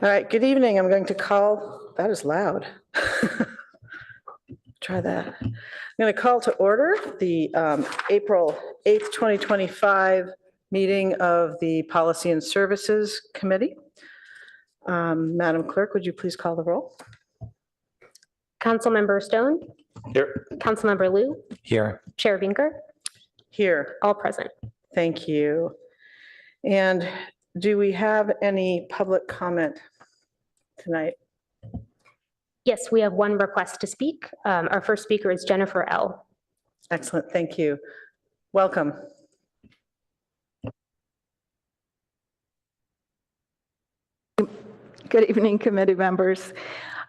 All right, good evening. I'm going to call, that is loud. Try that. I'm going to call to order the April 8th, 2025 meeting of the Policy and Services Committee. Madam Clerk, would you please call the roll? Councilmember Stone? Here. Councilmember Liu? Here. Chair Binker? Here. All present. Thank you. And do we have any public comment tonight? Yes, we have one request to speak. Our first speaker is Jennifer L. Excellent, thank you. Welcome. Good evening, committee members.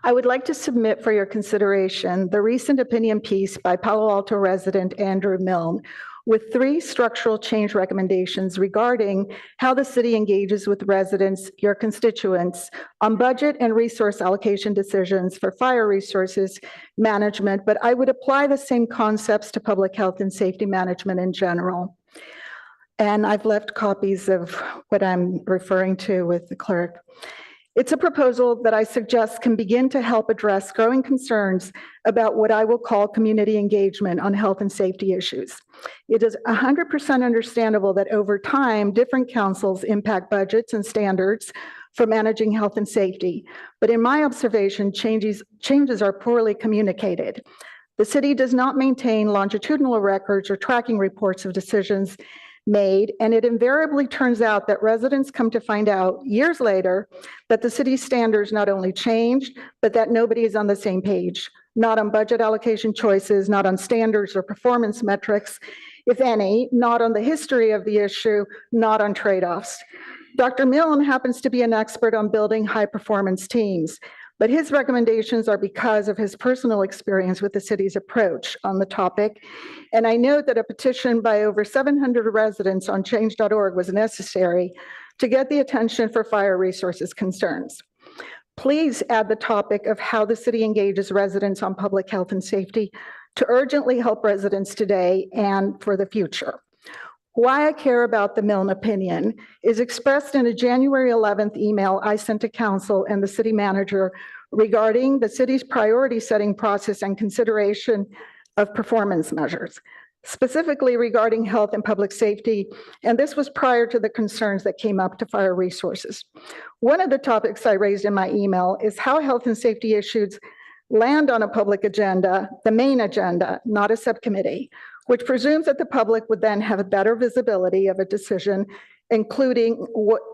I would like to submit for your consideration the recent opinion piece by Palo Alto resident Andrew Milne with 3 structural change recommendations regarding how the city engages with residents, your constituents, on budget and resource allocation decisions for fire resources management, but I would apply the same concepts to public health and safety management in general. And I've left copies of what I'm referring to with the clerk. It's a proposal that I suggest can begin to help address growing concerns about what I will call community engagement on health and safety issues. It is 100% understandable that over time, different councils impact budgets and standards for managing health and safety. But in my observation, changes are poorly communicated. The city does not maintain longitudinal records or tracking reports of decisions made, and it invariably turns out that residents come to find out years later that the city's standards not only changed, but that nobody is on the same page, not on budget allocation choices, not on standards or performance metrics, if any, not on the history of the issue, not on trade-offs. Dr. Milne happens to be an expert on building high-performance teams, but his recommendations are because of his personal experience with the city's approach on the topic. And I note that a petition by over 700 residents on change.org was necessary to get the attention for fire resources concerns. Please add the topic of how the city engages residents on public health and safety to urgently help residents today and for the future. Why I care about the Milne opinion is expressed in a January 11th email I sent to council and the city manager regarding the city's priority setting process and consideration of performance measures, specifically regarding health and public safety, and this was prior to the concerns that came up to fire resources. One of the topics I raised in my email is how health and safety issues land on a public agenda, the main agenda, not a subcommittee, which presumes that the public would then have a better visibility of a decision, including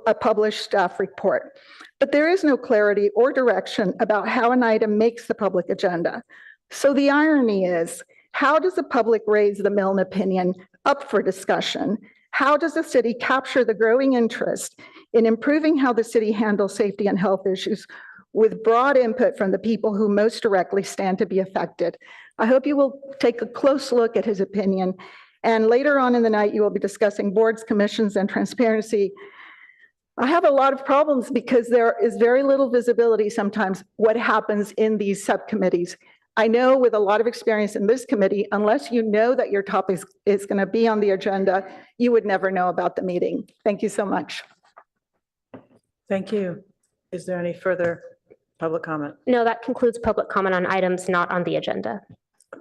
a published staff report. But there is no clarity or direction about how an item makes the public agenda. So the irony is, how does the public raise the Milne opinion up for discussion? How does the city capture the growing interest in improving how the city handles safety and health issues with broad input from the people who most directly stand to be affected? I hope you will take a close look at his opinion, and later on in the night, you will be discussing boards, commissions, and transparency. I have a lot of problems because there is very little visibility sometimes what happens in these subcommittees. I know with a lot of experience in this committee, unless you know that your topic is going to be on the agenda, you would never know about the meeting. Thank you so much. Thank you. Is there any further public comment? No, that concludes public comment on items not on the agenda.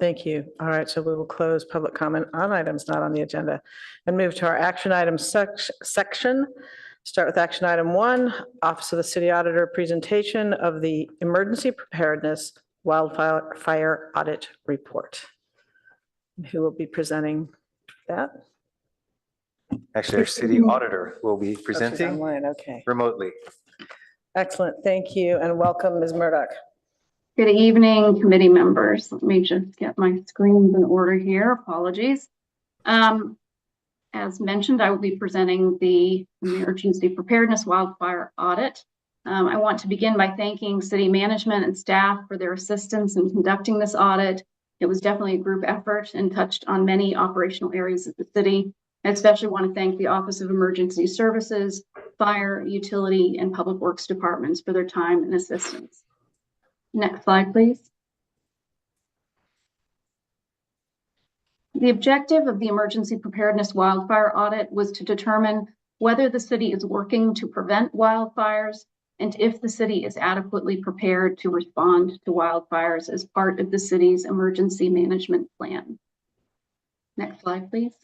Thank you. All right, so we will close public comment on items not on the agenda and move to our action items section. Start with action item 1, Office of the City Auditor presentation of the Emergency Preparedness Wildfire Audit Report. Who will be presenting that? Actually, our city auditor will be presenting Online, okay. remotely. Excellent, thank you, and welcome, Ms. Murdoch. Good evening, committee members. Let me just get my screens in order here. Apologies. As mentioned, I will be presenting the Emergency Preparedness Wildfire Audit. I want to begin by thanking city management and staff for their assistance in conducting this audit. It was definitely a group effort and touched on many operational areas of the city. I especially want to thank the Office of Emergency Services, Fire, Utility, and Public Works departments for their time and assistance. Next slide, please. The objective of the Emergency Preparedness Wildfire Audit was to determine whether the city is working to prevent wildfires, and if the city is adequately prepared to respond to wildfires as part of the city's emergency management plan. Next slide, please.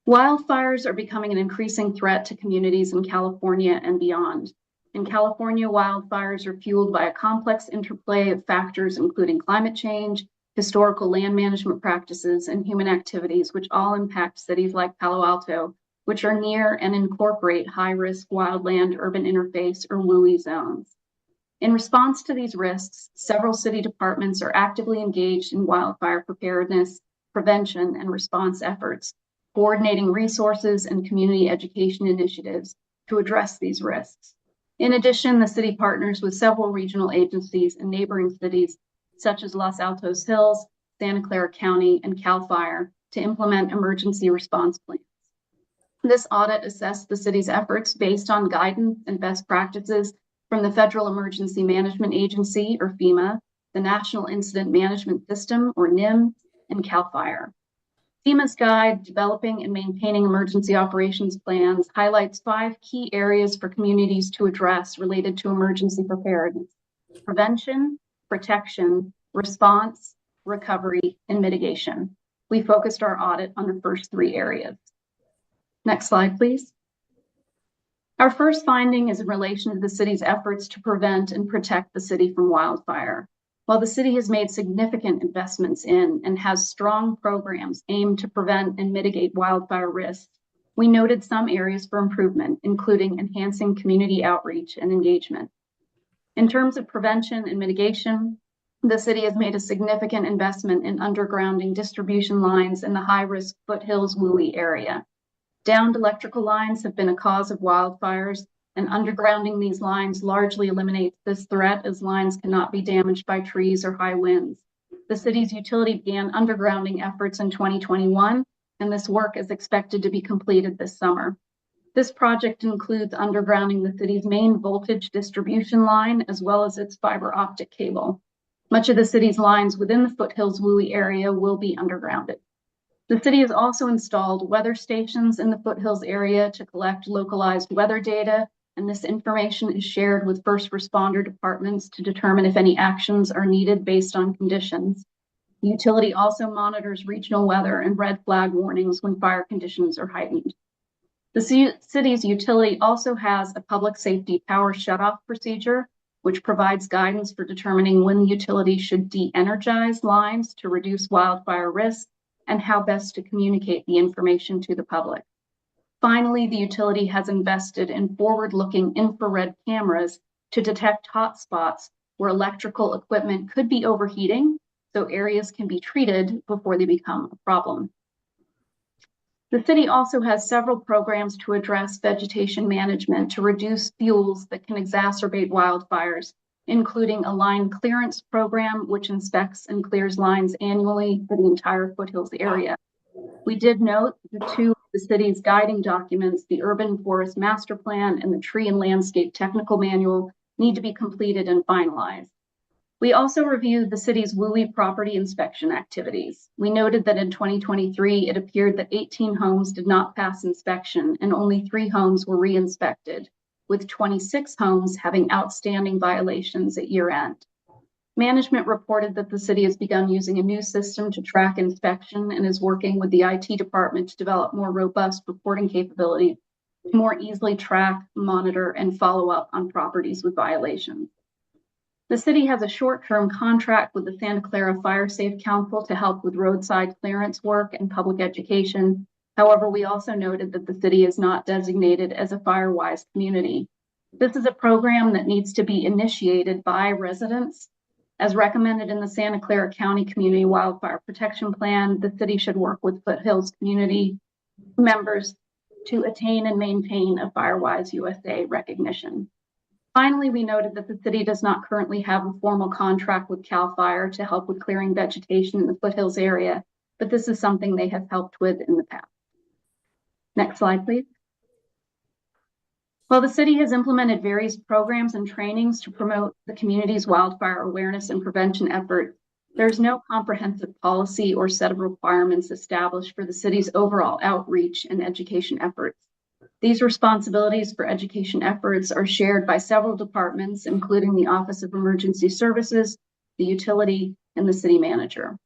Wildfires are becoming an increasing threat to communities in California and beyond. In California, wildfires are fueled by a complex interplay of factors, including climate change, historical land management practices, and human activities, which all impact cities like Palo Alto, which are near and incorporate high-risk wildland-urban interface or WUI zones. In response to these risks, several city departments are actively engaged in wildfire preparedness, prevention, and response efforts, coordinating resources and community education initiatives to address these risks. In addition, the city partners with several regional agencies in neighboring cities, such as Los Altos Hills, Santa Clara County, and CAL FIRE, to implement emergency response plans. This audit assessed the city's efforts based on guidance and best practices from the Federal Emergency Management Agency, or FEMA, the National Incident Management System, or NIM, and CAL FIRE. FEMA's guide, Developing and Maintaining Emergency Operations Plans, highlights 5 key areas for communities to address related to emergency preparedness: prevention, protection, response, recovery, and mitigation. We focused our audit on the first 3 areas. Next slide, please. Our first finding is in relation to the city's efforts to prevent and protect the city from wildfire. While the city has made significant investments in and has strong programs aimed to prevent and mitigate wildfire risks, we noted some areas for improvement, including enhancing community outreach and engagement. In terms of prevention and mitigation, the city has made a significant investment in undergrounding distribution lines in the high-risk foothills WUI area. Downed electrical lines have been a cause of wildfires, and undergrounding these lines largely eliminates this threat, as lines cannot be damaged by trees or high winds. The city's utility began undergrounding efforts in 2021, and this work is expected to be completed this summer. This project includes undergrounding the city's main voltage distribution line, as well as its fiber optic cable. Much of the city's lines within the foothills WUI area will be undergrounded. The city has also installed weather stations in the foothills area to collect localized weather data, and this information is shared with first responder departments to determine if any actions are needed based on conditions. The utility also monitors regional weather and red flag warnings when fire conditions are heightened. The city's utility also has a public safety power shutoff procedure, which provides guidance for determining when the utility should de-energize lines to reduce wildfire risk and how best to communicate the information to the public. Finally, the utility has invested in forward-looking infrared cameras to detect hotspots where electrical equipment could be overheating, so areas can be treated before they become a problem. The city also has several programs to address vegetation management to reduce fuels that can exacerbate wildfires, including a line clearance program, which inspects and clears lines annually for the entire foothills area. We did note the 2 of the city's guiding documents, the Urban Forest Master Plan and the Tree and Landscape Technical Manual, need to be completed and finalized. We also reviewed the city's WUI property inspection activities. We noted that in 2023, it appeared that 18 homes did not pass inspection and only 3 homes were re-inspected, with 26 homes having outstanding violations at year-end. Management reported that the city has begun using a new system to track inspection and is working with the IT department to develop more robust reporting capabilities to more easily track, monitor, and follow up on properties with violations. The city has a short-term contract with the Santa Clara Fire Safe Council to help with roadside clearance work and public education. However, we also noted that the city is not designated as a fire-wise community. This is a program that needs to be initiated by residents. As recommended in the Santa Clara County Community Wildfire Protection Plan, the city should work with Foothills community members to attain and maintain a FireWise USA recognition. Finally, we noted that the city does not currently have a formal contract with CAL FIRE to help with clearing vegetation in the foothills area, but this is something they have helped with in the past. Next slide, please. While the city has implemented various programs and trainings to promote the community's wildfire awareness and prevention efforts, there's no comprehensive policy or set of requirements established for the city's overall outreach and education efforts. These responsibilities for education efforts are shared by several departments, including the Office of Emergency Services, the utility, and the city manager.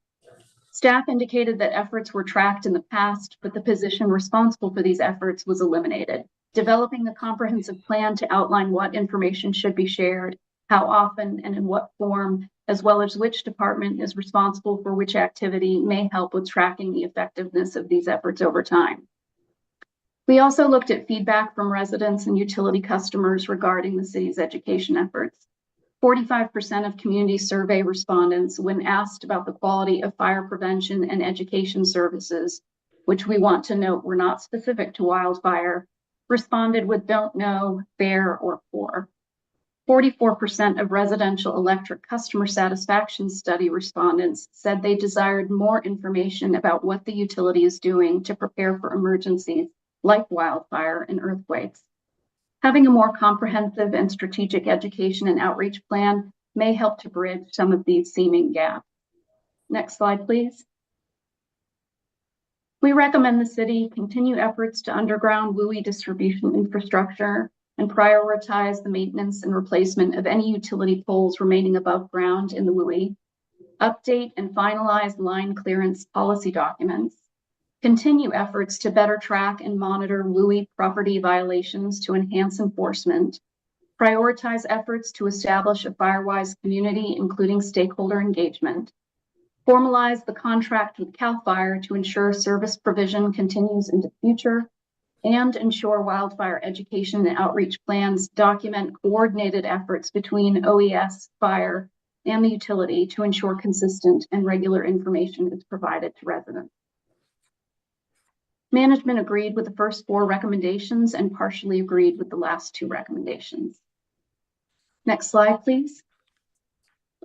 Staff indicated that efforts were tracked in the past, but the position responsible for these efforts was eliminated. Developing the comprehensive plan to outline what information should be shared, how often, and in what form, as well as which department is responsible for which activity, may help with tracking the effectiveness of these efforts over time. We also looked at feedback from residents and utility customers regarding the city's education efforts. 45% of community survey respondents, when asked about the quality of fire prevention and education services, which we want to note were not specific to wildfire, responded with don't know, fair, or poor. 44% of residential electric customer satisfaction study respondents said they desired more information about what the utility is doing to prepare for emergencies like wildfire and earthquakes. Having a more comprehensive and strategic education and outreach plan may help to bridge some of these seeming gaps. Next slide, please. We recommend the city continue efforts to underground WUI distribution infrastructure and prioritize the maintenance and replacement of any utility poles remaining above ground in the WUI, update and finalize line clearance policy documents, continue efforts to better track and monitor WUI property violations to enhance enforcement, prioritize efforts to establish a FireWise community, including stakeholder engagement, formalize the contract with CAL FIRE to ensure service provision continues into the future, and ensure wildfire education and outreach plans document coordinated efforts between OES, fire, and the utility to ensure consistent and regular information is provided to residents. Management agreed with the first 4 recommendations and partially agreed with the last 2 recommendations. Next slide, please.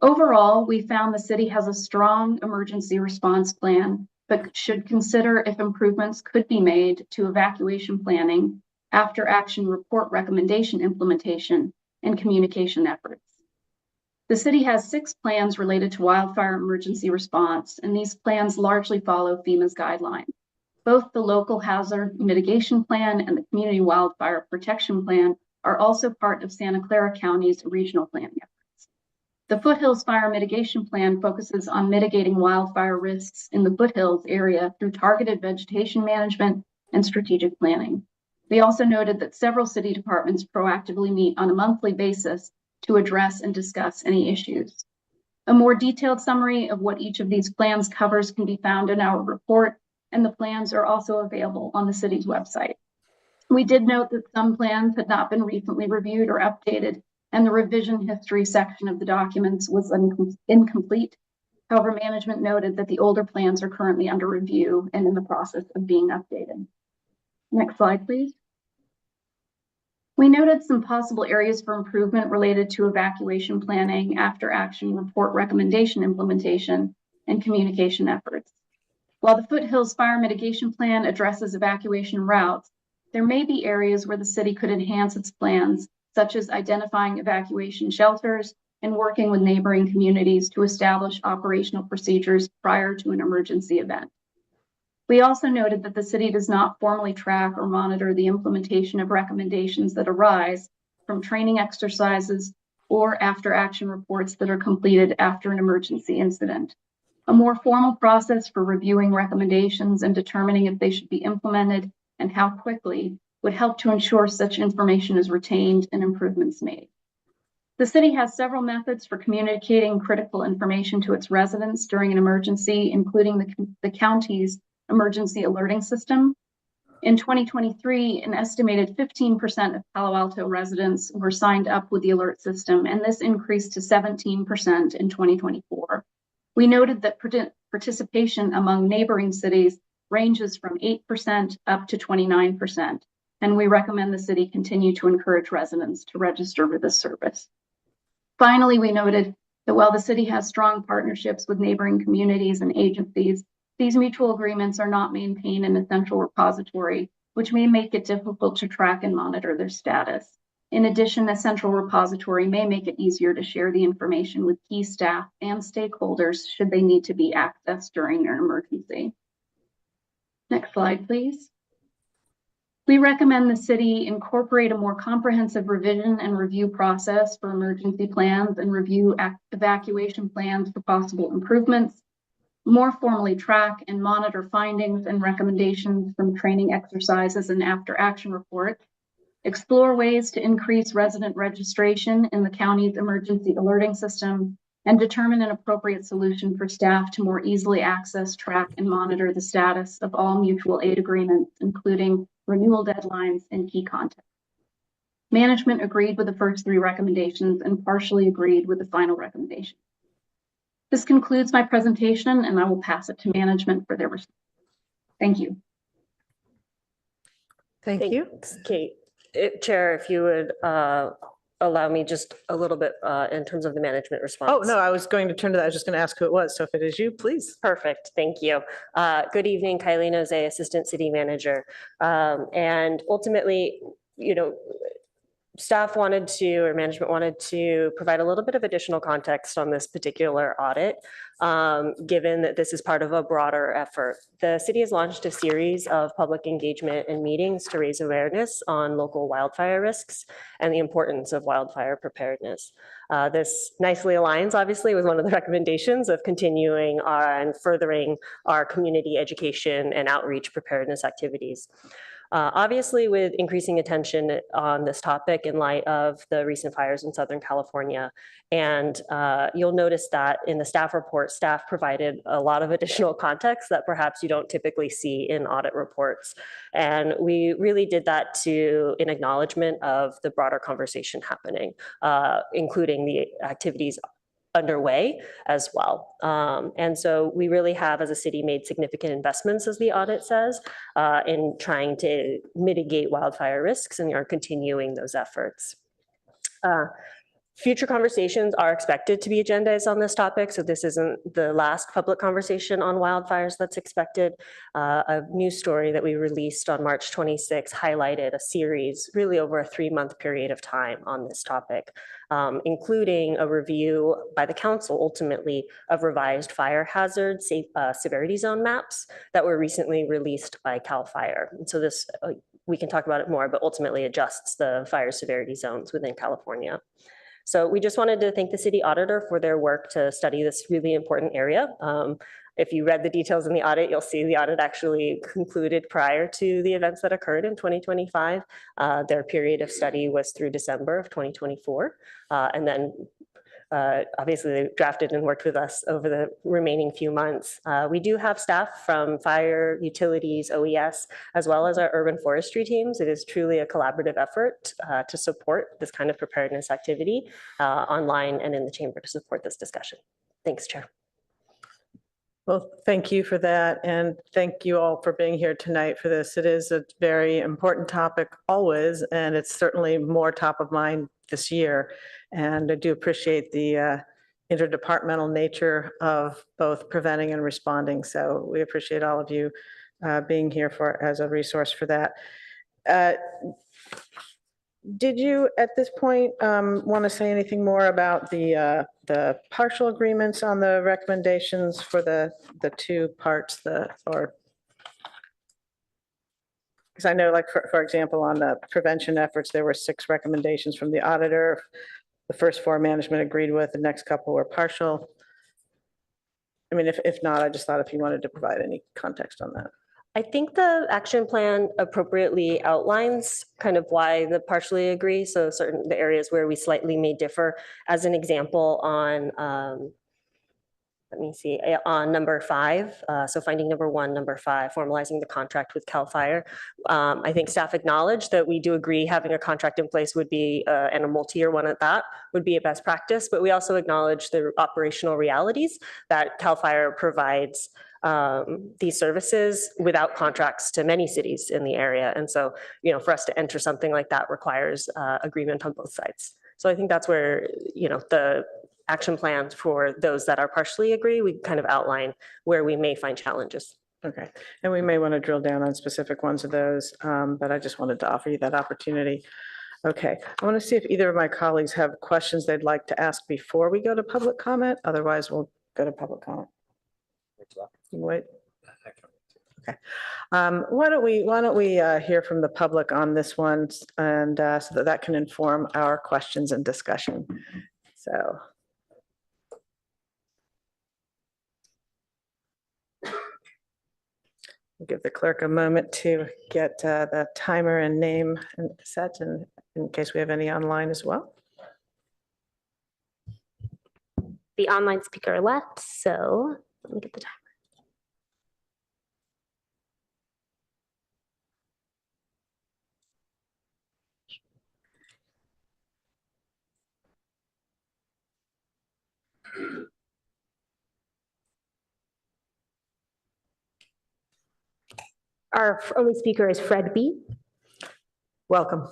Overall, we found the city has a strong emergency response plan, but should consider if improvements could be made to evacuation planning, after action report recommendation implementation, and communication efforts. The city has 6 plans related to wildfire emergency response, and these plans largely follow FEMA's guidelines. Both the local hazard mitigation plan and the community wildfire protection plan are also part of Santa Clara County's regional planning efforts. The Foothills Fire Mitigation Plan focuses on mitigating wildfire risks in the foothills area through targeted vegetation management and strategic planning. We also noted that several city departments proactively meet on a monthly basis to address and discuss any issues. A more detailed summary of what each of these plans covers can be found in our report, and the plans are also available on the city's website. We did note that some plans had not been recently reviewed or updated, and the revision history section of the documents was incomplete. However, management noted that the older plans are currently under review and in the process of being updated. Next slide, please. We noted some possible areas for improvement related to evacuation planning, after action report recommendation implementation, and communication efforts. While the Foothills Fire Mitigation Plan addresses evacuation routes, there may be areas where the city could enhance its plans, such as identifying evacuation shelters and working with neighboring communities to establish operational procedures prior to an emergency event. We also noted that the city does not formally track or monitor the implementation of recommendations that arise from training exercises or after action reports that are completed after an emergency incident. A more formal process for reviewing recommendations and determining if they should be implemented and how quickly would help to ensure such information is retained and improvements made. The city has several methods for communicating critical information to its residents during an emergency, including the county's emergency alerting system. In 2023, an estimated 15% of Palo Alto residents were signed up with the alert system, and this increased to 17% in 2024. We noted that participation among neighboring cities ranges from 8% up to 29%, and we recommend the city continue to encourage residents to register for this service. Finally, we noted that while the city has strong partnerships with neighboring communities and agencies, these mutual agreements are not maintained in a central repository, which may make it difficult to track and monitor their status. In addition, a central repository may make it easier to share the information with key staff and stakeholders should they need to be accessed during an emergency. Next slide, please. We recommend the city incorporate a more comprehensive revision and review process for emergency plans and review evacuation plans for possible improvements, more formally track and monitor findings and recommendations from training exercises and after action reports, explore ways to increase resident registration in the county's emergency alerting system, and determine an appropriate solution for staff to more easily access, track, and monitor the status of all mutual aid agreements, including renewal deadlines and key content. Management agreed with the first 3 recommendations and partially agreed with the final recommendation. This concludes my presentation, and I will pass it to management for their response. Thank you. Thank you. Thanks, Kate. Chair, if you would allow me just a little bit in terms of the management response. Oh, no, I was going to turn to that. I was just going to ask who it was. So if it is you, please. Perfect. Thank you. Good evening, Kylie Nose, Assistant City Manager. And ultimately, staff wanted to, or management wanted to provide a little bit of additional context on this particular audit, given that this is part of a broader effort. The city has launched a series of public engagement and meetings to raise awareness on local wildfire risks and the importance of wildfire preparedness. This nicely aligns, obviously, with one of the recommendations of continuing and furthering our community education and outreach preparedness activities. Obviously, with increasing attention on this topic in light of the recent fires in Southern California, and you'll notice that in the staff report, staff provided a lot of additional context that perhaps you don't typically see in audit reports. And we really did that in acknowledgement of the broader conversation happening, including the activities underway as well. And so we really have, as a city, made significant investments, as the audit says, in trying to mitigate wildfire risks, and are continuing those efforts. Future conversations are expected to be agendized on this topic, so this isn't the last public conversation on wildfires that's expected. A news story that we released on March 26 highlighted a series really over a 3-month period of time on this topic, including a review by the council ultimately of revised fire hazard severity zone maps that were recently released by CAL FIRE. And so this, we can talk about it more, but ultimately adjusts the fire severity zones within California. So we just wanted to thank the city auditor for their work to study this really important area. If you read the details in the audit, you'll see the audit actually concluded prior to the events that occurred in 2025. Their period of study was through December of 2024. And then obviously they drafted and worked with us over the remaining few months. We do have staff from fire, utilities, OES, as well as our urban forestry teams. It is truly a collaborative effort to support this kind of preparedness activity online and in the chamber to support this discussion. Thanks, Chair. Well, thank you for that. And thank you all for being here tonight for this. It is a very important topic always, and it's certainly more top of mind this year. And I do appreciate the interdepartmental nature of both preventing and responding. So we appreciate all of you being here as a resource for that. Did you, at this point, want to say anything more about the partial agreements on the recommendations for the 2 parts, because I know, like, for example, on the prevention efforts, there were 6 recommendations from the auditor. The first 4 management agreed with, the next couple were partial. I mean, if not, I just thought if you wanted to provide any context on that. I think the action plan appropriately outlines kind of why the partially agree. So the areas where we slightly may differ, as an example on, let me see, on number 5. So finding number 1, number 5, formalizing the contract with CAL FIRE. I think staff acknowledged that we do agree having a contract in place would be, and a multi-year one at that, would be a best practice. But we also acknowledge the operational realities that CAL FIRE provides these services without contracts to many cities in the area. And so, for us to enter something like that requires agreement on both sides. So I think that's where, the action plans for those that are partially agree, we kind of outline where we may find challenges. Okay. And we may want to drill down on specific ones of those, but I just wanted to offer you that opportunity. Okay. I want to see if either of my colleagues have questions they'd like to ask before we go to public comment. Otherwise, we'll go to public comment. Wait. Why don't we hear from the public on this one, and so that that can inform our questions and discussion. So. We'll give the clerk a moment to get the timer and name set, and in case we have any online as well. The online speaker left, so let me get the timer. Our only speaker is Fred B. Welcome.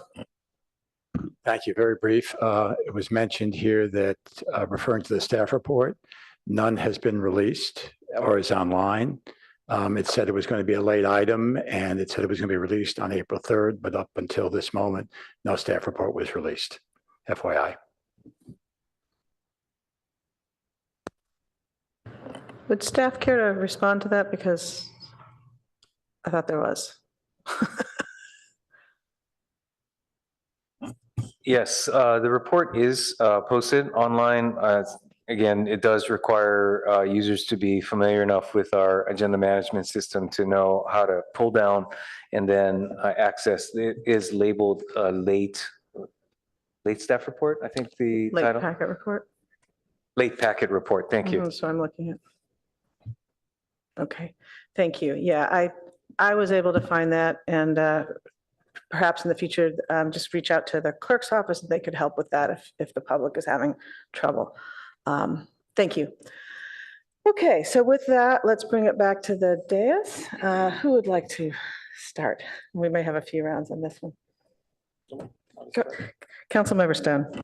Thank you. Very brief. It was mentioned here that referring to the staff report, none has been released or is online. It said it was going to be a late item, and it said it was going to be released on April 3rd, but up until this moment, no staff report was released. FYI. Would staff care to respond to that? Because I thought there was. Yes, the report is posted online. Again, it does require users to be familiar enough with our agenda management system to know how to pull down and then access. It is labeled late staff report, I think the Late title. packet report. Late packet report, thank you. So I'm looking at. Okay, thank you. Yeah, I was able to find that, and perhaps in the future, just reach out to the clerk's office and they could help with that if the public is having trouble. Thank you. Okay, so with that, let's bring it back to the dais. Who would like to start? We may have a few rounds on this one. Councilmember Stone.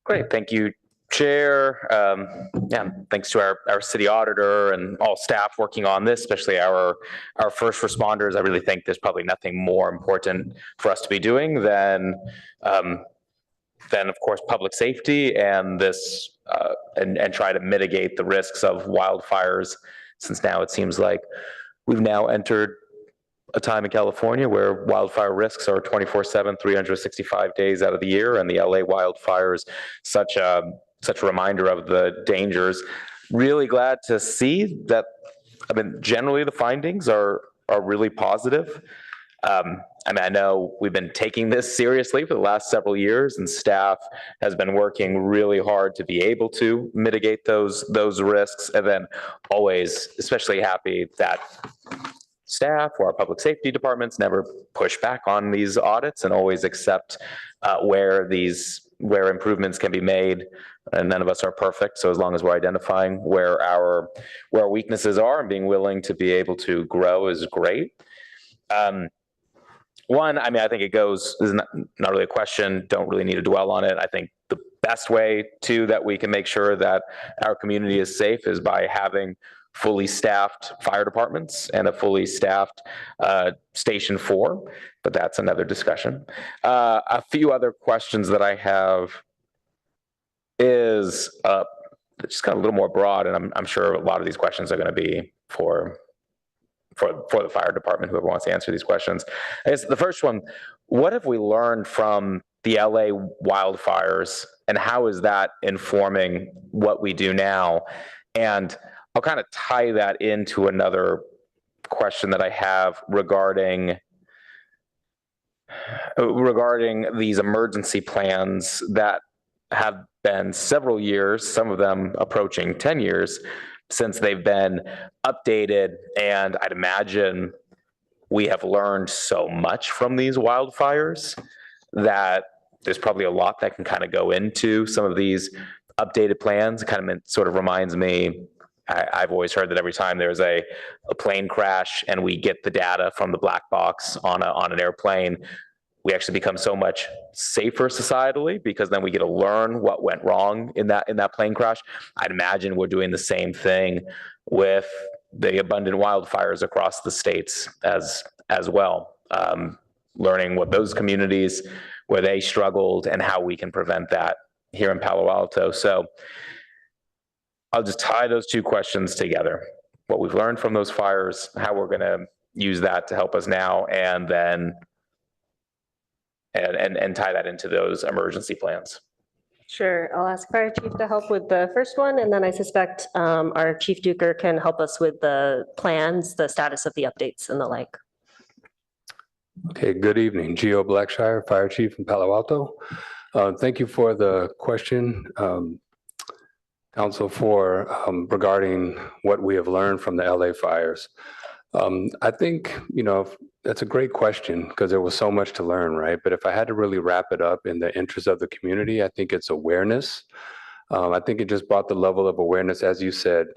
Great, thank you, Chair. Yeah, thanks to our city auditor and all staff working on this, especially our first responders. I really think there's probably nothing more important for us to be doing than of course public safety and this and try to mitigate the risks of wildfires. Since now it seems like we've now entered a time in California where wildfire risks are 24/7, 365 days out of the year, and the LA wildfires such a reminder of the dangers. Really glad to see that. I mean, generally the findings are really positive. I mean, I know we've been taking this seriously for the last several years, and staff has been working really hard to be able to mitigate those risks. And then always especially happy that staff or our public safety departments never push back on these audits and always accept where improvements can be made. And none of us are perfect, so as long as we're identifying where our weaknesses are and being willing to be able to grow is great. One, I mean, I think it goes, this is not really a question, don't really need to dwell on it. I think the best way too that we can make sure that our community is safe is by having fully staffed fire departments and a fully staffed Station 4, but that's another discussion. A few other questions that I have is just kind of a little more broad, and I'm sure a lot of these questions are going to be for the fire department, whoever wants to answer these questions. I guess the first one, what have we learned from the LA wildfires, and how is that informing what we do now? And I'll kind of tie that into another question that I have regarding these emergency plans that have been several years, some of them approaching 10 years, since they've been updated. And I'd imagine we have learned so much from these wildfires that there's probably a lot that can kind of go into some of these updated plans. It kind of sort of reminds me, I've always heard that every time there's a plane crash and we get the data from the black box on an airplane, we actually become so much safer societally, because then we get to learn what went wrong in that plane crash. I'd imagine we're doing the same thing with the abundant wildfires across the states as well. Learning what those communities, where they struggled, and how we can prevent that here in Palo Alto. So I'll just tie those two questions together. What we've learned from those fires, how we're going to use that to help us now, and then and tie that into those emergency plans. Sure, I'll ask Fire Chief to help with the first one, and then I suspect our Chief Duker can help us with the plans, the status of the updates and the like. Okay, good evening. Gio Blackshire, Fire Chief in Palo Alto. Thank you for the question, Council, for regarding what we have learned from the LA fires. I think, that's a great question because there was so much to learn, right? But if I had to really wrap it up in the interest of the community, I think it's awareness. I think it just brought the level of awareness, as you said,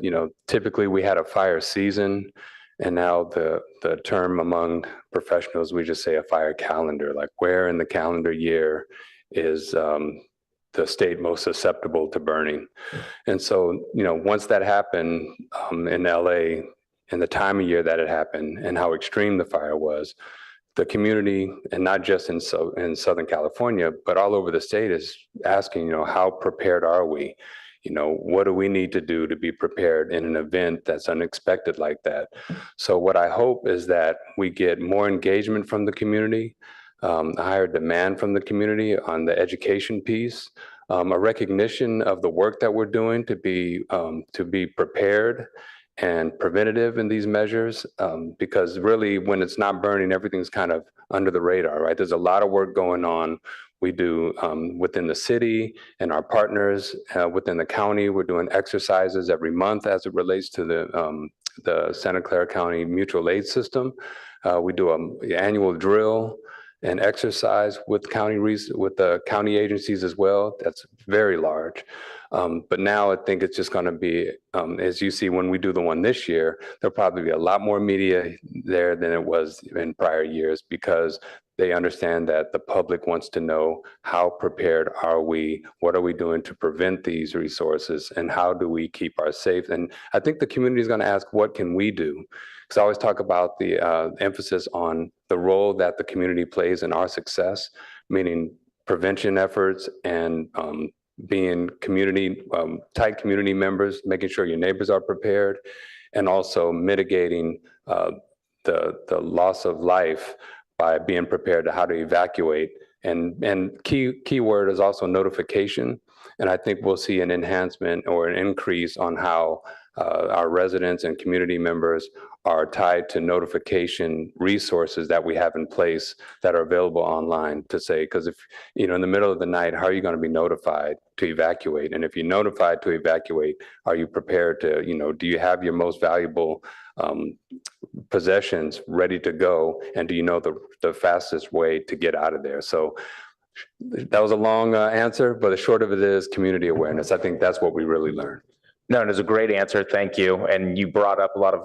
typically we had a fire season, and now the term among professionals, we just say a fire calendar, like where in the calendar year is the state most susceptible to burning. And so, once that happened in LA, and the time of year that it happened and how extreme the fire was, the community, and not just in Southern California, but all over the state, is asking, how prepared are we? What do we need to do to be prepared in an event that's unexpected like that? So what I hope is that we get more engagement from the community, a higher demand from the community on the education piece, a recognition of the work that we're doing to be prepared and preventative in these measures, because really when it's not burning, everything's kind of under the radar, right? There's a lot of work going on. We do within the city and our partners within the county. We're doing exercises every month as it relates to the Santa Clara County Mutual Aid System. We do an annual drill and exercise with the county agencies as well. That's very large. But now I think it's just going to be, as you see, when we do the one this year, there'll probably be a lot more media there than it was in prior years, because they understand that the public wants to know, how prepared are we? What are we doing to prevent these resources? And how do we keep our safe? And I think the community is going to ask, what can we do? Because I always talk about the emphasis on the role that the community plays in our success, meaning prevention efforts and being tight community members, making sure your neighbors are prepared, and also mitigating the loss of life by being prepared to how to evacuate. And key word is also notification. And I think we'll see an enhancement or an increase on how our residents and community members are tied to notification resources that we have in place that are available online, to say, because if, in the middle of the night, how are you going to be notified to evacuate? And if you're notified to evacuate, are you prepared to, do you have your most valuable possessions ready to go? And do you know the fastest way to get out of there? So that was a long answer, but the short of it is community awareness. I think that's what we really learned. No, it was a great answer. Thank you. And you brought up a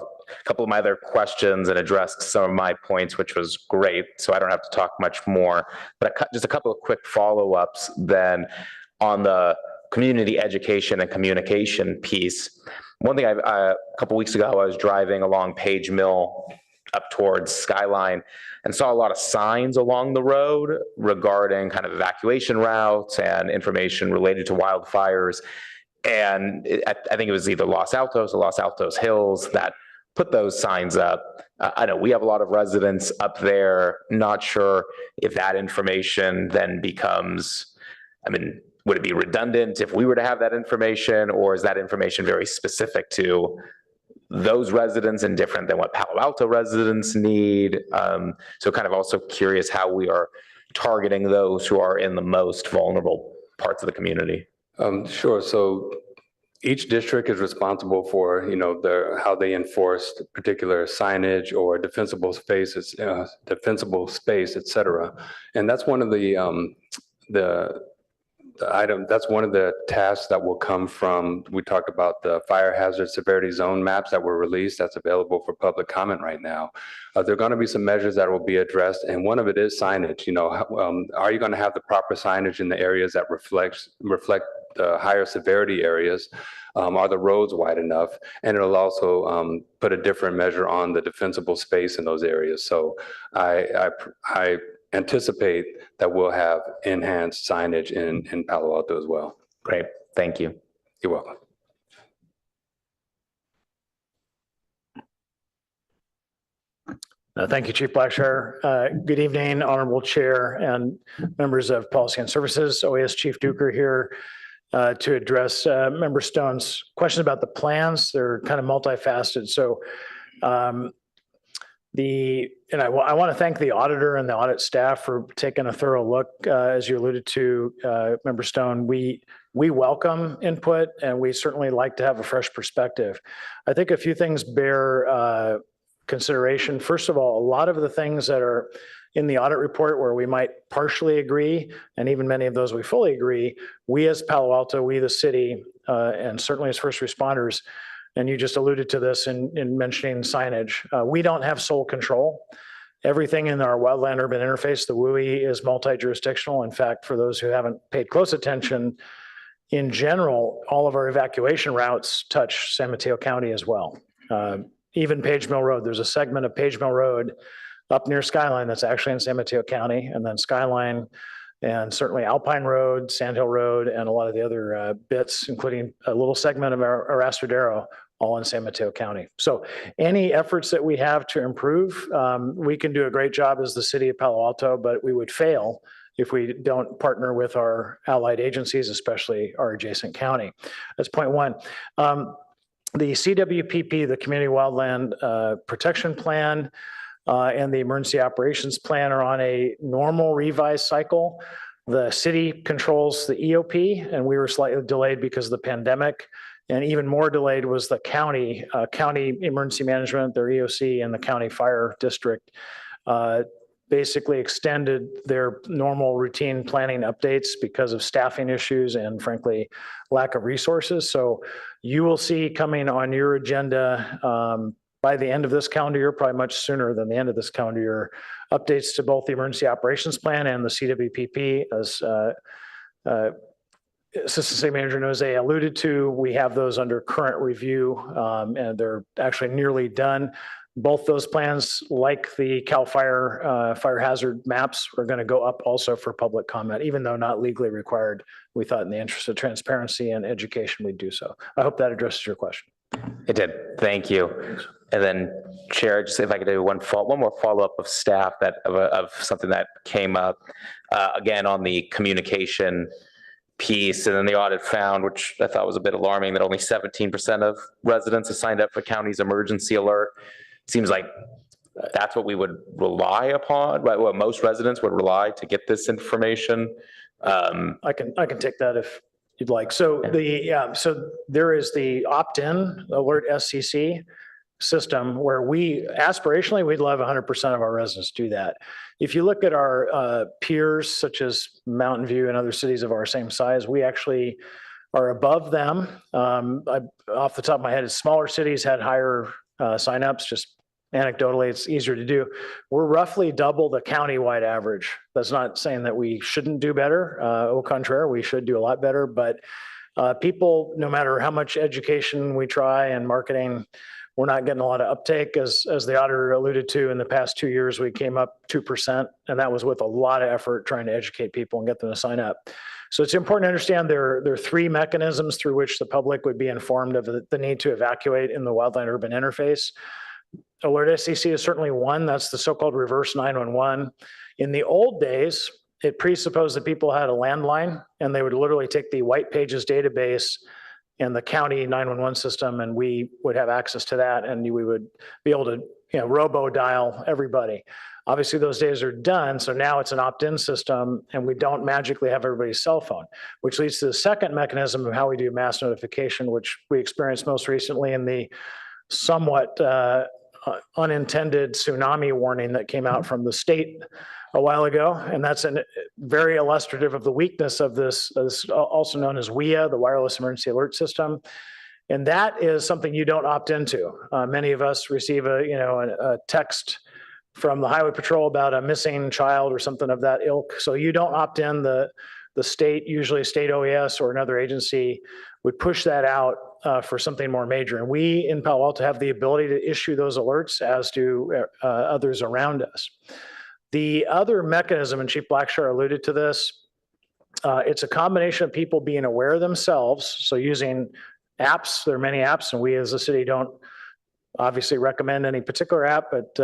couple of my other questions and addressed some of my points, which was great. So I don't have to talk much more, but just a couple of quick follow-ups then on the community education and communication piece. One thing a couple of weeks ago, I was driving along Page Mill up towards Skyline and saw a lot of signs along the road regarding kind of evacuation routes and information related to wildfires. And I think it was either Los Altos or Los Altos Hills that put those signs up. I know we have a lot of residents up there, not sure if that information then becomes, would it be redundant if we were to have that information, or is that information very specific to those residents and different than what Palo Alto residents need? So kind of also curious how we are targeting those who are in the most vulnerable parts of the community. Sure. So each district is responsible for, how they enforce particular signage or defensible spaces, et cetera. And that's one of that's one of the tasks that will come from, we talked about the fire hazard severity zone maps that were released, that's available for public comment right now. There are going to be some measures that will be addressed, and one of it is signage. Are you going to have the proper signage in the areas that reflect the higher severity areas? Are the roads wide enough? And it'll also put a different measure on the defensible space in those areas. So I anticipate that we'll have enhanced signage in Palo Alto as well. Great, thank you. You're welcome. Thank you, Chief Blackshire. Good evening, Honorable Chair and members of Policy and Services. OAS Chief Duker here to address Member Stone's questions about the plans. They're kind of multifaceted. So I want to thank the auditor and the audit staff for taking a thorough look. As you alluded to, Member Stone, we welcome input and we certainly like to have a fresh perspective. I think a few things bear consideration. First of all, a lot of the things that are in the audit report where we might partially agree, and even many of those we fully agree, we as Palo Alto, we the city, and certainly as first responders, and you just alluded to this in mentioning signage, we don't have sole control. Everything in our wildland urban interface, the WUI, is multi-jurisdictional. In fact, for those who haven't paid close attention, in general, all of our evacuation routes touch San Mateo County as well. Even Page Mill Road, there's a segment of Page Mill Road up near Skyline that's actually in San Mateo County, and then Skyline and certainly Alpine Road, Sandhill Road, and a lot of the other bits, including a little segment of our Arastradero, all in San Mateo County. So any efforts that we have to improve, we can do a great job as the city of Palo Alto, but we would fail if we don't partner with our allied agencies, especially our adjacent county. That's point one. The CWPP, the Community Wildland Protection Plan, and the Emergency Operations Plan are on a normal revised cycle. The city controls the EOP, and we were slightly delayed because of the pandemic. And even more delayed was the county emergency management, their EOC, and the county fire district basically extended their normal routine planning updates because of staffing issues and frankly, lack of resources. So you will see coming on your agenda by the end of this calendar year, probably much sooner than the end of this calendar year, updates to both the Emergency Operations Plan and the CWPP. As Assistant City Manager Nozay alluded to, we have those under current review and they're actually nearly done. Both those plans, like the CAL FIRE fire hazard maps, are going to go up also for public comment, even though not legally required. We thought in the interest of transparency and education, we'd do so. I hope that addresses your question. It did. Thank you. And then, Chair, just if I could do one more follow-up of staff of something that came up again on the communication piece, and then the audit found, which I thought was a bit alarming, that only 17% of residents have signed up for county's emergency alert. Seems like that's what we would rely upon, right? What most residents would rely to get this information. I can take that if you'd like. So so there is the opt-in alert SCC system where we aspirationally we'd love 100% of our residents do that. If you look at our peers such as Mountain View and other cities of our same size, we actually are above them. Off the top of my head, smaller cities had higher signups. Just anecdotally, it's easier to do. We're roughly double the county-wide average. That's not saying that we shouldn't do better. Au contraire, we should do a lot better. But people, no matter how much education we try and marketing, we're not getting a lot of uptake. As the auditor alluded to, in the past 2 years, we came up 2%, and that was with a lot of effort trying to educate people and get them to sign up. So it's important to understand there are three mechanisms through which the public would be informed of the need to evacuate in the wildland urban interface. Alert SCC is certainly one. That's the so-called reverse 911. In the old days, it presupposed that people had a landline and they would literally take the White Pages database and the county 911 system, and we would have access to that, and we would be able to robo dial everybody. Obviously, those days are done, so now it's an opt-in system, and we don't magically have everybody's cell phone, which leads to the second mechanism of how we do mass notification, which we experienced most recently in the somewhat unintended tsunami warning that came out from the state a while ago. And that's very illustrative of the weakness of this, also known as WIA, the Wireless Emergency Alert System. And that is something you don't opt into. Many of us receive a text from the Highway Patrol about a missing child or something of that ilk. So you don't opt in. The state, usually state OES or another agency, would push that out for something more major. And we in Palo Alto have the ability to issue those alerts, as do others around us. The other mechanism, and Chief Blackshire alluded to this, it's a combination of people being aware themselves. So using apps, there are many apps, and we as a city don't obviously recommend any particular app, but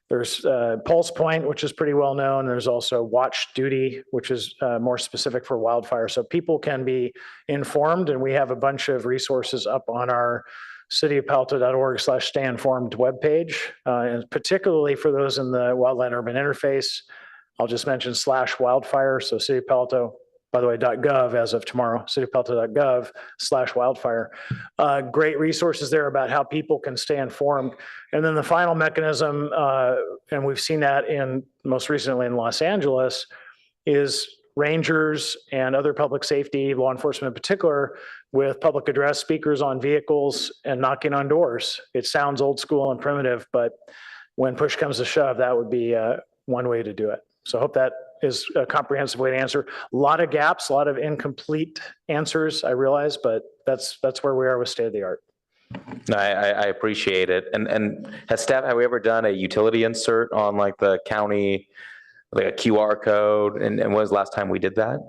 There's Pulse Point, which is pretty well known. There's also Watch Duty, which is more specific for wildfire. So people can be informed, and we have a bunch of resources up on our cityofpalto.org/stayinformed webpage. And particularly for those in the wildland urban interface, I'll just mention /wildfire. So City of Palo, by the way, .gov as of tomorrow, cityofpalto.gov/wildfire. Great resources there about how people can stay informed. And then the final mechanism, and we've seen that most recently in Los Angeles, is rangers and other public safety, law enforcement in particular, with public address speakers on vehicles and knocking on doors. It sounds old school and primitive, but when push comes to shove, that would be one way to do it. So I hope that is a comprehensive way to answer. A lot of gaps, a lot of incomplete answers, I realize, but that's where we are with state of the art. No, I appreciate it. And have we ever done a utility insert on like the county, like a QR code? And when was the last time we did that?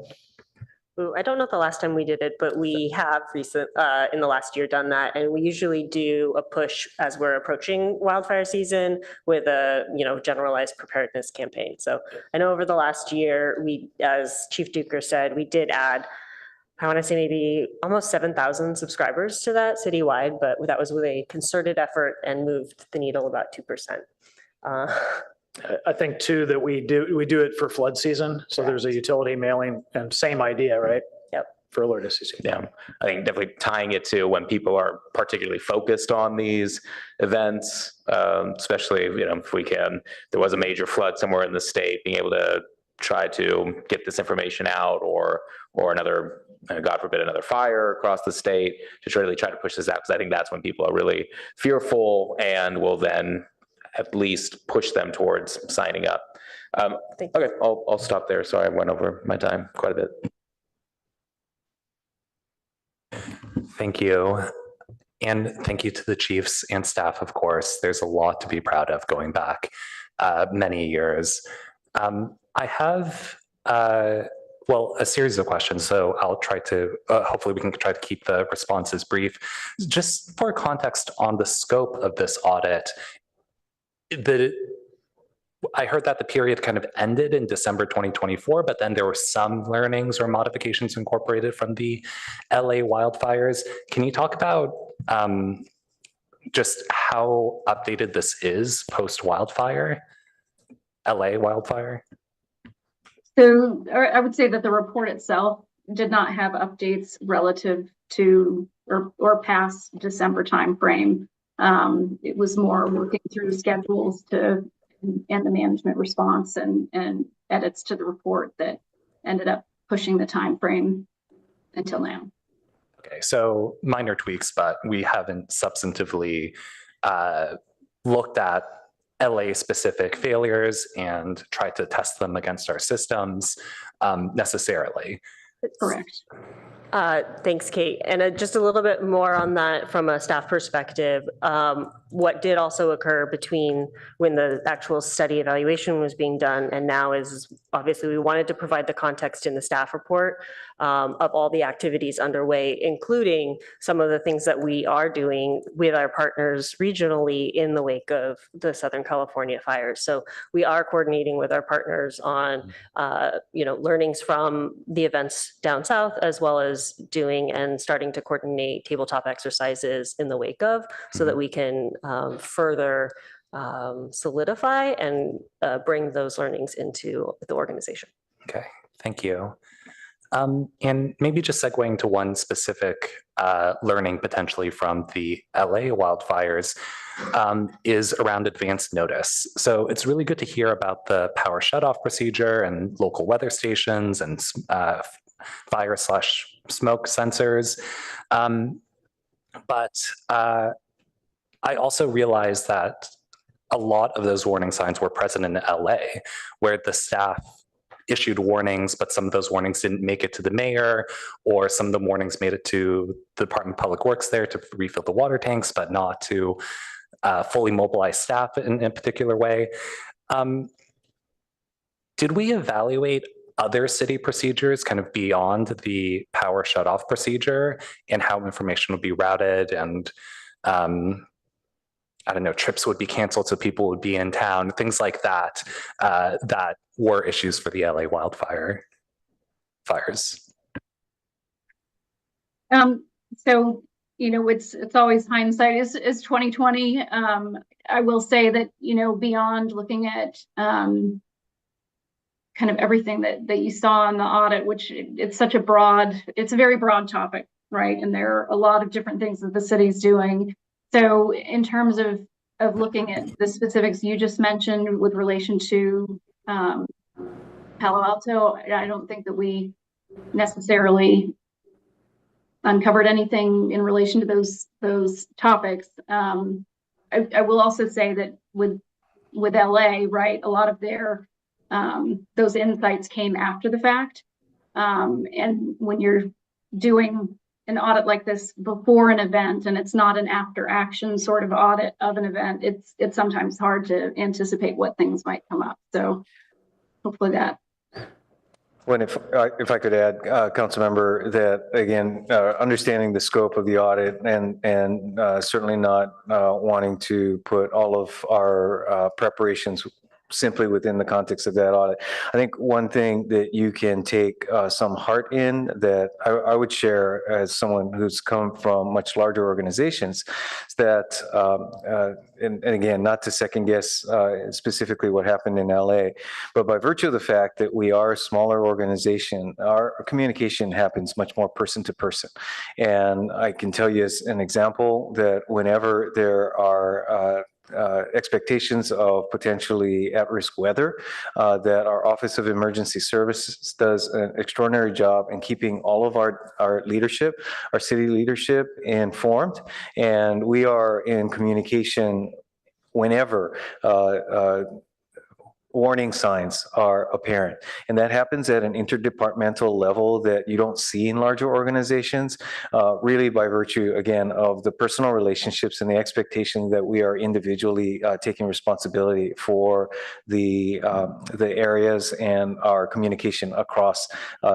Ooh, I don't know the last time we did it, but we have in the last year done that. And we usually do a push as we're approaching wildfire season with a, generalized preparedness campaign. So I know over the last year, we, as Chief Duker said, we did add, I want to say maybe almost 7,000 subscribers to that citywide, but that was with a concerted effort and moved the needle about 2%. I think too that we do it for flood season. So there's a utility mailing and same idea, right? Yep. For alert SCC. Yeah, I think definitely tying it to when people are particularly focused on these events, especially, if there was a major flood somewhere in the state, being able to try to get this information out or another, God forbid, another fire across the state, to really try to push this out. Because I think that's when people are really fearful and will then at least push them towards signing up. Okay, I'll stop there. Sorry, I went over my time quite a bit. Thank you. And thank you to the chiefs and staff, of course. There's a lot to be proud of going back many years. I have, a series of questions, so I'll try to, hopefully we can try to keep the responses brief. Just for context on the scope of this audit, I heard that the period kind of ended in December 2024, but then there were some learnings or modifications incorporated from the LA wildfires. Can you talk about just how updated this is post-wildfire, LA wildfire? So I would say that the report itself did not have updates relative to or past December timeframe. It was more working through schedules and the management response and edits to the report that ended up pushing the time frame until now. Okay, so minor tweaks, but we haven't substantively looked at LA specific failures and tried to test them against our systems necessarily. Correct. Thanks, Kate. And just a little bit more on that from a staff perspective. What did also occur between when the actual study evaluation was being done and now is obviously we wanted to provide the context in the staff report of all the activities underway, including some of the things that we are doing with our partners regionally in the wake of the Southern California fires. So we are coordinating with our partners on, learnings from the events down south, as well as doing and starting to coordinate tabletop exercises in the wake of, so that we can further solidify and bring those learnings into the organization. Okay, thank you. And maybe just segueing to one specific learning potentially from the LA wildfires is around advanced notice. So it's really good to hear about the power shutoff procedure and local weather stations and fire/smoke sensors. But I also realized that a lot of those warning signs were present in LA, where the staff issued warnings, but some of those warnings didn't make it to the mayor, or some of the warnings made it to the Department of Public Works there to refill the water tanks, but not to fully mobilize staff in a particular way. Did we evaluate other city procedures kind of beyond the power shutoff procedure and how information would be routed and I don't know, trips would be canceled so people would be in town, things like that, that were issues for the LA fires. So, you know, it's always hindsight is 2020. I will say that, you know, beyond looking at kind of everything that you saw in the audit, which it's a very broad topic, right? And there are a lot of different things that the city's doing. So in terms of looking at the specifics you just mentioned with relation to Palo Alto, I don't think that we necessarily uncovered anything in relation to those topics. I will also say that with LA, right, a lot of their those insights came after the fact. And when you're doing an audit like this before an event, and it's not an after action sort of audit of an event, it's sometimes hard to anticipate what things might come up. So hopefully that. When if I could add, Councilmember, that again, understanding the scope of the audit and certainly not wanting to put all of our preparations simply within the context of that audit. I think one thing that you can take some heart in that I would share as someone who's come from much larger organizations is that, and again, not to second guess specifically what happened in LA, but by virtue of the fact that we are a smaller organization, our communication happens much more person to person. And I can tell you as an example that whenever there are expectations of potentially at-risk weather, that our Office of Emergency Services does an extraordinary job in keeping all of our leadership, our city leadership informed. And we are in communication whenever warning signs are apparent. And that happens at an interdepartmental level that you don't see in larger organizations, really by virtue, again, of the personal relationships and the expectation that we are individually taking responsibility for the areas and our communication across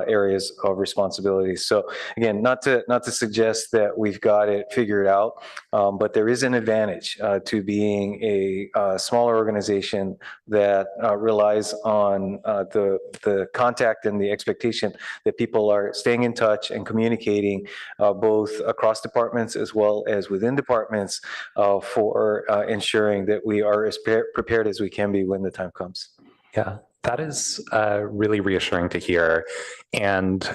areas of responsibility. So again, not to suggest that we've got it figured out, but there is an advantage to being a smaller organization that relies on the contact and the expectation that people are staying in touch and communicating both across departments as well as within departments for ensuring that we are as prepared as we can be when the time comes. Yeah, that is really reassuring to hear. And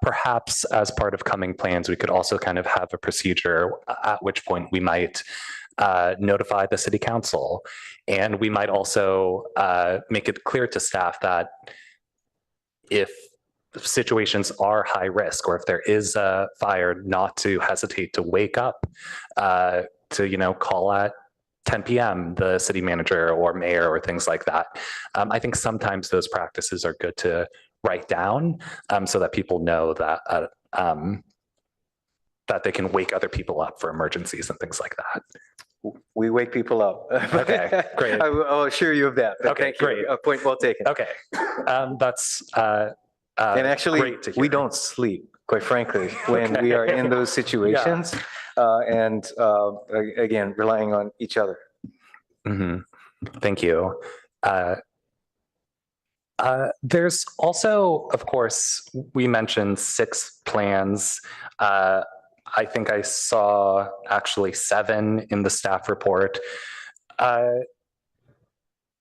perhaps as part of coming plans, we could also kind of have a procedure at which point we might notify the city council. And we might also make it clear to staff that if situations are high risk or if there is a fire, not to hesitate to wake up, to, you know, call at 10 p.m. the city manager or mayor or things like that. I think sometimes those practices are good to write down so that people know that that they can wake other people up for emergencies and things like that. We wake people up. Okay, great. I'll assure you of that. Okay, great. Point well taken. Okay, that's and actually, great to hear. we don't sleep, quite frankly, when we are in those situations, and again, relying on each other. Mm-hmm. Thank you. There's also, of course, we mentioned 6 plans. I think I saw actually 7 in the staff report.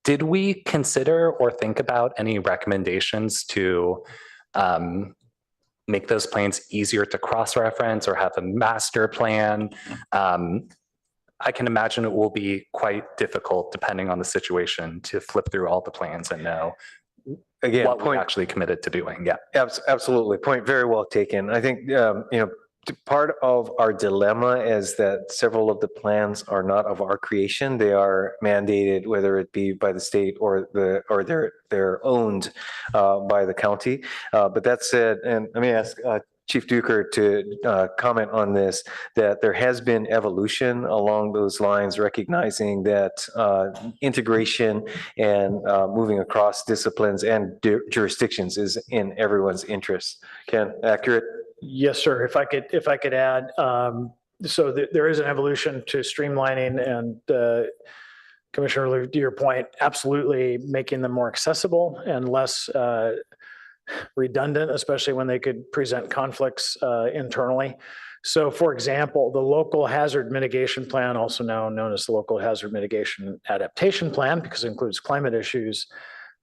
Did we consider or think about any recommendations to make those plans easier to cross-reference or have a master plan? I can imagine it will be quite difficult, depending on the situation, to flip through all the plans and know again what we're actually committed to doing. Yeah, absolutely. Point very well taken. I think you know, part of our dilemma is that several of the plans are not of our creation. They are mandated, whether it be by the state or they're owned by the county. But that said, and let me ask Chief Duker to comment on this, that there has been evolution along those lines, recognizing that integration and moving across disciplines and jurisdictions is in everyone's interest. Ken, accurate? Yes, sir. If I could add, So there is an evolution to streamlining and Commissioner, to your point, absolutely making them more accessible and less redundant, especially when they could present conflicts internally. So for example, the local hazard mitigation plan, also now known as the local hazard mitigation adaptation plan, because it includes climate issues,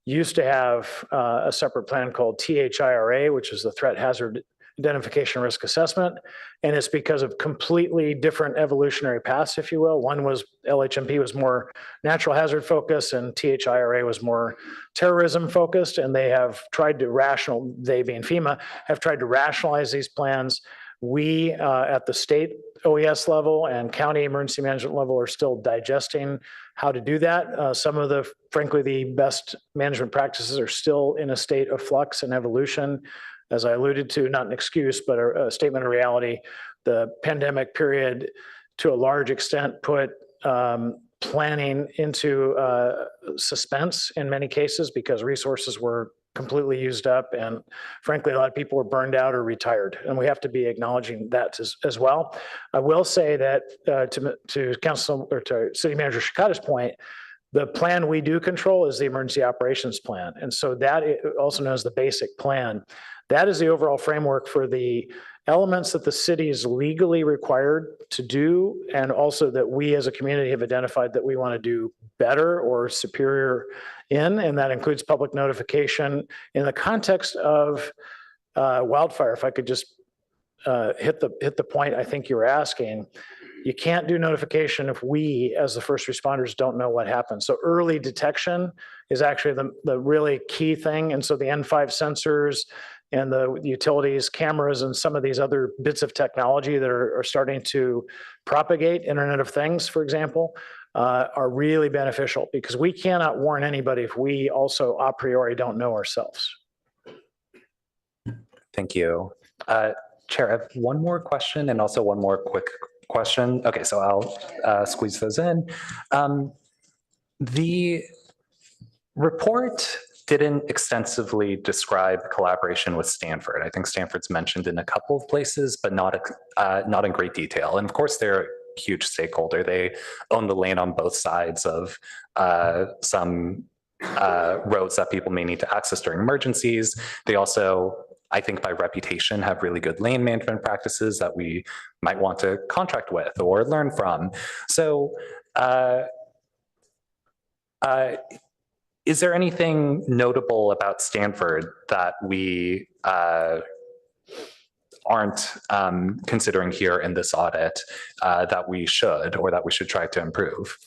used to have a separate plan called THIRA, which is the Threat Hazard Identification Risk Assessment. And it's because of completely different evolutionary paths, if you will. One was LHMP was more natural hazard focused and THIRA was more terrorism focused. And they have tried to they being FEMA, have tried to rationalize these plans. We at the state OES level and county emergency management level are still digesting how to do that. Some of the, frankly, the best management practices are still in a state of flux and evolution. As I alluded to, not an excuse, but a statement of reality. The pandemic period, to a large extent, put planning into suspense in many cases because resources were completely used up. And frankly, a lot of people were burned out or retired. And we have to be acknowledging that as well. I will say that to Council or to City Manager Shikata's point, the plan we do control is the emergency operations plan. And so that also known as the basic plan. That is the overall framework for the elements that the city is legally required to do, and also that we as a community have identified that we want to do better or superior in, and that includes public notification. In the context of wildfire, if I could just hit the point I think you were asking, you can't do notification if we, as the first responders, don't know what happened. So early detection is actually the really key thing. And so the N5 sensors and the utilities, cameras, and some of these other bits of technology that are starting to propagate, Internet of Things, for example, are really beneficial because we cannot warn anybody if we also a priori don't know ourselves. Thank you. Chair, I have one more question and also one more quick question. Okay, so I'll squeeze those in. The report didn't extensively describe collaboration with Stanford. I think Stanford's mentioned in a couple of places, but not in great detail. And of course, they're a huge stakeholder. They own the land on both sides of some roads that people may need to access during emergencies. They also, I think by reputation, have really good land management practices that we might want to contract with or learn from. So is there anything notable about Stanford that we aren't considering here in this audit that we should or that we should try to improve?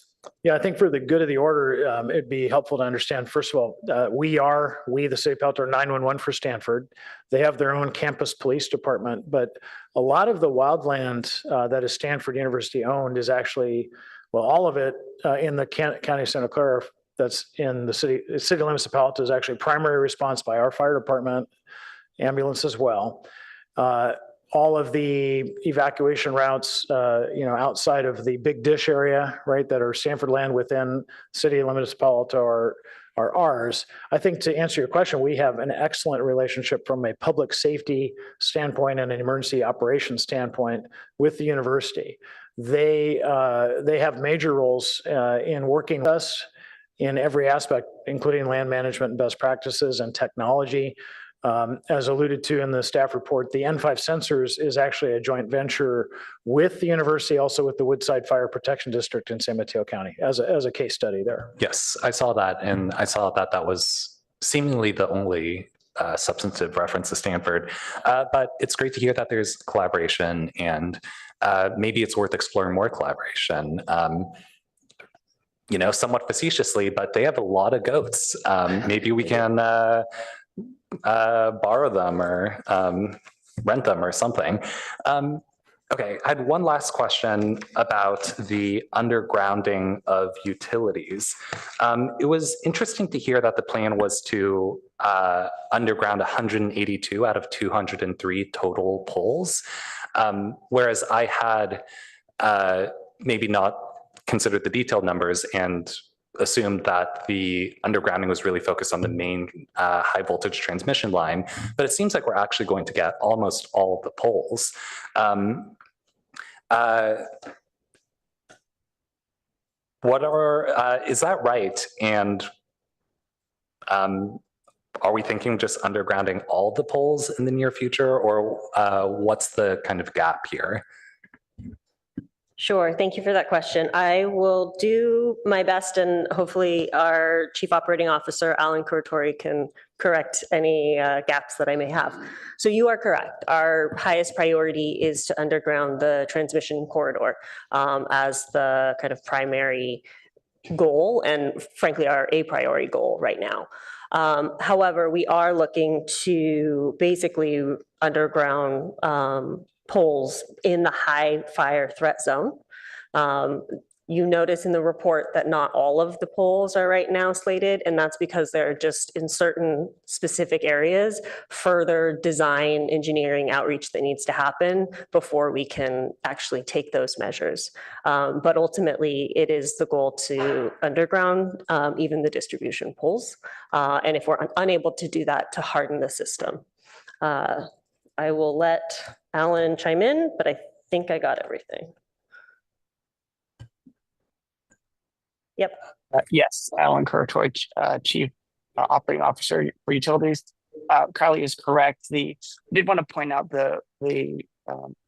Yeah, I think for the good of the order, it'd be helpful to understand, first of all, we, the city of Palo Alto, are 911 for Stanford. They have their own campus police department, but a lot of the wildland that is Stanford University owned is actually, well, all of it in the county of Santa Clara that's in the city limits of Palo Alto is actually primary response by our fire department, ambulance as well. All of the evacuation routes, outside of the Big Dish area, right, that are Stanford land within city limits of Palo Alto are ours. I think to answer your question, we have an excellent relationship from a public safety standpoint and an emergency operations standpoint with the university. They have major roles in working with us in every aspect, including land management and best practices and technology. As alluded to in the staff report, the N5 sensors is actually a joint venture with the university, also with the Woodside Fire Protection District in San Mateo County as a case study there. Yes, I saw that, and I saw that was seemingly the only substantive reference to Stanford. But it's great to hear that there's collaboration, and maybe it's worth exploring more collaboration. Somewhat facetiously, but they have a lot of goats. Maybe we can borrow them or rent them or something. Okay, I had one last question about the undergrounding of utilities. It was interesting to hear that the plan was to underground 182 out of 203 total poles, whereas I had maybe not considered the detailed numbers and assumed that the undergrounding was really focused on the main high voltage transmission line, but it seems like we're actually going to get almost all of the poles. Is that right? And are we thinking just undergrounding all the poles in the near future, or what's the kind of gap here? Sure. Thank you for that question. I will do my best, and hopefully our Chief Operating Officer, Alan Kurtori, can correct any gaps that I may have. So you are correct. Our highest priority is to underground the transmission corridor as the kind of primary goal, and frankly, our a priori goal right now. However, we are looking to basically underground poles in the high fire threat zone. You notice in the report that not all of the poles are right now slated, and that's because they're just in certain specific areas, further design engineering outreach that needs to happen before we can actually take those measures. But ultimately, it is the goal to underground even the distribution poles. And if we're unable to do that, to harden the system. I will let Alan chime in, but I think I got everything. Yep. Yes, Alan Kurtoy, Chief Operating Officer for Utilities. Kylie is correct. I did want to point out the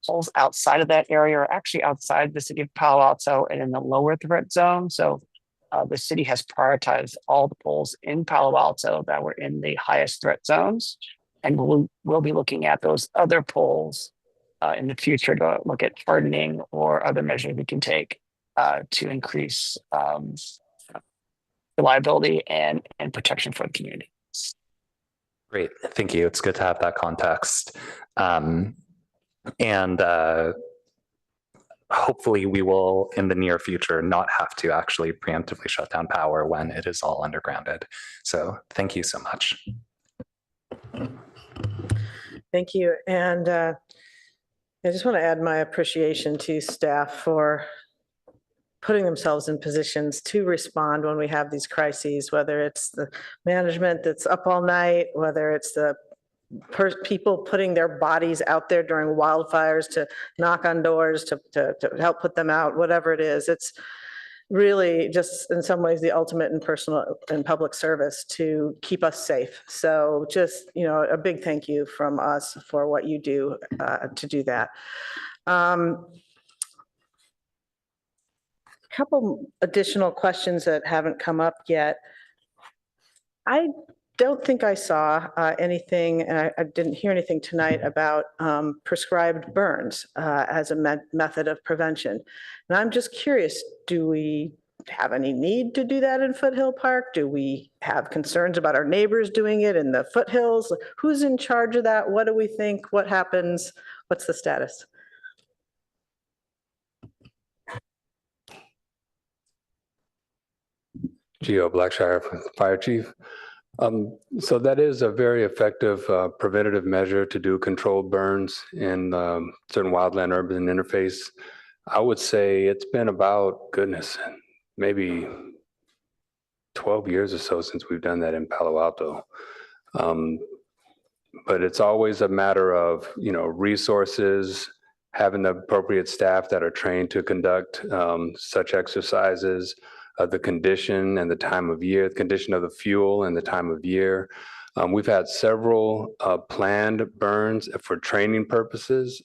poles outside of that area are actually outside the city of Palo Alto and in the lower threat zone. So the city has prioritized all the poles in Palo Alto that were in the highest threat zones. And we'll be looking at those other poles in the future to look at hardening or other measures we can take to increase reliability and protection for the community. Great, thank you. It's good to have that context. Hopefully we will, in the near future, not have to actually preemptively shut down power when it is all undergrounded. So thank you so much. Thank you. And I just want to add my appreciation to staff for putting themselves in positions to respond when we have these crises, whether it's the management that's up all night, whether it's the people putting their bodies out there during wildfires to knock on doors to help put them out, whatever it is. It's really just in some ways the ultimate in personal and public service to keep us safe. So just, a big thank you from us for what you do to do that. Couple additional questions that haven't come up yet. I don't think I saw anything, and I didn't hear anything tonight about prescribed burns as a method of prevention. And I'm just curious, do we have any need to do that in Foothill Park? Do we have concerns about our neighbors doing it in the foothills? Who's in charge of that? What do we think? What happens? What's the status? Geo Blackshire, Fire Chief. So that is a very effective preventative measure to do controlled burns in certain wildland urban interface. I would say it's been about, goodness, maybe 12 years or so since we've done that in Palo Alto. But it's always a matter of, resources, having the appropriate staff that are trained to conduct such exercises, the condition and the time of year, the condition of the fuel and the time of year. We've had several planned burns for training purposes,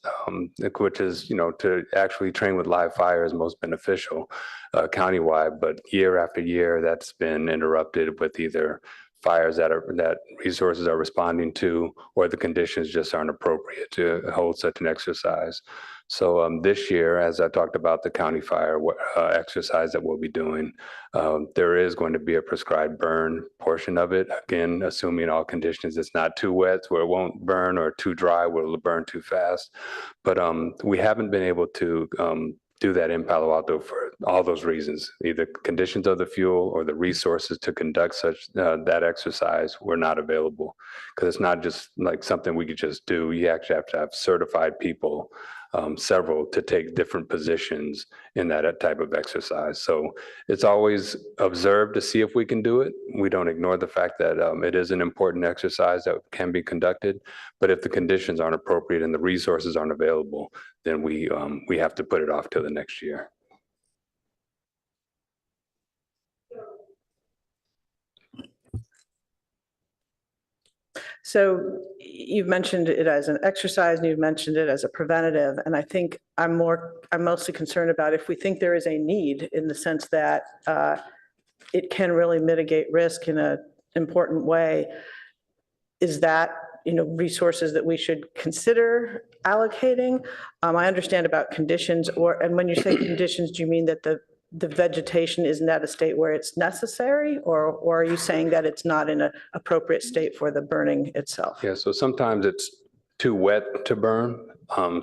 which is, to actually train with live fire is most beneficial countywide, but year after year that's been interrupted with either fires that resources are responding to, or the conditions just aren't appropriate to hold such an exercise. So this year, as I talked about the county fire exercise that we'll be doing, there is going to be a prescribed burn portion of it. Again, assuming all conditions, it's not too wet where it won't burn, or too dry where it'll burn too fast. But we haven't been able to do that in Palo Alto for all those reasons. Either conditions of the fuel or the resources to conduct such that exercise were not available, because it's not just like something we could just do. You actually have to have certified people several to take different positions in that type of exercise. So it's always observed to see if we can do it. We don't ignore the fact that it is an important exercise that can be conducted, but if the conditions aren't appropriate and the resources aren't available, then we have to put it off till the next year. So you've mentioned it as an exercise and you've mentioned it as a preventative. And I think I'm mostly concerned about if we think there is a need in the sense that it can really mitigate risk in an important way. Is that, resources that we should consider allocating? I understand about conditions and when you say conditions, do you mean that the vegetation isn't at a state where it's necessary, or are you saying that it's not in an appropriate state for the burning itself? Yeah, so sometimes it's too wet to burn.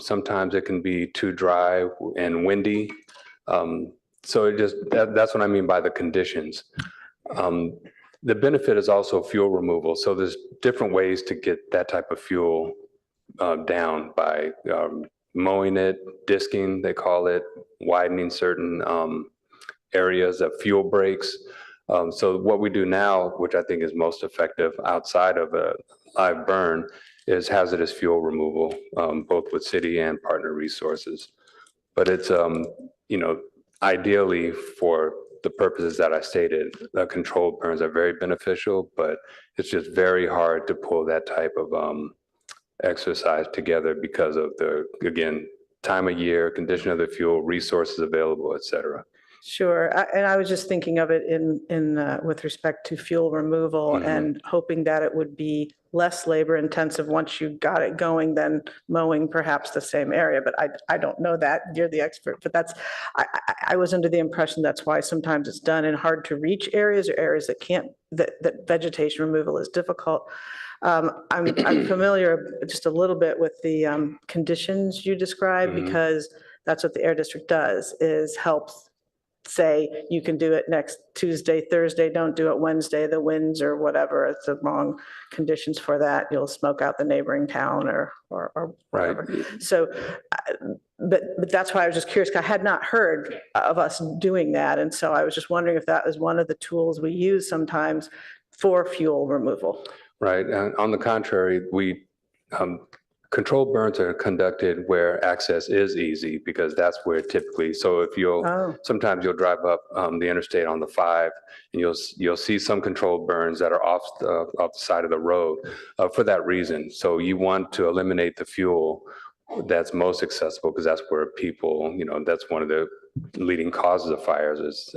Sometimes it can be too dry and windy. So that's what I mean by the conditions. The benefit is also fuel removal. So there's different ways to get that type of fuel down by mowing it, disking, they call it, widening certain areas of fuel breaks. So what we do now, which I think is most effective outside of a live burn, is hazardous fuel removal, both with city and partner resources. But it's, ideally for the purposes that I stated, controlled burns are very beneficial, but it's just very hard to pull that type of exercise together because of again, time of year, condition of the fuel, resources available, et cetera. Sure. And I was just thinking of it in with respect to fuel removal and hoping that it would be less labor intensive once you got it going than mowing perhaps the same area. But I don't know that. You're the expert. But I was under the impression that's why sometimes it's done in hard to reach areas or areas that vegetation removal is difficult. I'm familiar just a little bit with the conditions you described because that's what the Air District does, is helps say you can do it next Tuesday, Thursday, don't do it Wednesday, the winds or whatever, it's the wrong conditions for that, you'll smoke out the neighboring town or whatever. Right. So, but that's why I was just curious, 'cause I had not heard of us doing that. And so I was just wondering if that was one of the tools we use sometimes for fuel removal. Right. And on the contrary, we controlled burns are conducted where access is easy because that's where typically, so if sometimes you'll drive up the interstate on the 5 and you'll see some controlled burns that are off the side of the road for that reason. So you want to eliminate the fuel that's most accessible because that's where people, that's one of the leading causes of fires is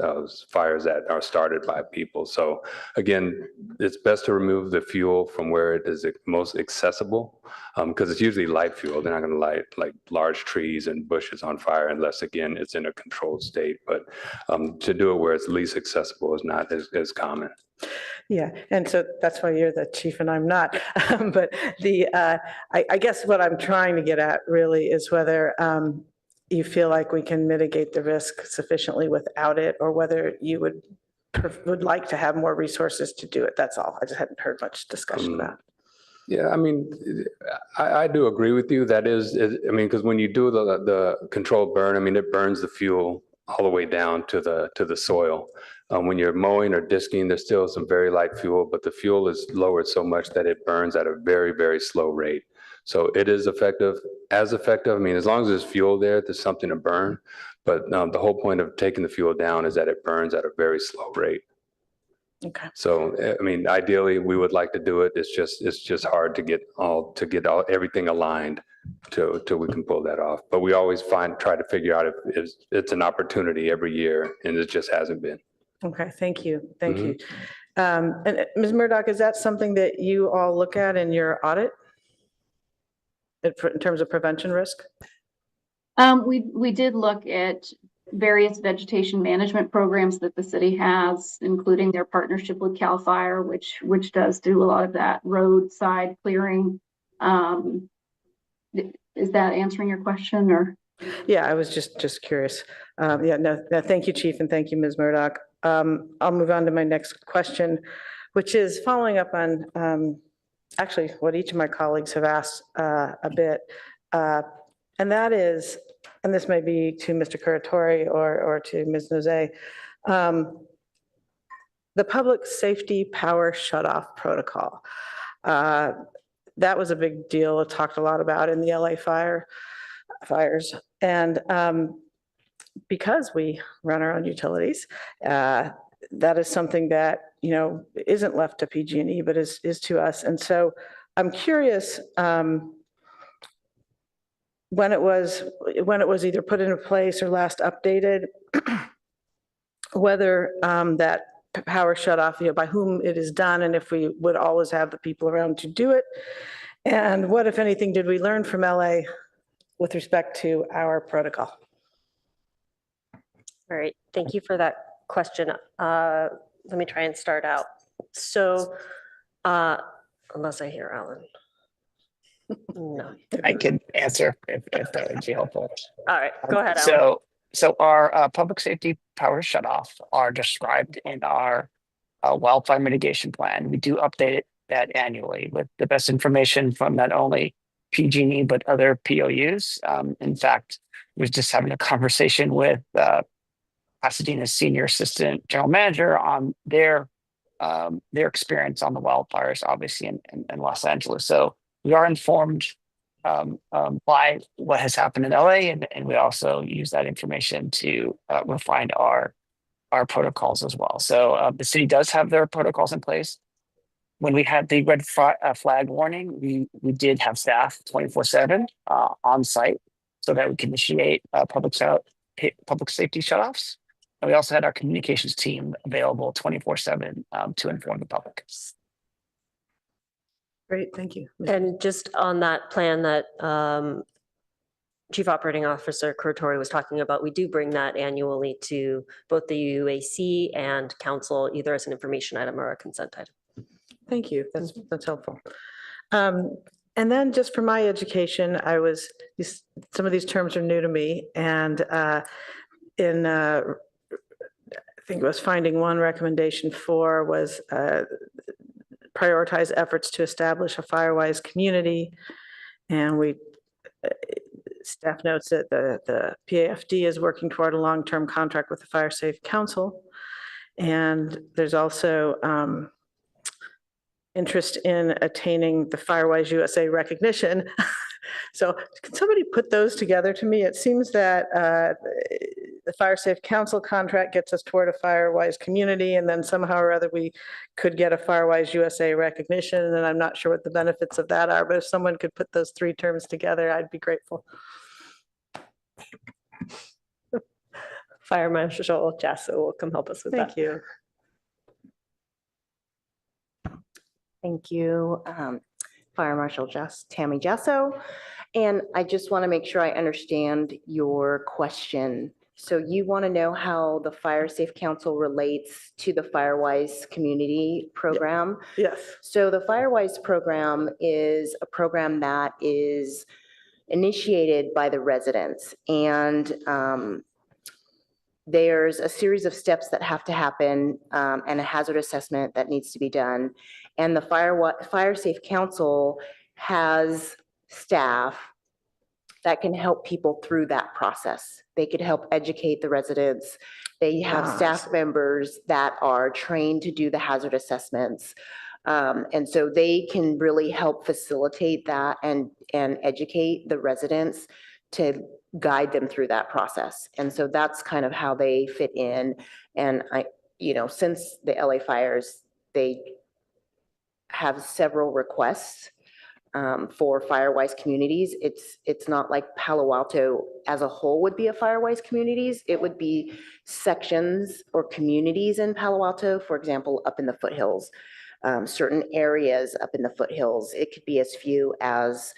fires that are started by people. So again, it's best to remove the fuel from where it is most accessible because it's usually light fuel. They're not going to light like large trees and bushes on fire unless, again, it's in a controlled state. But to do it where it's least accessible is not as common. Yeah, and so that's why you're the chief and I'm not. But I guess what I'm trying to get at really is whether you feel like we can mitigate the risk sufficiently without it, or whether you would like to have more resources to do it. That's all. I just hadn't heard much discussion about it. Yeah, I mean, I do agree with you. That is, because when you do the controlled burn, it burns the fuel all the way down to the soil. When you're mowing or disking, there's still some very light fuel, but the fuel is lowered so much that it burns at a very, very slow rate. So it is effective, as long as there's fuel there's something to burn. But the whole point of taking the fuel down is that it burns at a very slow rate. Okay. So, ideally, we would like to do it. It's just hard to get everything aligned till we can pull that off. But we always try to figure out if it's an opportunity every year, and it just hasn't been. Okay, thank you. Thank you. And Ms. Murdoch, is that something that you all look at in your audit in terms of prevention risk? We did look at various vegetation management programs that the city has, including their partnership with CAL FIRE, which does do a lot of that roadside clearing. Is that answering your question, or? Yeah, I was just curious. No, thank you, Chief, and thank you, Ms. Murdoch. I'll move on to my next question, which is following up on actually what each of my colleagues have asked a bit. And that is, and this may be to Mr. Curatori or to Ms. Nozay, the public safety power shutoff protocol. That was a big deal. It talked a lot about in the LA fires. And because we run our own utilities, that is something that, you know, isn't left to PG&E, but is to us. And so I'm curious, when it was either put into place or last updated, whether that power shut off, you know, by whom it is done, and if we would always have the people around to do it. And what, if anything, did we learn from LA with respect to our protocol? All right, thank you for that question. Let me try and start out. So, unless I hear Alan. No. I could answer if that would be helpful. All right, go ahead, Alan. So our public safety power shutoff are described in our wildfire mitigation plan. We do update that annually with the best information from not only PG&E but other POUs. In fact, I was just having a conversation with Pasadena's senior assistant general manager on their experience on the wildfires, obviously in Los Angeles. So we are informed by what has happened in LA, and we also use that information to refine our protocols as well. So the city does have their protocols in place. When we had the red flag warning, we did have staff 24/7 on site so that we can initiate public safety shutoffs. And we also had our communications team available 24/7 to inform the public. Great, thank you. And just on that plan that Chief Operating Officer Curatori was talking about, we do bring that annually to both the UAC and council, either as an information item or a consent item. Thank you, that's helpful. And then just for my education, some of these terms are new to me, and I think it was finding one, recommendation 4 was prioritize efforts to establish a firewise community. And staff notes that the PAFD is working toward a long-term contract with the Fire Safe Council. And there's also interest in attaining the Firewise USA recognition. So can somebody put those together to me? It seems that the Fire Safe Council contract gets us toward a Firewise community, and then somehow or other we could get a Firewise USA recognition, and I'm not sure what the benefits of that are, but if someone could put those 3 terms together, I'd be grateful. Fire Marshal Jasso will come help us with that. Thank you. Thank you, Fire Marshal Tammy Jasso. And I just want to make sure I understand your question. So you want to know how the Fire Safe Council relates to the Firewise Community Program? Yes. So the Firewise program is a program that is initiated by the residents, and there's a series of steps that have to happen and a hazard assessment that needs to be done. And the Fire Safe Council has staff that can help people through that process. They could help educate the residents. They have staff members that are trained to do the hazard assessments. And so they can really help facilitate that and educate the residents to guide them through that process. And so that's kind of how they fit in. And since the LA fires, they have several requests for Firewise communities. It's not like Palo Alto as a whole would be a Firewise communities. It would be sections or communities in Palo Alto, for example, up in the foothills, certain areas up in the foothills. It could be as few as,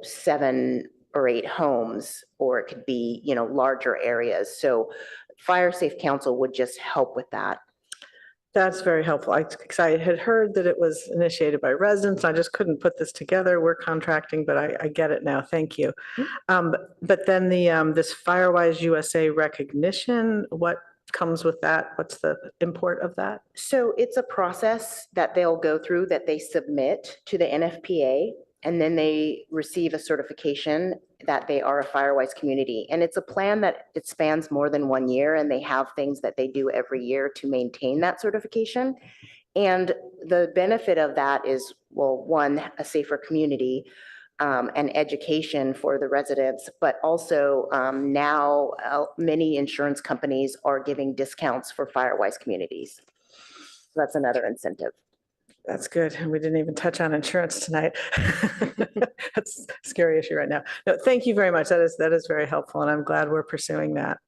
7 or 8 homes, or it could be, larger areas. So Fire Safe Council would just help with that. That's very helpful. I had heard that it was initiated by residents. I just couldn't put this together. We're contracting, but I get it now. Thank you. But then this Firewise USA recognition, what comes with that? What's the import of that? So it's a process that they'll go through, that they submit to the NFPA. and then they receive a certification that they are a Firewise community. And it's a plan that it spans more than 1 year, and they have things that they do every year to maintain that certification. And the benefit of that is, well, one, a safer community, and education for the residents, but also now many insurance companies are giving discounts for Firewise communities. So that's another incentive. That's good. And we didn't even touch on insurance tonight. That's a scary issue right now. No, thank you very much. That is very helpful, and I'm glad we're pursuing that.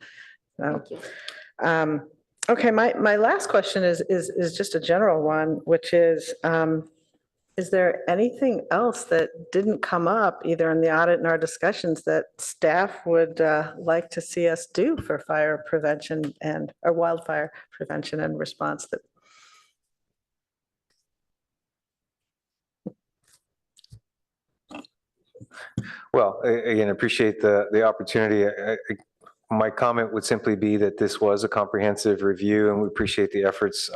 So, Thank you. okay, my last question is just a general one, which is there anything else that didn't come up either in the audit and our discussions that staff would like to see us do for fire prevention or wildfire prevention and response? That Well, again, appreciate the opportunity. My comment would simply be that this was a comprehensive review, and we appreciate the efforts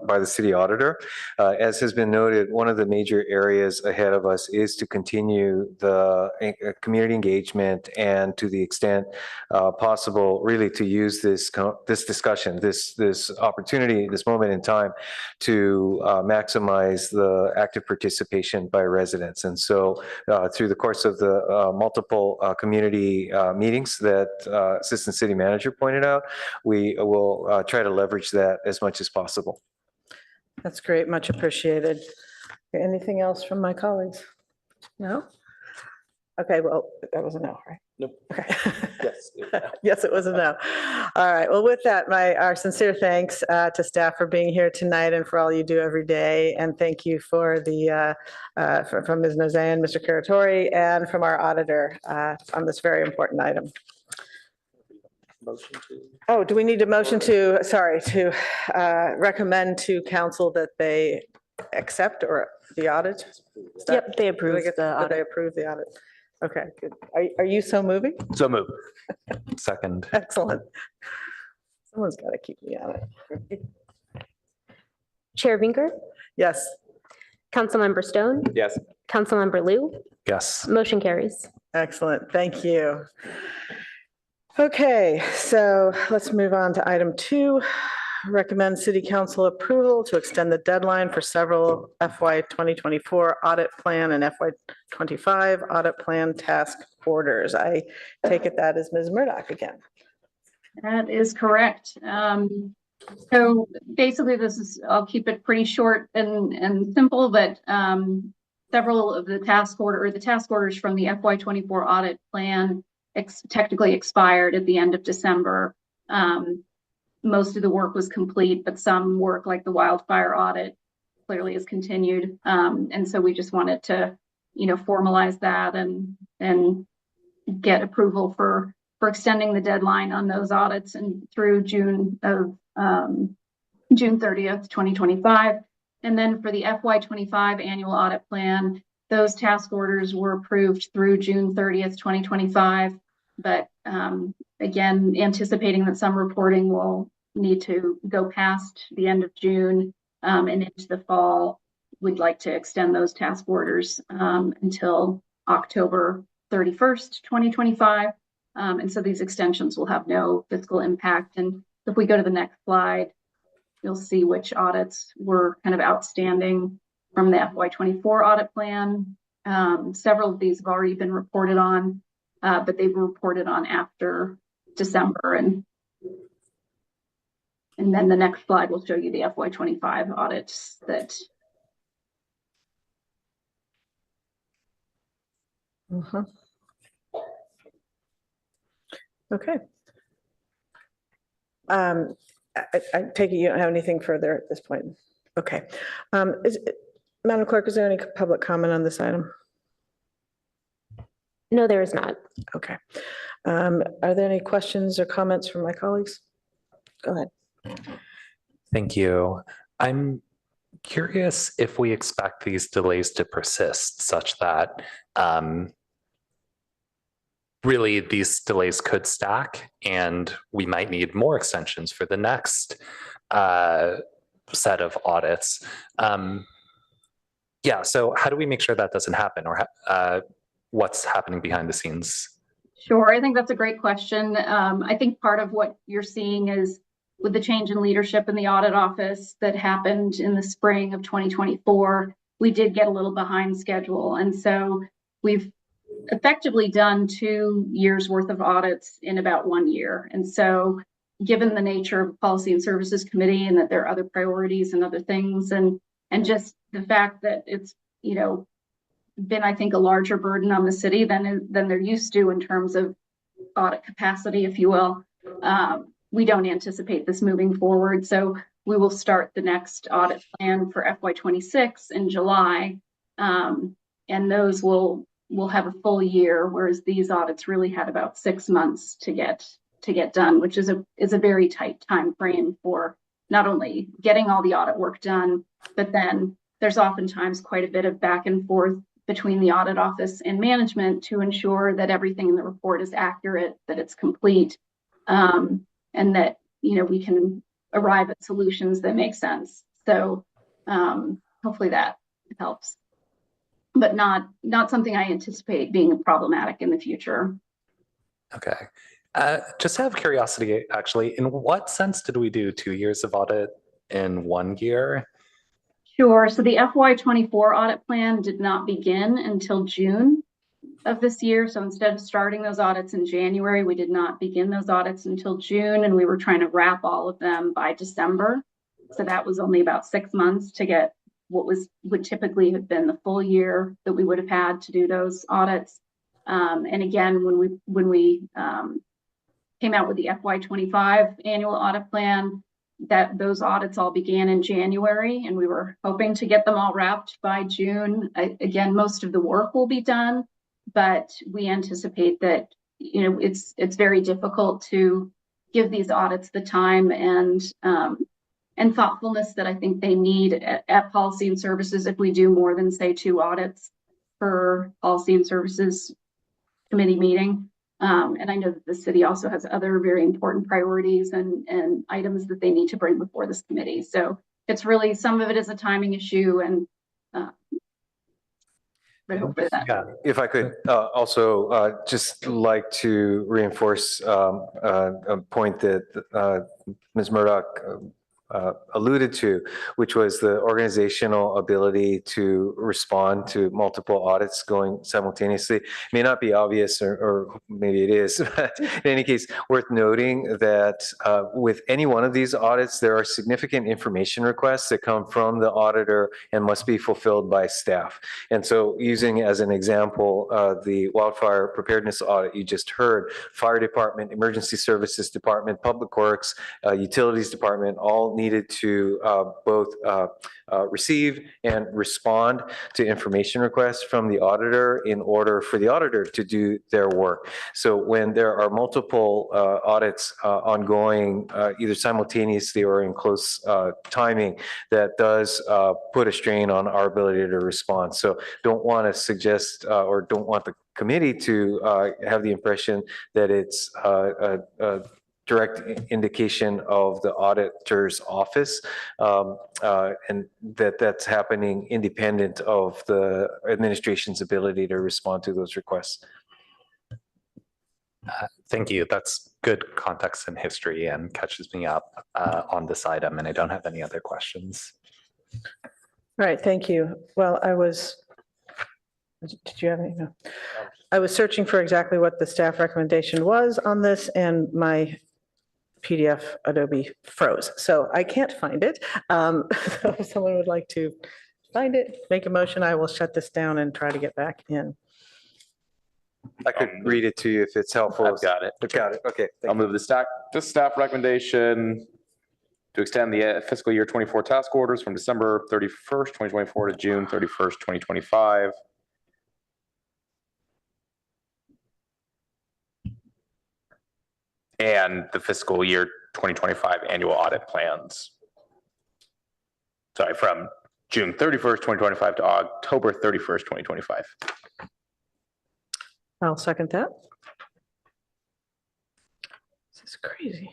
by the city auditor. As has been noted, one of the major areas ahead of us is to continue the community engagement, and to the extent possible, really to use this discussion, this opportunity, this moment in time to maximize the active participation by residents. And so through the course of the multiple community meetings that Assistant City Manager pointed out, we will try to leverage that as much as possible. That's great, much appreciated. Anything else from my colleagues? No? Okay, well, that was a no, right? Nope. Okay. Yes. Yes, it was a no. All right, well, with that, our sincere thanks to staff for being here tonight and for all you do every day. And thank you for from Ms. Nozayan, Mr. Curatori, and from our auditor on this very important item. Motion to. Oh, do we need a motion to recommend to council that they accept or the audit? Yep, they approved the That they audit. approve the audit. Okay, good. Are you so moving? So move. Second. Excellent. Someone's got to keep me on it. Chair Vinker, Yes. Councilmember Stone, Yes. Councilmember Liu, Yes. motion carries. Excellent. Thank you. Okay, so let's move on to item 2. Recommend city council approval to extend the deadline for several FY 2024 audit plan and FY 25 audit plan task orders. I take it that is Ms. Murdoch again. That is correct. So basically I'll keep it pretty short and simple, but several of the task orders from the FY 24 audit plan technically expired at the end of December. Most of the work was complete, but some work like the wildfire audit clearly is continued. And so we just wanted to, formalize that and get approval for extending the deadline on those audits and through June 30th, 2025. And then for the FY 25 annual audit plan, those task orders were approved through June 30th, 2025. But again, anticipating that some reporting will need to go past the end of June and into the fall, we'd like to extend those task orders until October 31st, 2025. And so these extensions will have no fiscal impact. And if we go to the next slide, you'll see which audits were kind of outstanding from the FY 24 audit plan. Several of these have already been reported on, but they were reported on after December. And then the next slide will show you the FY 25 audits that. Okay. I take it you don't have anything further at this point. Okay. Madam Clerk, is there any public comment on this item? No, there is not. Okay. Are there any questions or comments from my colleagues? Go ahead. Thank you. I'm curious if we expect these delays to persist such that really these delays could stack and we might need more extensions for the next set of audits. Yeah, so how do we make sure that doesn't happen, or what's happening behind the scenes? Sure, I think that's a great question. I think part of what you're seeing is with the change in leadership in the audit office that happened in the spring of 2024, we did get a little behind schedule. And so we've effectively done 2 years worth of audits in about 1 year. And so given the nature of Policy and Services Committee and that there are other priorities and other things, and just the fact that it's, you know, been, I think, a larger burden on the city than they're used to in terms of audit capacity, if you will. We don't anticipate this moving forward. So we will start the next audit plan for FY26 in July. And those will have a full year, whereas these audits really had about 6 months to get done, which is a very tight time frame for not only getting all the audit work done, but then there's oftentimes quite a bit of back and forth between the audit office and management to ensure that everything in the report is accurate, that it's complete, and that, you know, we can arrive at solutions that make sense. So hopefully that helps, but not something I anticipate being problematic in the future. Okay. Just out of curiosity, actually, in what sense did we do 2 years of audit in 1 year? Sure. So the FY24 audit plan did not begin until June of this year. So instead of starting those audits in January, we did not begin those audits until June, and we were trying to wrap all of them by December. So that was only about 6 months to get what would typically have been the full year that we would have had to do those audits. And again, when we came out with the FY25 annual audit plan, that those audits all began in January, and we were hoping to get them all wrapped by June. Again, most of the work will be done, but we anticipate that, you know, it's very difficult to give these audits the time and thoughtfulness that I think they need at Policy and Services if we do more than, say, 2 audits per Policy and Services Committee meeting. And I know that the city also has other very important priorities and items that they need to bring before this committee. So it's really, some of it is a timing issue, and but hopefully that. Yeah, if I could also just like to reinforce a point that Ms. Murdoch alluded to, which was the organizational ability to respond to multiple audits going simultaneously. It may not be obvious, or maybe it is, but in any case, worth noting that with any one of these audits, there are significant information requests that come from the auditor and must be fulfilled by staff. And so, using as an example the wildfire preparedness audit you just heard, fire department, emergency services department, public works, utilities department, all needed to both receive and respond to information requests from the auditor in order for the auditor to do their work. So when there are multiple audits ongoing, either simultaneously or in close timing, that does put a strain on our ability to respond. So don't want to suggest or don't want the committee to have the impression that it's a direct indication of the auditor's office, and that's happening independent of the administration's ability to respond to those requests. Thank you. That's good context and history and catches me up on this item, and I don't have any other questions. All right, thank you. Well, did you have any? No. I was searching for exactly what the staff recommendation was on this, and my PDF Adobe froze, so I can't find it. So if someone would like to find it, make a motion, I will shut this down and try to get back in. I could read it to you if it's helpful. I've got it. Got it. Okay. I'll move the staff recommendation to extend the fiscal year 24 task orders from December 31st, 2024 to June 31st, 2025. And the fiscal year 2025 annual audit plans. Sorry, from June 31st, 2025 to October 31st, 2025. I'll second that. This is crazy.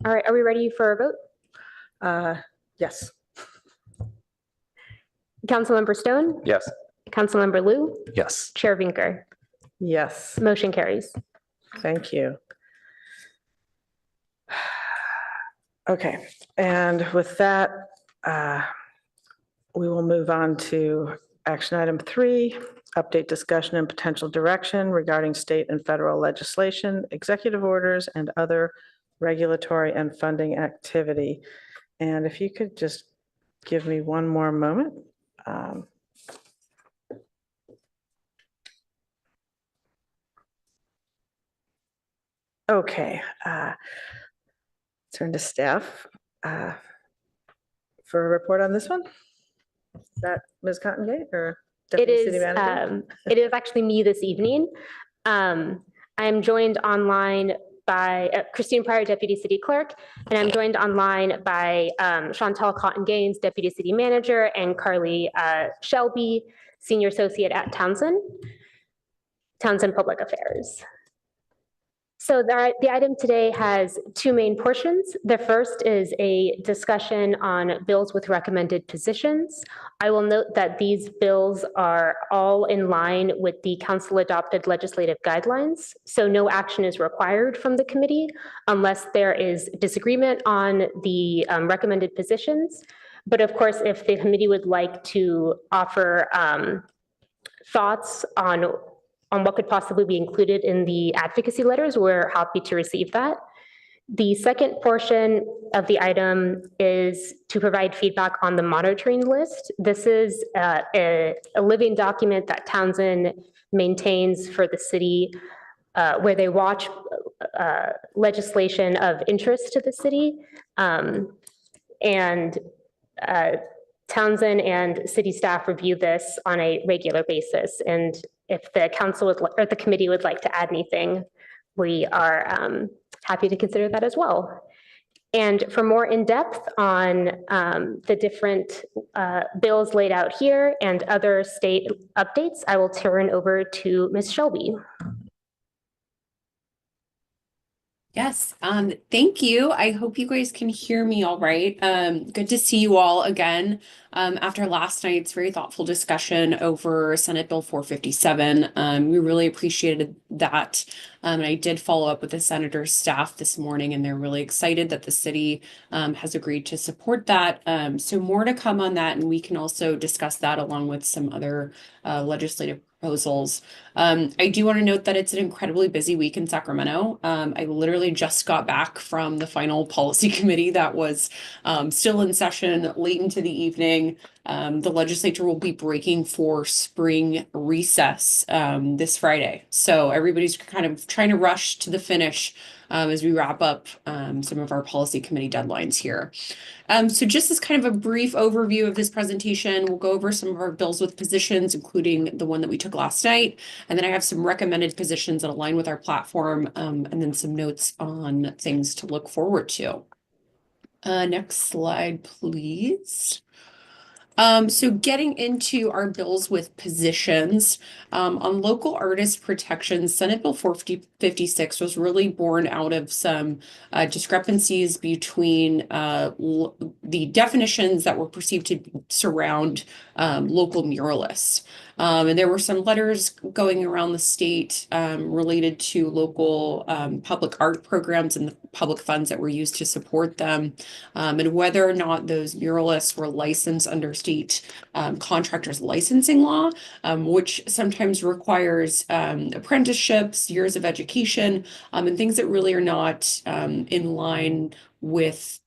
All right, are we ready for a vote? Yes. Councilmember Stone, Yes. Councilmember Lou, Yes. Chair Vinker. Yes, Motion carries. thank you. Okay, and with that, we will move on to action item 3, update discussion and potential direction regarding state and federal legislation, executive orders, and other regulatory and funding activity. And if you could just give me one more moment. Okay, turn to staff for a report on this one. Is that Ms. Cottongate or It Deputy City is, Manager? it is actually me this evening. I am joined online by Christine Pryor, Deputy City Clerk, and I'm joined online by Chantal Cotton-Gaines, Deputy City Manager, and Carly Shelby, Senior Associate at Townsend Public Affairs. So the item today has 2 main portions. The first is a discussion on bills with recommended positions. I will note that these bills are all in line with the council adopted legislative guidelines. So no action is required from the committee unless there is disagreement on the recommended positions. But of course, if the committee would like to offer thoughts on what could possibly be included in the advocacy letters, we're happy to receive that. The second portion of the item is to provide feedback on the monitoring list. This is a living document that Townsend maintains for the city where they watch legislation of interest to the city. Townsend and city staff review this on a regular basis. And if the council or the committee would like to add anything, we are happy to consider that as well. And for more in-depth on the different bills laid out here and other state updates, I will turn over to Ms. Shelby. Yes, thank you. I hope you guys can hear me all right. Good to see you all again. After last night's very thoughtful discussion over Senate Bill 457, we really appreciated that. And I did follow up with the senator's staff this morning, and they're really excited that the city has agreed to support that. So more to come on that, and we can also discuss that along with some other legislative proposals. I do want to note that it's an incredibly busy week in Sacramento. I literally just got back from the final policy committee that was still in session late into the evening. The legislature will be breaking for spring recess this Friday. So everybody's kind of trying to rush to the finish as we wrap up some of our policy committee deadlines here. So just as kind of a brief overview of this presentation, we'll go over some of our bills with positions, including the one that we took last night. And then I have some recommended positions that align with our platform, and then some notes on things to look forward to. Next slide, please. So getting into our bills with positions, on local artist protections, Senate Bill 456 was really born out of some discrepancies between the definitions that were perceived to surround local muralists. And there were some letters going around the state related to local public art programs and the public funds that were used to support them, and whether or not those muralists were licensed under state contractors licensing law, which sometimes requires apprenticeships, years of education, and things that really are not in line with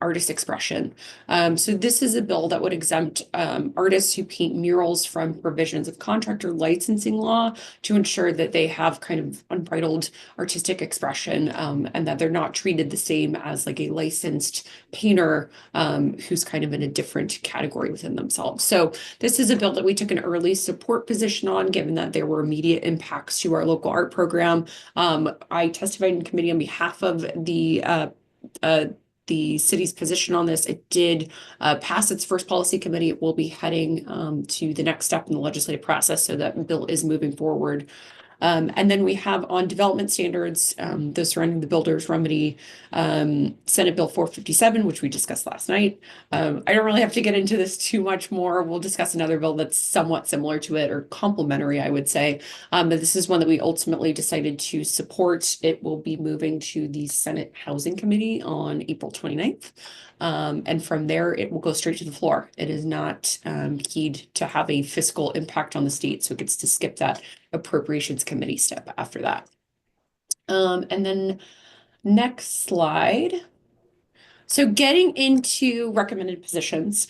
artist expression. So this is a bill that would exempt artists who paint murals from provisions of contractor licensing law to ensure that they have kind of unbridled artistic expression, and that they're not treated the same as like a licensed painter who's kind of in a different category within themselves. So this is a bill that we took an early support position on, given that there were immediate impacts to our local art program. I testified in committee on behalf of the city's position on this. It did pass its first policy committee. It will be heading to the next step in the legislative process, so that bill is moving forward. And then we have on development standards, the surrounding the builder's remedy, Senate Bill 457, which we discussed last night. I don't really have to get into this too much more. We'll discuss another bill that's somewhat similar to it or complementary, I would say. But this is one that we ultimately decided to support. It will be moving to the Senate Housing Committee on April 29th. And from there, it will go straight to the floor. It is not keyed to have a fiscal impact on the state, so it gets to skip that appropriations committee step after that. And then next slide. So getting into recommended positions,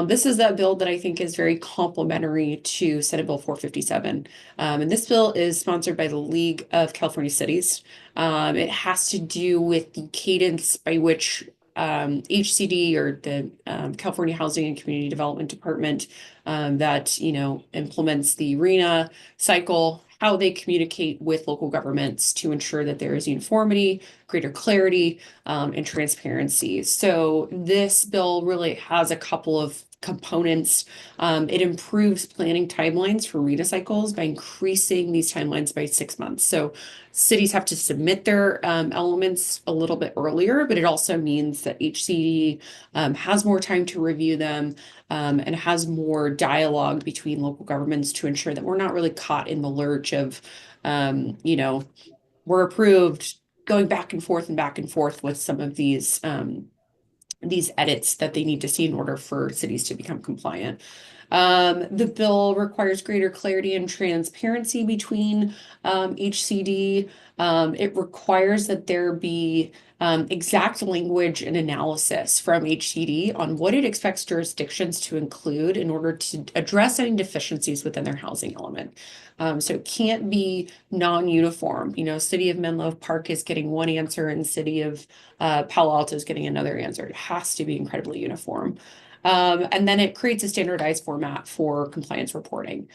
this is a bill that I think is very complementary to Senate Bill 457. And this bill is sponsored by the League of California Cities. It has to do with the cadence by which HCD or the California Housing and Community Development Department that, implements the RENA cycle, how they communicate with local governments to ensure that there is uniformity, greater clarity, and transparency. So this bill really has a couple of components. It improves planning timelines for RENA cycles by increasing these timelines by 6 months. So cities have to submit their elements a little bit earlier, but it also means that HCD has more time to review them and has more dialogue between local governments to ensure that we're not really caught in the lurch of, we're approved, going back and forth with some of these edits that they need to see in order for cities to become compliant. The bill requires greater clarity and transparency between HCD. It requires that there be exact language and analysis from HCD on what it expects jurisdictions to include in order to address any deficiencies within their housing element. So it can't be non-uniform. City of Menlo Park is getting one answer and City of Palo Alto is getting another answer. It has to be incredibly uniform. And then it creates a standardized format for compliance reporting.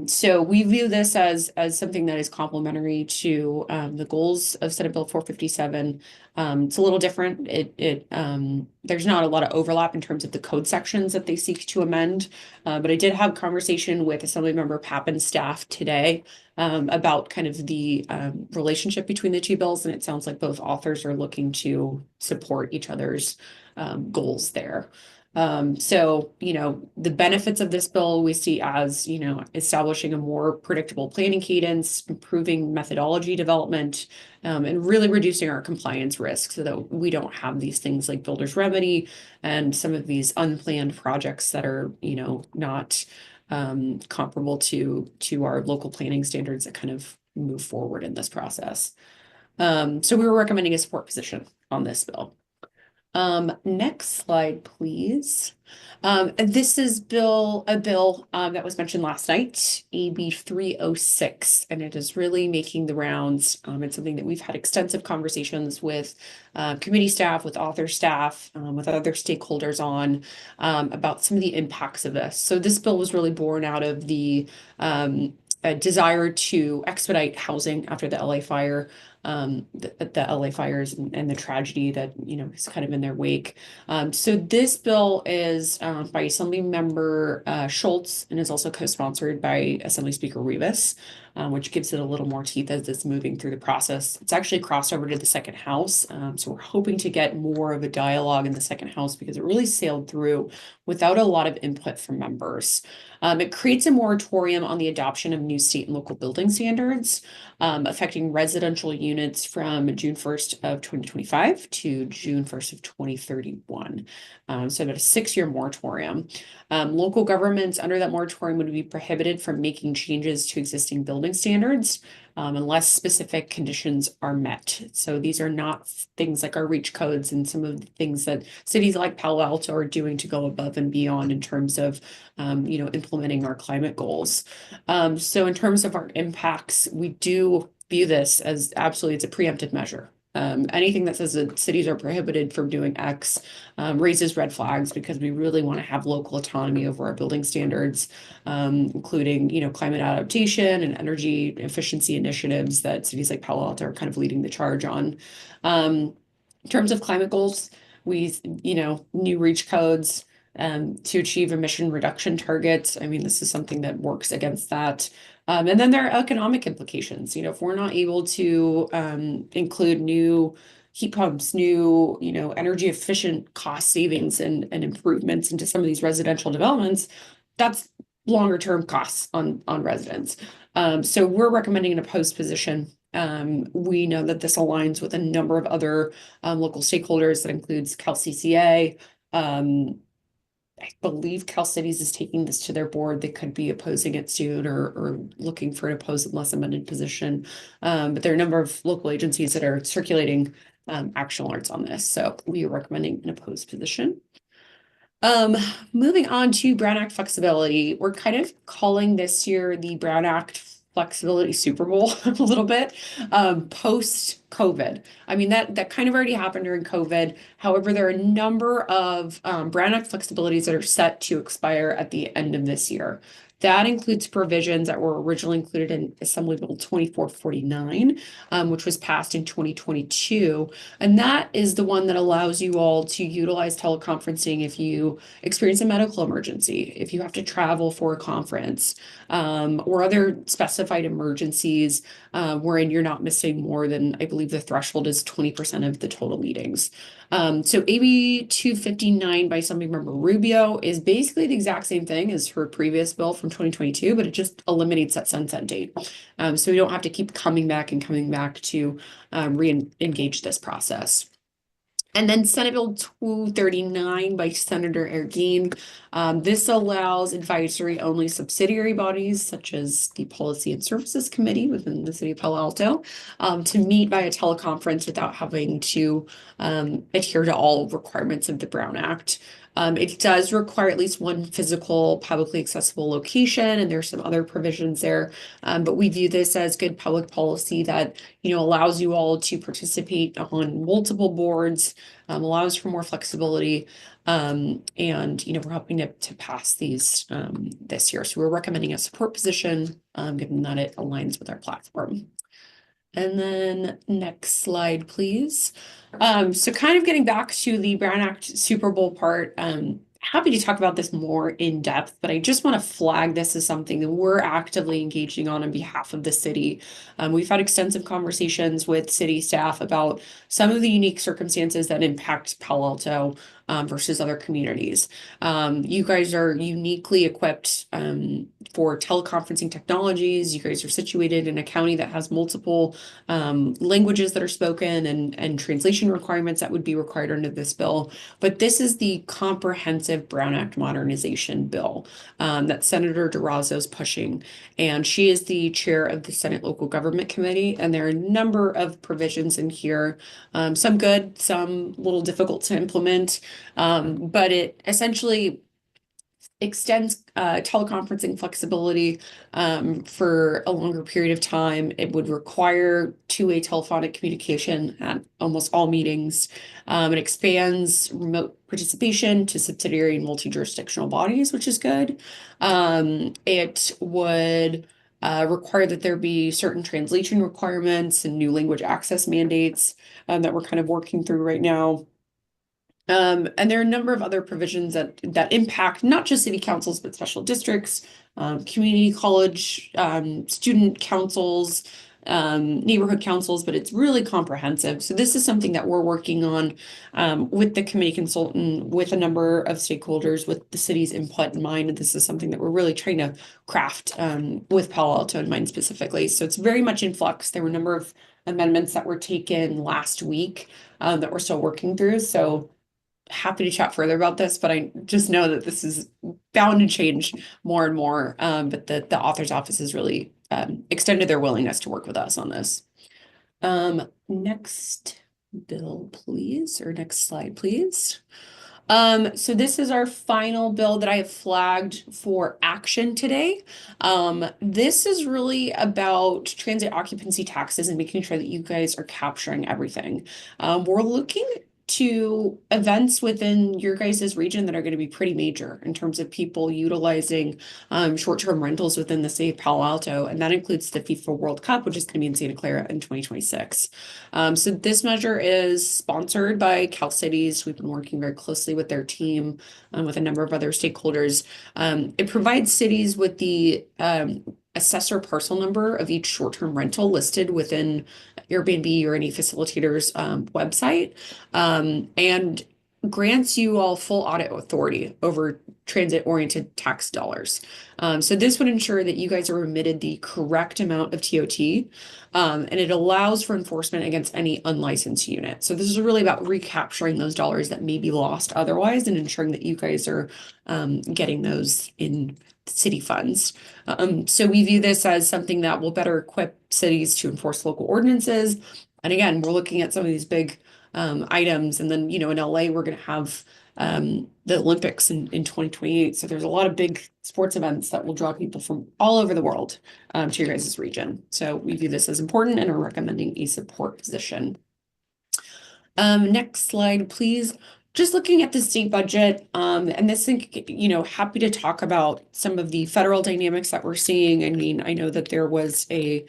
So we view this as something that is complementary to the goals of Senate Bill 457. It's a little different. There's not a lot of overlap in terms of the code sections that they seek to amend. But I did have a conversation with Assemblymember Pappin's staff today about kind of the relationship between the two bills. And it sounds like both authors are looking to support each other's goals there. So, the benefits of this bill we see as, establishing a more predictable planning cadence, improving methodology development, and really reducing our compliance risk so that we don't have these things like builder's remedy and some of these unplanned projects that are, not comparable to our local planning standards that kind of move forward in this process. So we were recommending a support position on this bill. Next slide, please. This is a bill that was mentioned last night, AB 306, and it is really making the rounds. It's something that we've had extensive conversations with committee staff, with author staff, with other stakeholders on about some of the impacts of this. So this bill was really born out of the desire to expedite housing after the LA fire. The LA fires and the tragedy that, is kind of in their wake. So this bill is by Assemblymember Schultz and is also co-sponsored by Assembly Speaker Rivas, which gives it a little more teeth as it's moving through the process. It's actually crossed over to the second house. So we're hoping to get more of a dialogue in the second house because it really sailed through without a lot of input from members. It creates a moratorium on the adoption of new state and local building standards affecting residential units from June 1st of 2025 to June 1st of 2031. So about a 6-year moratorium. Local governments under that moratorium would be prohibited from making changes to existing building standards unless specific conditions are met. So these are not things like our REACH codes and some of the things that cities like Palo Alto are doing to go above and beyond in terms of, implementing our climate goals. So in terms of our impacts, we do view this as absolutely, it's a preemptive measure. Anything that says that cities are prohibited from doing X raises red flags because we really want to have local autonomy over our building standards, including, climate adaptation and energy efficiency initiatives that cities like Palo Alto are kind of leading the charge on. In terms of climate goals, we, new REACH codes, to achieve emission reduction targets. I mean, this is something that works against that. And then there are economic implications. You know, if we're not able to include new heat pumps, new, energy efficient cost savings and improvements into some of these residential developments, that's longer term costs on residents. So we're recommending an opposed position. We know that this aligns with a number of other local stakeholders that includes CalCCA. I believe Cal Cities is taking this to their board. They could be opposing it soon or looking for an opposed unless amended position. But there are a number of local agencies that are circulating action alerts on this. So we are recommending an opposed position. Moving on to Brown Act flexibility, we're kind of calling this year the Brown Act flexibility Super Bowl a little bit, post COVID. I mean, that kind of already happened during COVID. However, there are a number of Brown Act flexibilities that are set to expire at the end of this year. That includes provisions that were originally included in Assembly Bill 2449, which was passed in 2022. And that is the one that allows you all to utilize teleconferencing if you experience a medical emergency, if you have to travel for a conference, or other specified emergencies wherein you're not missing more than, I believe the threshold is 20% of the total meetings. So AB 259 by Assemblymember Rubio is basically the exact same thing as her previous bill from 2022, but it just eliminates that sunset date. So we don't have to keep coming back to re-engage this process. And then Senate Bill 239 by Senator Ergin. This allows advisory only subsidiary bodies such as the Policy and Services Committee within the city of Palo Alto to meet via teleconference without having to adhere to all requirements of the Brown Act. It does require at least one physical publicly accessible location, and there's some other provisions there. But we view this as good public policy that, allows you all to participate on multiple boards, allows for more flexibility. And, we're hoping to pass these this year. So we're recommending a support position, given that it aligns with our platform. And then next slide, please. So kind of getting back to the Brown Act Super Bowl part, happy to talk about this more in depth, but I just want to flag this as something that we're actively engaging on behalf of the city. We've had extensive conversations with city staff about some of the unique circumstances that impact Palo Alto versus other communities. You guys are uniquely equipped for teleconferencing technologies. You guys are situated in a county that has multiple languages that are spoken and translation requirements that would be required under this bill. But this is the comprehensive Brown Act modernization bill that Senator DeRosa is pushing. And she is the chair of the Senate Local Government Committee. And there are a number of provisions in here, some good, some a little difficult to implement. But it essentially extends teleconferencing flexibility for a longer period of time. It would require two-way telephonic communication at almost all meetings. It expands remote participation to subsidiary and multi-jurisdictional bodies, which is good. It would require that there be certain translation requirements and new language access mandates that we're kind of working through right now. And there are a number of other provisions that impact not just city councils, but special districts, community college, student councils, neighborhood councils, but it's really comprehensive. So this is something that we're working on with the committee consultant, with a number of stakeholders, with the city's input in mind. And this is something that we're really trying to craft with Palo Alto in mind specifically. So it's very much in flux. There were a number of amendments that were taken last week that we're still working through. So happy to chat further about this, but I just know that this is bound to change more and more. But the author's office has really extended their willingness to work with us on this. Next bill, please, or next slide, please. So this is our final bill that I have flagged for action today. This is really about transit occupancy taxes and making sure that you guys are capturing everything. We're looking to events within your guys' region that are going to be pretty major in terms of people utilizing short-term rentals within the city of Palo Alto. And that includes the FIFA World Cup, which is going to be in Santa Clara in 2026. So this measure is sponsored by Cal Cities. We've been working very closely with their team, with a number of other stakeholders. It provides cities with the assessor parcel number of each short-term rental listed within Airbnb or any facilitator's website, and grants you all full audit authority over transit-oriented tax dollars. So this would ensure that you guys are remitted the correct amount of TOT, and it allows for enforcement against any unlicensed unit. So this is really about recapturing those dollars that may be lost otherwise and ensuring that you guys are getting those in city funds. So we view this as something that will better equip cities to enforce local ordinances. And again, we're looking at some of these big items. And then, in LA, we're going to have the Olympics in 2028. So there's a lot of big sports events that will draw people from all over the world to your guys' region. So we view this as important and are recommending a support position. Next slide, please. Just looking at the state budget, and this thing, happy to talk about some of the federal dynamics that we're seeing. I mean, I know that there was a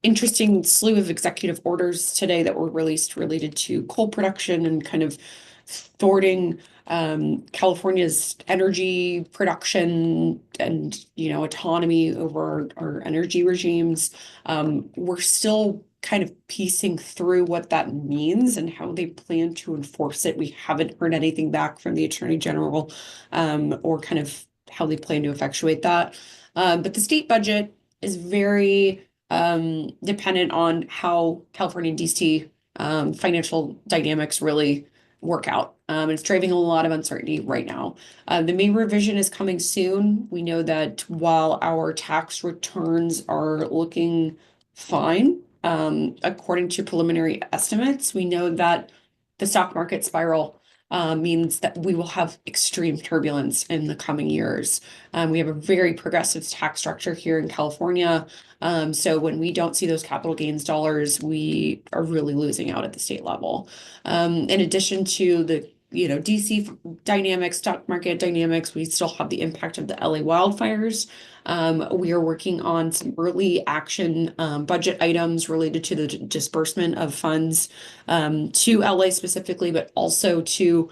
interesting slew of executive orders today that were released related to coal production and kind of thwarting California's energy production and, autonomy over our energy regimes. We're still kind of piecing through what that means and how they plan to enforce it. We haven't heard anything back from the Attorney General or kind of how they plan to effectuate that. But the state budget is very dependent on how California and DC financial dynamics really work out. It's driving a lot of uncertainty right now. The May revision is coming soon. We know that while our tax returns are looking fine, according to preliminary estimates, we know that the stock market spiral means that we will have extreme turbulence in the coming years. We have a very progressive tax structure here in California. So when we don't see those capital gains dollars, we are really losing out at the state level. In addition to the DC dynamics, stock market dynamics, we still have the impact of the LA wildfires. We are working on some early action budget items related to the disbursement of funds to LA specifically, but also to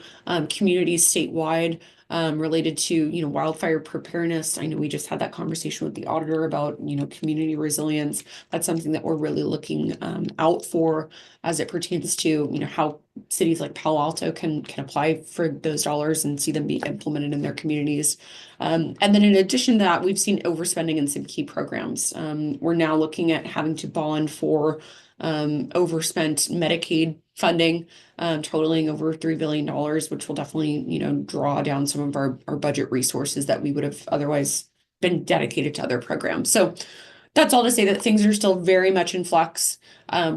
communities statewide related to wildfire preparedness. I know we just had that conversation with the auditor about community resilience. That's something that we're really looking out for as it pertains to how cities like Palo Alto can apply for those dollars and see them be implemented in their communities. And then in addition to that, we've seen overspending in some key programs. We're now looking at having to bond for overspent Medicaid funding, totaling over $3 billion, which will definitely, draw down some of our budget resources that we would have otherwise been dedicated to other programs. So that's all to say that things are still very much in flux.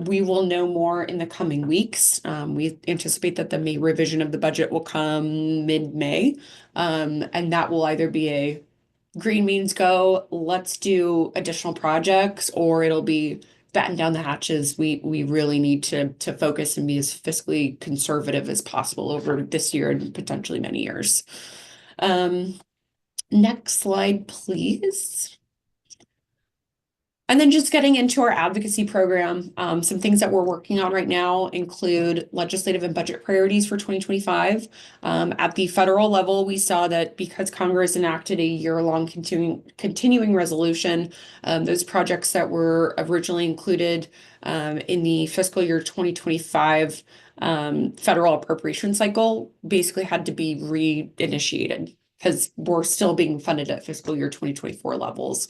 We will know more in the coming weeks. We anticipate that the May revision of the budget will come mid-May, and that will either be a green means go, let's do additional projects, or it'll be batten down the hatches. We really need to focus and be as fiscally conservative as possible over this year and potentially many years. Next slide, please. And then just getting into our advocacy program, some things that we're working on right now include legislative and budget priorities for 2025. At the federal level, we saw that because Congress enacted a year-long continuing resolution, those projects that were originally included in the fiscal year 2025 federal appropriation cycle basically had to be reinitiated, because we're still being funded at fiscal year 2024 levels.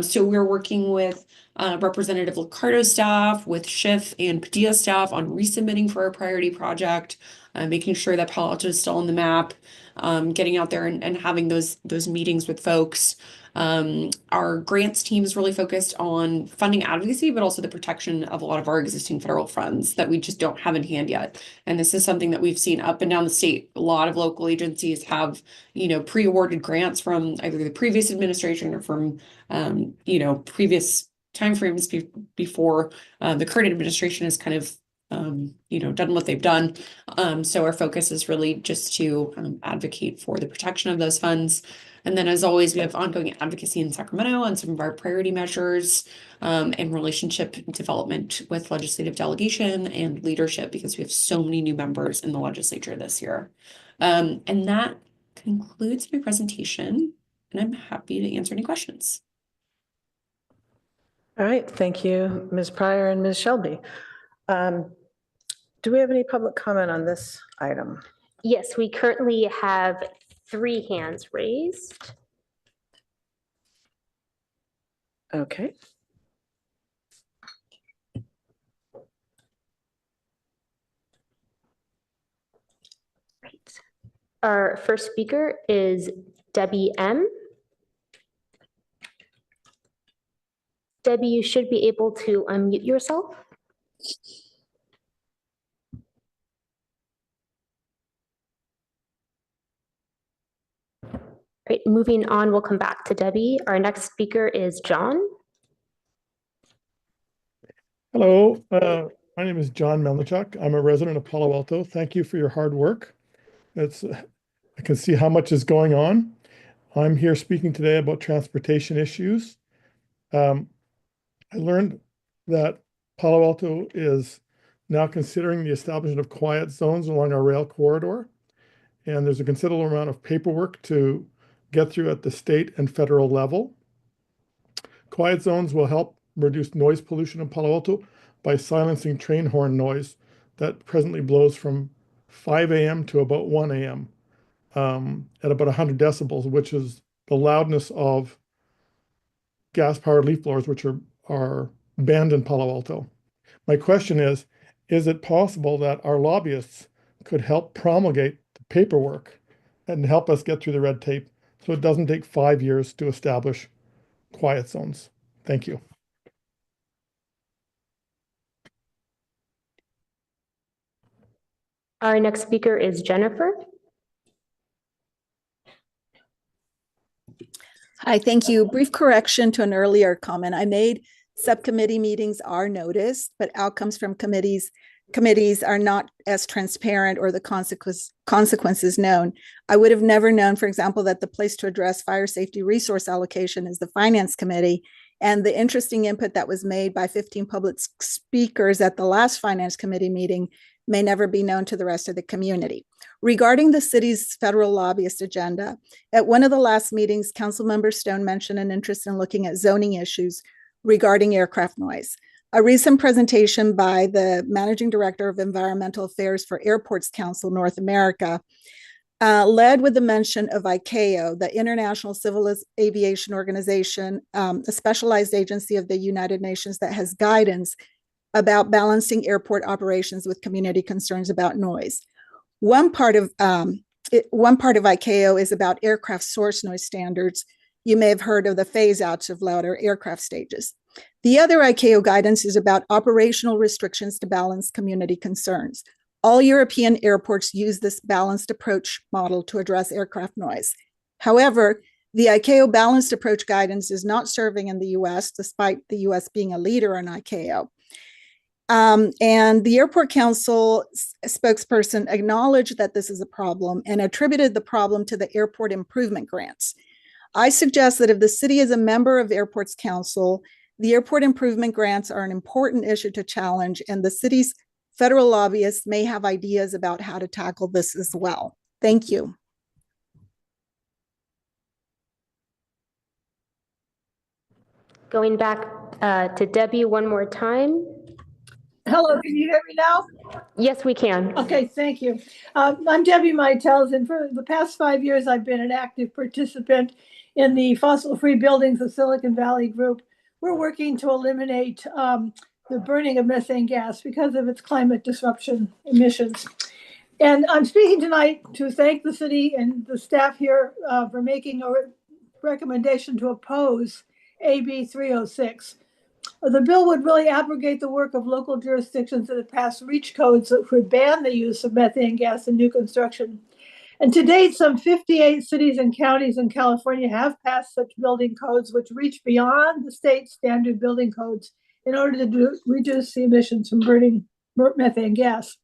So we're working with Representative Licardo's staff, with Schiff and Padilla staff on resubmitting for our priority project, making sure that Palo Alto is still on the map, getting out there and having those meetings with folks. Our grants team is really focused on funding advocacy, but also the protection of a lot of our existing federal funds that we just don't have in hand yet. And this is something that we've seen up and down the state. A lot of local agencies have, pre-awarded grants from either the previous administration or from, previous timeframes before the current administration has kind of done what they've done. So our focus is really just to advocate for the protection of those funds. And then, as always, we have ongoing advocacy in Sacramento on some of our priority measures and relationship development with legislative delegation and leadership, because we have so many new members in the legislature this year. And that concludes my presentation, and I'm happy to answer any questions. All right, thank you, Ms. Pryor and Ms. Shelby. Do we have any public comment on this item? Yes, we currently have 3 hands raised. Okay. Right. Our first speaker is Debbie M. Debbie, you should be able to unmute yourself. Right, moving on, we'll come back to Debbie. Our next speaker is John. Hello, my name is John Melnichuk. I'm a resident of Palo Alto. Thank you for your hard work. I can see how much is going on. I'm here speaking today about transportation issues. I learned that Palo Alto is now considering the establishment of quiet zones along our rail corridor. And there's a considerable amount of paperwork to get through at the state and federal level. Quiet zones will help reduce noise pollution in Palo Alto by silencing train horn noise that presently blows from 5 a.m. to about 1 a.m. At about 100 decibels, which is the loudness of gas-powered leaf blowers, which are banned in Palo Alto. My question is it possible that our lobbyists could help promulgate the paperwork and help us get through the red tape so it doesn't take 5 years to establish quiet zones? Thank you. Our next speaker is Jennifer. Hi, thank you. Brief correction to an earlier comment I made. Subcommittee meetings are noticed, but outcomes from committees are not as transparent or the consequences known. I would have never known, for example, that the place to address fire safety resource allocation is the Finance Committee. And the interesting input that was made by 15 public speakers at the last Finance Committee meeting may never be known to the rest of the community. Regarding the city's federal lobbyist agenda, at one of the last meetings, Councilmember Stone mentioned an interest in looking at zoning issues regarding aircraft noise. A recent presentation by the Managing Director of Environmental Affairs for Airports Council North America led with the mention of ICAO, the International Civil Aviation Organization, a specialized agency of the United Nations that has guidance about balancing airport operations with community concerns about noise. One part of ICAO is about aircraft source noise standards. You may have heard of the phase outs of louder aircraft stages. The other ICAO guidance is about operational restrictions to balance community concerns. All European airports use this balanced approach model to address aircraft noise. However, the ICAO balanced approach guidance is not serving in the US, despite the US being a leader in ICAO. And the Airport Council spokesperson acknowledged that this is a problem and attributed the problem to the airport improvement grants. I suggest that if the city is a member of Airports Council, the airport improvement grants are an important issue to challenge, and the city's federal lobbyists may have ideas about how to tackle this as well. Thank you. Going back to Debbie one more time. Hello, can you hear me now? Yes, we can. Okay, thank you. I'm Debbie Mytels, and for the past 5 years, I've been an active participant in the Fossil-Free Buildings of Silicon Valley group. We're working to eliminate the burning of methane gas because of its climate disruption emissions. And I'm speaking tonight to thank the city and the staff here for making a recommendation to oppose AB 306. The bill would really abrogate the work of local jurisdictions that have passed REACH codes that would ban the use of methane gas in new construction. And to date, some 58 cities and counties in California have passed such building codes which reach beyond the state standard building codes in order to reduce the emissions from burning methane gas.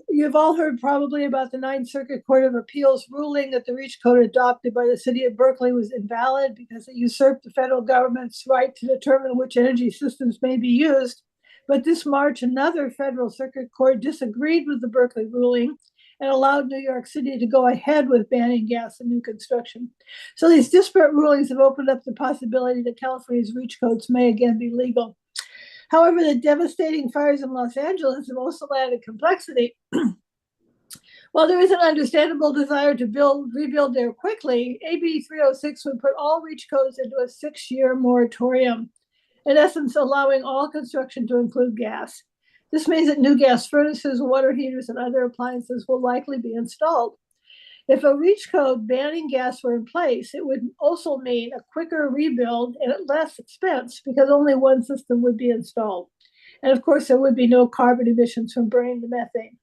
You've all heard probably about the Ninth Circuit Court of Appeals ruling that the REACH code adopted by the city of Berkeley was invalid because it usurped the federal government's right to determine which energy systems may be used. But this March, another federal circuit court disagreed with the Berkeley ruling and allowed New York City to go ahead with banning gas in new construction. So these disparate rulings have opened up the possibility that California's REACH codes may again be legal. However, the devastating fires in Los Angeles have also added complexity. While there is an understandable desire to rebuild there quickly, AB 306 would put all REACH codes into a 6-year moratorium, in essence, allowing all construction to include gas. This means that new gas furnaces, water heaters, and other appliances will likely be installed. If a REACH code banning gas were in place, it would also mean a quicker rebuild and at less expense because only one system would be installed. And of course, there would be no carbon emissions from burning the methane.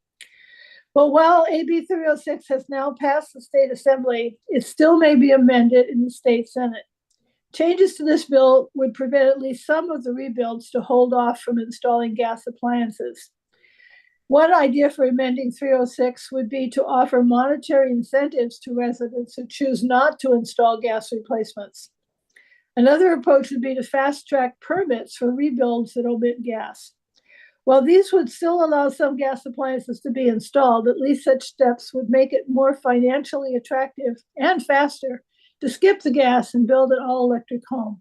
But while AB 306 has now passed the state assembly, it still may be amended in the state Senate. Changes to this bill would prevent at least some of the rebuilds to hold off from installing gas appliances. One idea for amending 306 would be to offer monetary incentives to residents who choose not to install gas replacements. Another approach would be to fast-track permits for rebuilds that omit gas. While these would still allow some gas appliances to be installed, at least such steps would make it more financially attractive and faster to skip the gas and build an all-electric home.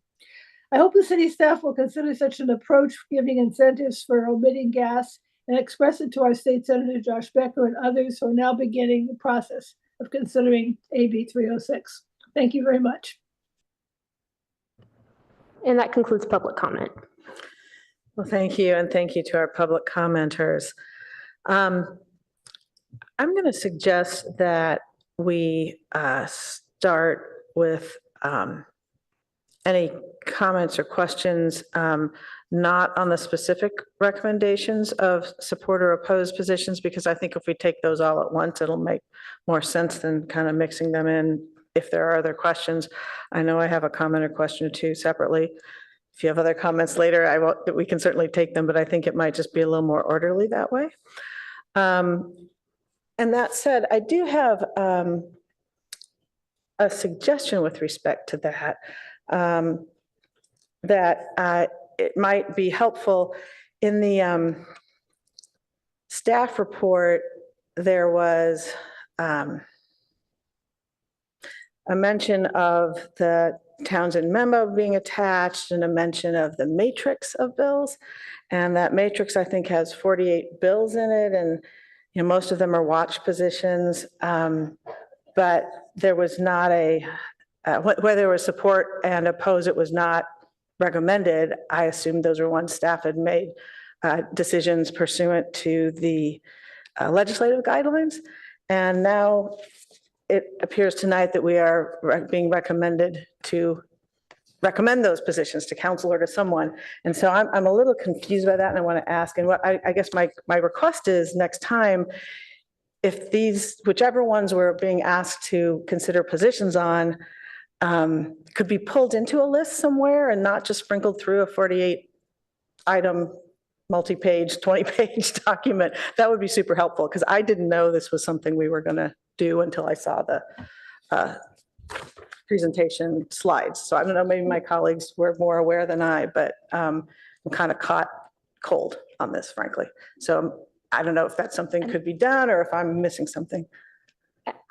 I hope the city staff will consider such an approach, giving incentives for omitting gas, and express it to our state senator, Josh Becker, and others who are now beginning the process of considering AB 306. Thank you very much. And that concludes public comment. Well, thank you, and thank you to our public commenters. I'm going to suggest that we start with any comments or questions not on the specific recommendations of support or opposed positions, because I think if we take those all at once, it'll make more sense than kind of mixing them in. If there are other questions, I know I have a comment or question or two separately. If you have other comments later, we can certainly take them, but I think it might just be a little more orderly that way. And that said, I do have a suggestion with respect to that, it might be helpful. In the staff report, there was a mention of the Townsend memo being attached and a mention of the matrix of bills. And that matrix, I think, has 48 bills in it, and most of them are watch positions. But there was not where there was support and oppose, it was not recommended. I assumed those were ones staff had made decisions pursuant to the legislative guidelines. And now it appears tonight that we are being recommended to recommend those positions to council or to someone. And so I'm a little confused by that, and I want to ask, and what I guess my request is next time, if whichever ones we're being asked to consider positions on, could be pulled into a list somewhere and not just sprinkled through a 48-item, multi-page, 20-page document, that would be super helpful, because I didn't know this was something we were going to do until I saw the presentation slides. So I don't know, maybe my colleagues were more aware than I, but I'm kind of caught cold on this, frankly. So I don't know if that's something could be done or if I'm missing something.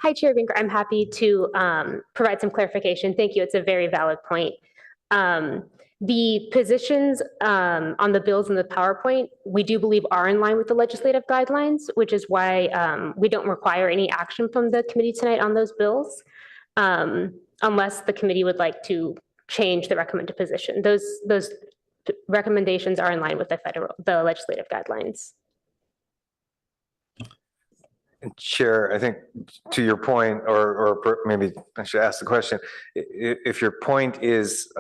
Hi, Chair Binker. I'm happy to provide some clarification. Thank you. It's a very valid point. The positions on the bills in the PowerPoint, we do believe are in line with the legislative guidelines, which is why we don't require any action from the committee tonight on those bills, unless the committee would like to change the recommended position. Those recommendations are in line with the legislative guidelines. Chair, I think to your point, or maybe I should ask the question, if your point is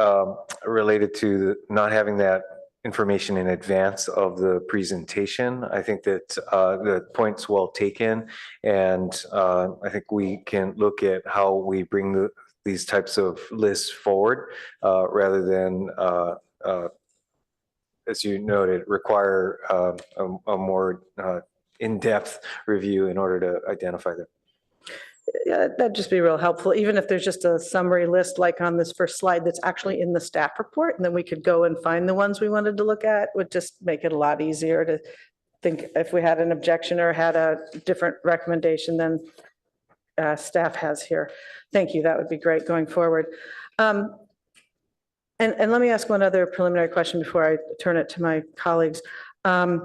related to not having that information in advance of the presentation, I think that the point's well taken, and I think we can look at how we bring these types of lists forward rather than as you noted, require a more in-depth review in order to identify them. Yeah, that'd just be real helpful, even if there's just a summary list like on this first slide that's actually in the staff report, and then we could go and find the ones we wanted to look at, would just make it a lot easier to think if we had an objection or had a different recommendation than staff has here. Thank you, that would be great going forward. And let me ask one other preliminary question before I turn it to my colleagues. A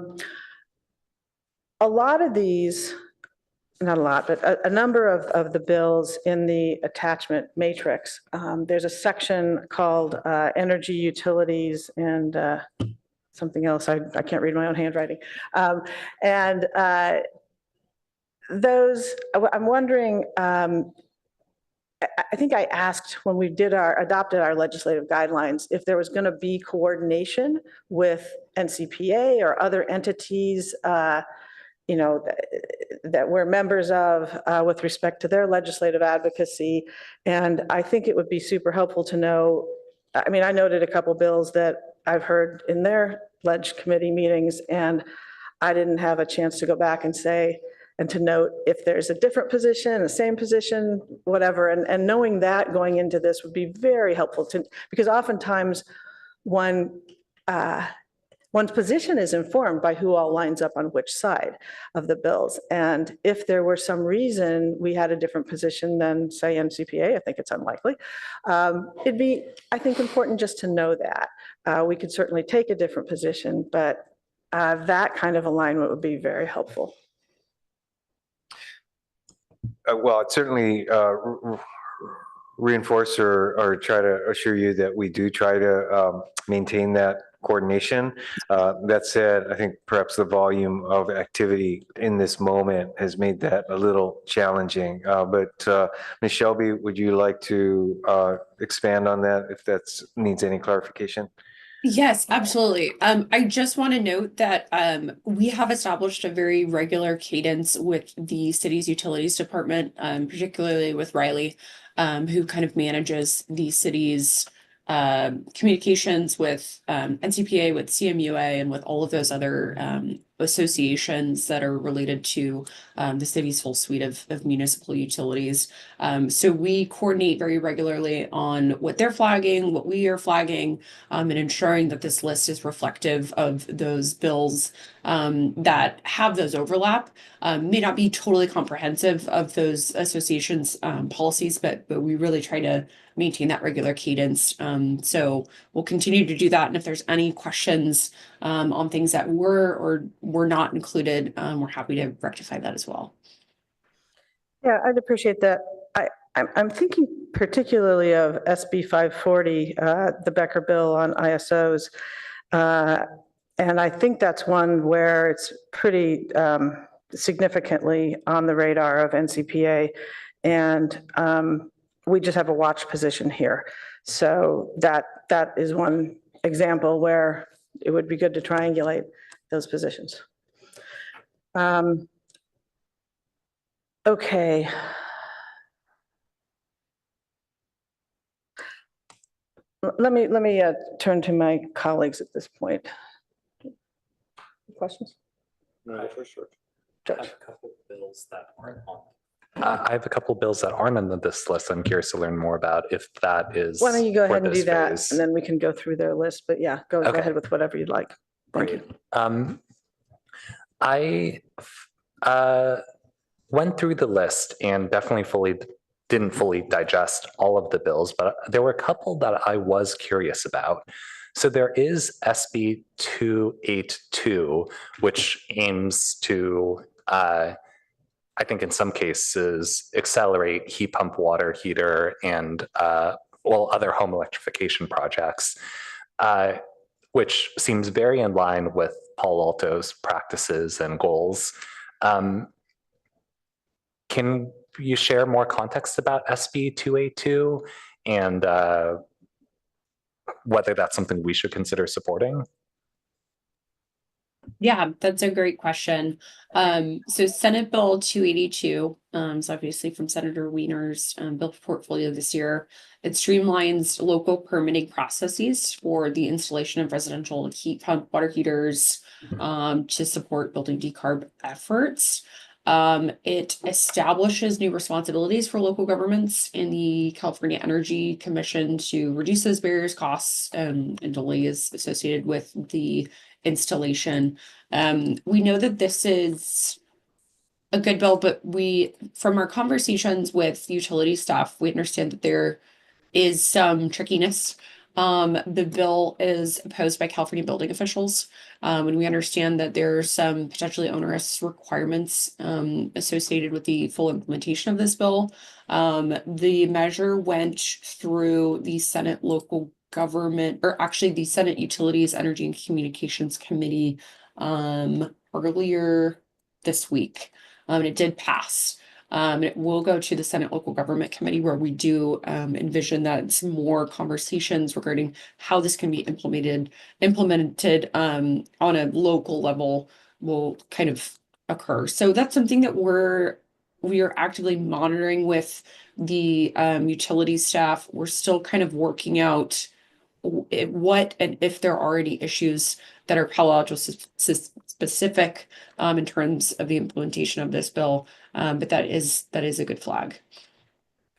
lot of these, not a lot, but a number of the bills in the attachment matrix, there's a section called energy utilities and something else. I can't read my own handwriting. Those, I'm wondering, I think I asked when we adopted our legislative guidelines, if there was going to be coordination with NCPA or other entities, you know, that we're members of with respect to their legislative advocacy. And I think it would be super helpful to know, I mean, I noted a couple bills that I've heard in their ledge committee meetings, and I didn't have a chance to go back and say, and to note if there's a different position, the same position, whatever. And knowing that going into this would be very helpful to, because oftentimes one's position is informed by who all lines up on which side of the bills. And if there were some reason we had a different position than, say, NCPA, I think it's unlikely, it'd be, I think, important just to know that. We could certainly take a different position, but that kind of alignment would be very helpful. Well, I'd certainly reinforce or try to assure you that we do try to maintain that coordination. That said, I think perhaps the volume of activity in this moment has made that a little challenging. But Ms. Shelby, would you like to expand on that if that needs any clarification? Yes, absolutely. I just want to note that we have established a very regular cadence with the city's utilities department, particularly with Riley, who kind of manages the city's communications with NCPA, with CMUA, and with all of those other associations that are related to the city's full suite of municipal utilities. So we coordinate very regularly on what they're flagging, what we are flagging, and ensuring that this list is reflective of those bills that have those overlap. May not be totally comprehensive of those associations' policies, but we really try to maintain that regular cadence. So we'll continue to do that. And if there's any questions on things that were or were not included, we're happy to rectify that as well. Yeah, I'd appreciate that. I'm thinking particularly of SB 540, the Becker bill on ISOs. And I think that's one where it's pretty significantly on the radar of NCPA. And we just have a watch position here. So that is one example where it would be good to triangulate those positions. Okay. Let me turn to my colleagues at this point. Questions? No, for sure. Judge. I have a couple bills that aren't on. I have a couple bills that aren't on this list. I'm curious to learn more about if that is. Why don't you go ahead and do that, phase. and then we can go through their list. But yeah, go ahead with whatever you'd like. Thank you. I went through the list and definitely didn't fully digest all of the bills, but there were a couple that I was curious about. So there is SB 282, which aims to, I think in some cases, accelerate heat pump water heater and other home electrification projects, which seems very in line with Palo Alto's practices and goals. Can you share more context about SB 282 and whether that's something we should consider supporting? Yeah, that's a great question. So Senate Bill 282, is obviously from Senator Wiener's bill portfolio this year. It streamlines local permitting processes for the installation of residential heat pump water heaters to support building decarb efforts. It establishes new responsibilities for local governments in the California Energy Commission to reduce those barriers, costs, and delays associated with the installation. We know that this is a good bill, but from our conversations with utility staff, we understand that there is some trickiness. The bill is opposed by California building officials. And we understand that there are some potentially onerous requirements associated with the full implementation of this bill. The measure went through the Senate local government, or actually the Senate Utilities, Energy and Communications Committee earlier this week. And it did pass. It will go to the Senate Local Government Committee, where we do envision that some more conversations regarding how this can be implemented on a local level will kind of occur. So that's something that we are actively monitoring with the utility staff. We're still kind of working out what and if there are any issues that are Palo Alto specific in terms of the implementation of this bill. But that is a good flag.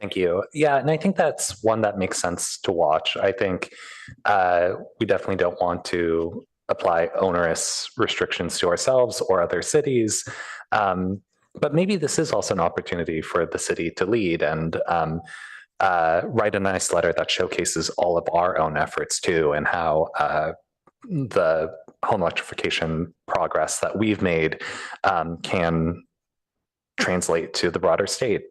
Thank you. Yeah, and I think that's one that makes sense to watch. I think we definitely don't want to apply onerous restrictions to ourselves or other cities. But maybe this is also an opportunity for the city to lead and write a nice letter that showcases all of our own efforts too, and how the home electrification progress that we've made can translate to the broader state.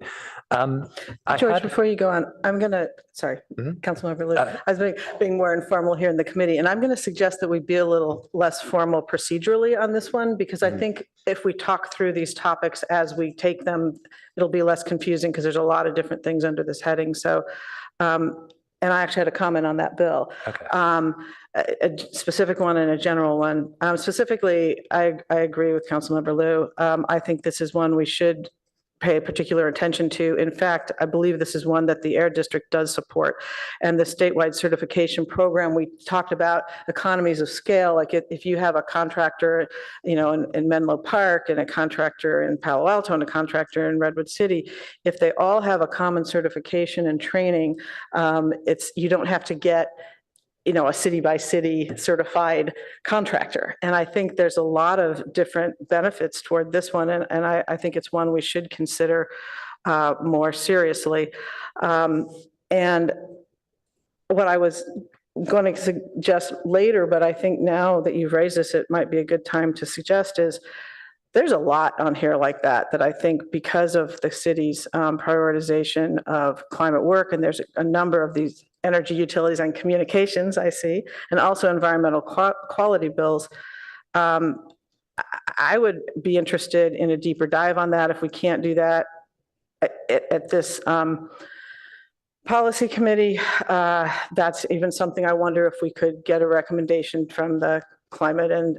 George, before you go on, I'm going to, sorry, Councilmember Liu, I was being more informal here in the committee, and I'm going to suggest that we be a little less formal procedurally on this one, because I think if we talk through these topics as we take them, it'll be less confusing because there's a lot of different things under this heading. So, and I actually had a comment on that bill. Okay. A specific one and a general one. Specifically, I agree with Councilmember Liu. I think this is one we should pay particular attention to. In fact, I believe this is one that the Air District does support. And the statewide certification program, we talked about economies of scale. Like if you have a contractor, you know, in Menlo Park, and a contractor in Palo Alto, and a contractor in Redwood City, if they all have a common certification and training, you don't have to get, you know, a city by city certified contractor. And I think there's a lot of different benefits toward this one. And I think it's one we should consider more seriously. And what I was going to suggest later, but I think now that you've raised this, it might be a good time to suggest is, there's a lot on here like that I think because of the city's prioritization of climate work, and there's a number of these energy utilities and communications I see, and also environmental quality bills. I would be interested in a deeper dive on that. If we can't do that at this policy committee, that's even something I wonder if we could get a recommendation from the Climate and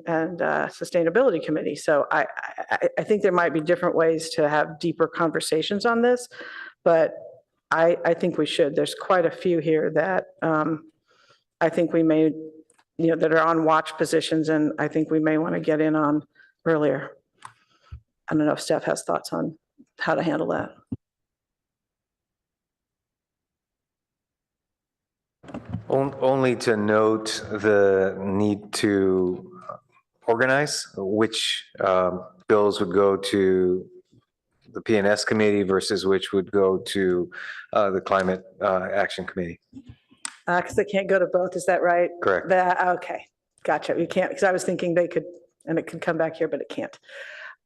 Sustainability Committee. So I think there might be different ways to have deeper conversations on this, but I think we should. There's quite a few here that I think we may, you know, that are on watch positions, and I think we may want to get in on earlier. I don't know if Steph has thoughts on how to handle that. Only to note the need to organize which bills would go to the PNS committee versus which would go to the Climate Action Committee. Because they can't go to both, is that right? Correct. Okay, gotcha. You can't, because I was thinking they could, and it could come back here, but it can't.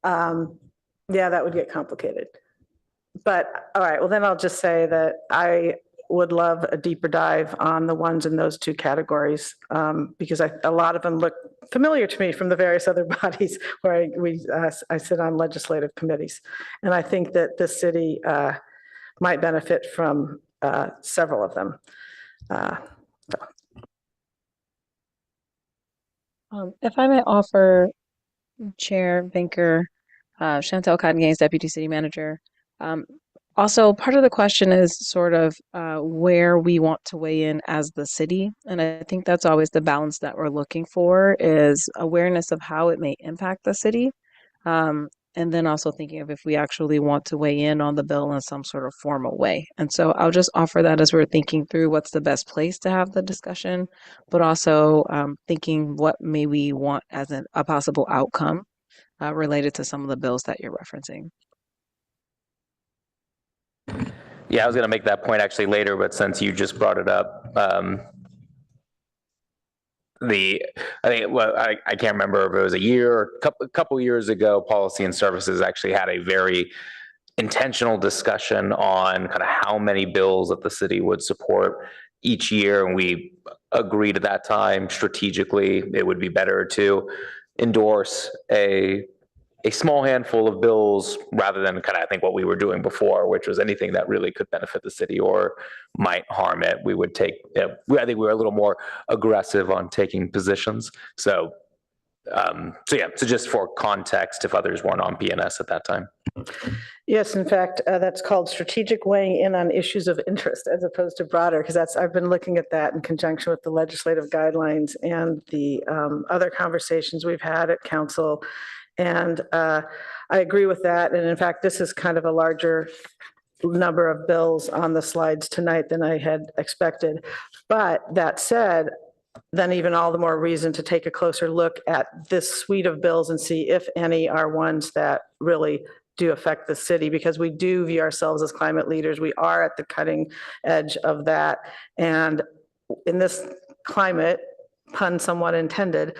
Yeah, that would get complicated. But all right, well then I'll just say that I would love a deeper dive on the ones in those two categories, because a lot of them look familiar to me from the various other bodies where I sit on legislative committees. And I think that this city might benefit from several of them. If I may offer Chair, Banker, Chantel Cotton Gaines, Deputy City Manager. Also, part of the question is sort of where we want to weigh in as the city. And I think that's always the balance that we're looking for is awareness of how it may impact the city. And then also thinking of if we actually want to weigh in on the bill in some sort of formal way. And so I'll just offer that as we're thinking through what's the best place to have the discussion, but also thinking what may we want as a possible outcome related to some of the bills that you're referencing. Yeah, I was going to make that point actually later, but since you just brought it up, I can't remember if it was a year or a couple years ago, Policy and Services actually had a very intentional discussion on kind of how many bills that the city would support each year. And we agreed at that time strategically it would be better to endorse a small handful of bills rather than kind of, I think, what we were doing before, which was anything that really could benefit the city or might harm it. We would take, I think we were a little more aggressive on taking positions. So just for context, if others weren't on PNS at that time. Yes, in fact, that's called strategic weighing in on issues of interest as opposed to broader, because I've been looking at that in conjunction with the legislative guidelines and the other conversations we've had at council. And I agree with that. And in fact, this is kind of a larger number of bills on the slides tonight than I had expected. But that said, then even all the more reason to take a closer look at this suite of bills and see if any are ones that really do affect the city, because we do view ourselves as climate leaders. We are at the cutting edge of that. And in this climate, pun somewhat intended,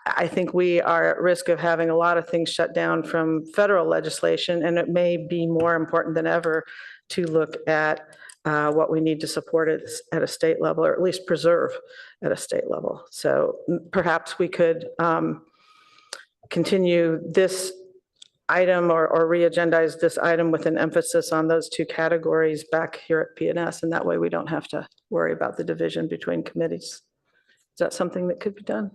I think we are at risk of having a lot of things shut down from federal legislation, and it may be more important than ever to look at what we need to support at a state level, or at least preserve at a state level. So perhaps we could continue this item or re-agendize this item with an emphasis on those two categories back here at PNS, and that way we don't have to worry about the division between committees. Is that something that could be done?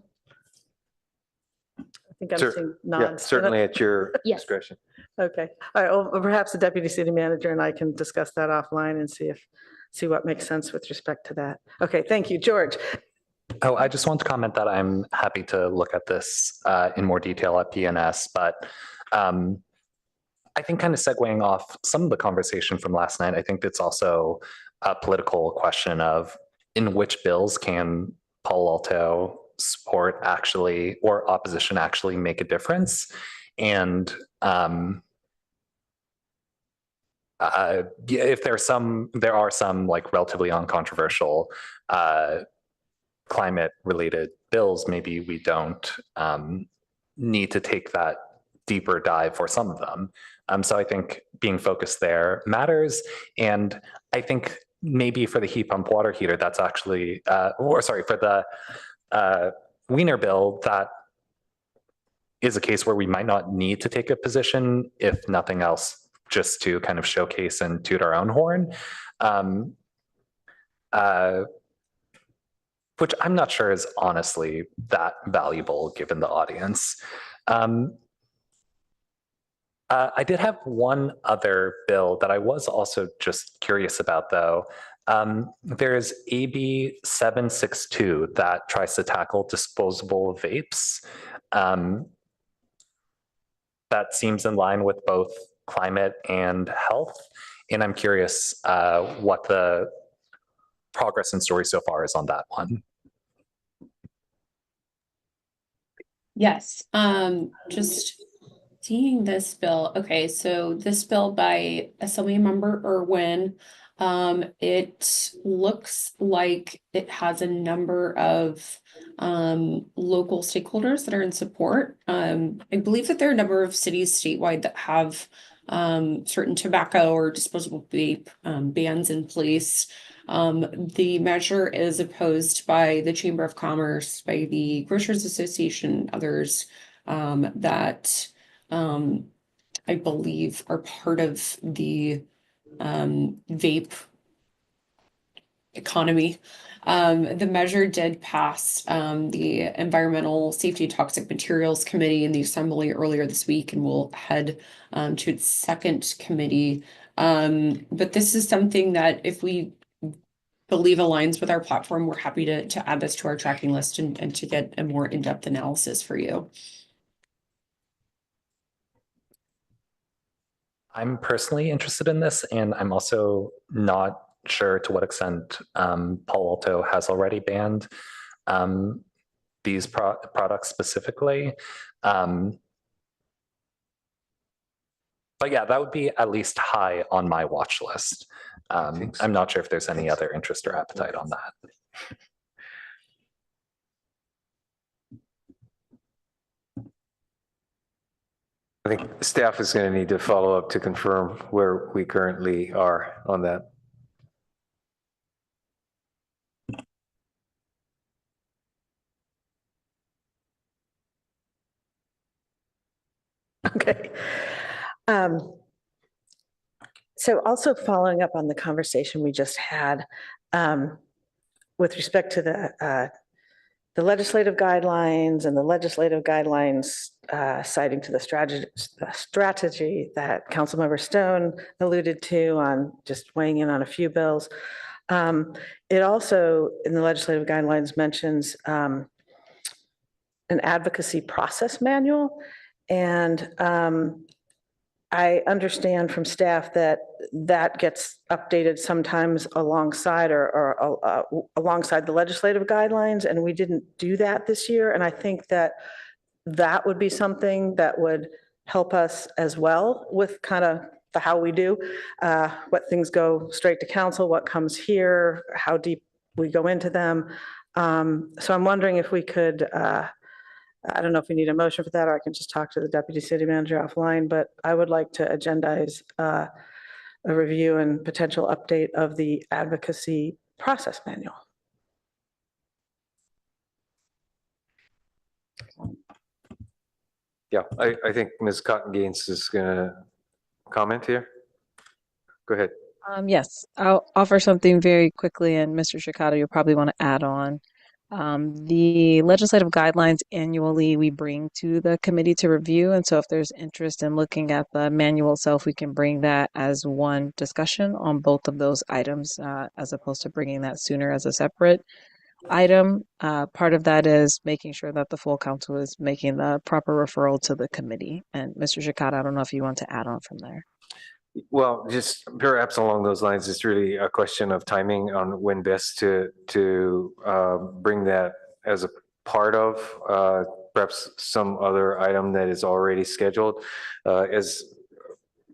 I think I'm seeing nods. Yeah, certainly at your discretion. Okay. All right. Well, perhaps the deputy city manager and I can discuss that offline and see what makes sense with respect to that. Okay. Thank you, George. Oh, I just want to comment that I'm happy to look at this in more detail at PNS, but I think kind of segueing off some of the conversation from last night, I think it's also a political question of in which bills can Palo Alto support actually, or opposition actually make a difference. And if there are some like relatively uncontroversial climate related bills, maybe we don't need to take that deeper dive for some of them. So I think being focused there matters. And I think maybe for the heat pump water heater, that's actually, for the Wiener bill, that is a case where we might not need to take a position, if nothing else, just to kind of showcase and toot our own horn. Which I'm not sure is honestly that valuable given the audience. I did have one other bill that I was also just curious about, though. There's AB 762 that tries to tackle disposable vapes. That seems in line with both climate and health. And I'm curious what the progress and story so far is on that one. Yes, just seeing this bill. Okay, so this bill by Assemblymember Irwin, it looks like it has a number of local stakeholders that are in support. I believe that there are a number of cities statewide that have certain tobacco or disposable vape bans in place. The measure is opposed by the Chamber of Commerce, by the Grocers Association, others that I believe are part of the vape economy. The measure did pass the Environmental Safety Toxic Materials Committee in the Assembly earlier this week and will head to its second committee. But this is something that if we believe aligns with our platform, we're happy to add this to our tracking list and to get a more in-depth analysis for you. I'm personally interested in this, and I'm also not sure to what extent Palo Alto has already banned these products specifically. But yeah, that would be at least high on my watch list. I'm not sure if there's any other interest or appetite on that. I think staff is going to need to follow up to confirm where we currently are on that. Okay. So also following up on the conversation we just had with respect to the legislative guidelines and the legislative guidelines citing to the strategy that Councilmember Stone alluded to on just weighing in on a few bills. It also, in the legislative guidelines, mentions an advocacy process manual. And I understand from staff that that gets updated sometimes alongside or alongside the legislative guidelines, and we didn't do that this year. And I think that that would be something that would help us as well with kind of the how we do, what things go straight to council, what comes here, how deep we go into them. So I'm wondering if we could, I don't know if we need a motion for that, or I can just talk to the deputy city manager offline, but I would like to agendize a review and potential update of the advocacy process manual. Yeah, I think Ms. Cotton Gaines is going to comment here. Go ahead. Yes, I'll offer something very quickly, and Mr. Shikata, you'll probably want to add on. The legislative guidelines annually we bring to the committee to review. And so if there's interest in looking at the manual itself, we can bring that as one discussion on both of those items, as opposed to bringing that sooner as a separate item. Part of that is making sure that the full council is making the proper referral to the committee. And Mr. Shikata, I don't know if you want to add on from there. Well, just perhaps along those lines, it's really a question of timing on when best to bring that as a part of perhaps some other item that is already scheduled. As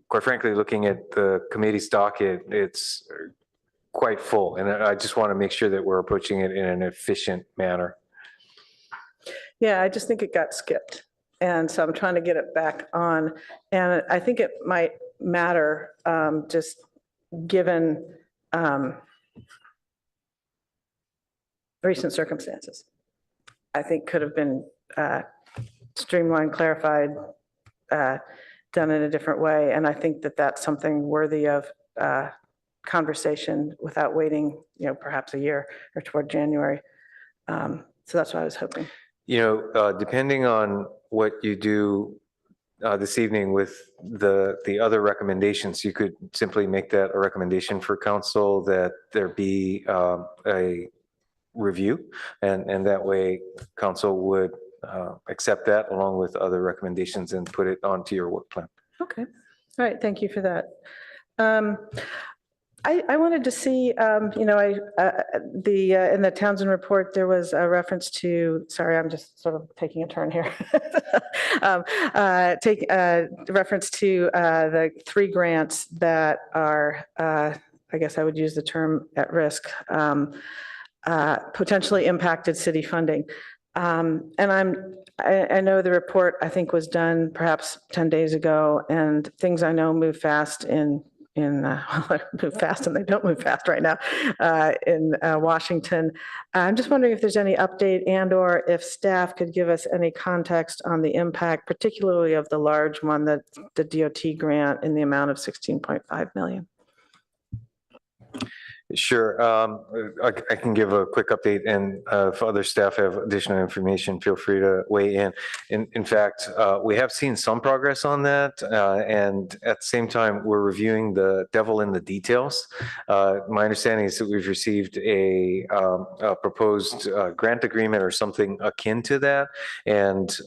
quite frankly, looking at the committee's docket, it's quite full, and I just want to make sure that we're approaching it in an efficient manner. Yeah, I just think it got skipped. And so I'm trying to get it back on. And I think it might matter just given recent circumstances. I think could have been streamlined, clarified, done in a different way. And I think that that's something worthy of conversation without waiting, perhaps a year or toward January. So that's what I was hoping. Depending on what you do this evening with the other recommendations, you could simply make that a recommendation for council that there be a review, and that way council would accept that along with other recommendations and put it onto your work plan. Okay. All right. Thank you for that. I wanted to see, in the Townsend report, there was a reference to, sorry, I'm just sort of taking a turn here. Reference to the 3 grants that are, I guess I would use the term at risk, potentially impacted city funding. And I know the report, I think, was done perhaps 10 days ago, and things I know move fast move fast and they don't move fast right now in Washington. I'm just wondering if there's any update and or if staff could give us any context on the impact, particularly of the large one, that the DOT grant in the amount of $16.5 million. Sure. I can give a quick update, and if other staff have additional information, feel free to weigh in. In fact, we have seen some progress on that, and at the same time, we're reviewing the devil in the details. My understanding is that we've received a proposed grant agreement or something akin to that, and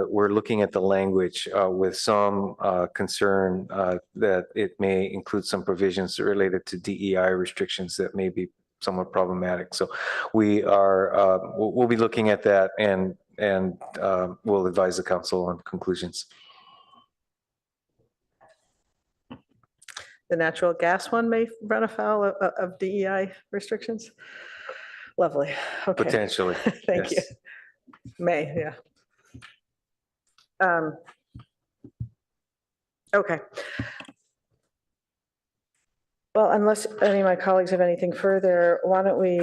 we're looking at the language with some concern that it may include some provisions related to DEI restrictions that may be somewhat problematic. So we are, we'll be looking at that, and we'll advise the council on conclusions. The natural gas one may run afoul of DEI restrictions? Lovely. Okay. Potentially. Thank you. May, yeah. Okay. Well, unless any of my colleagues have anything further, why don't we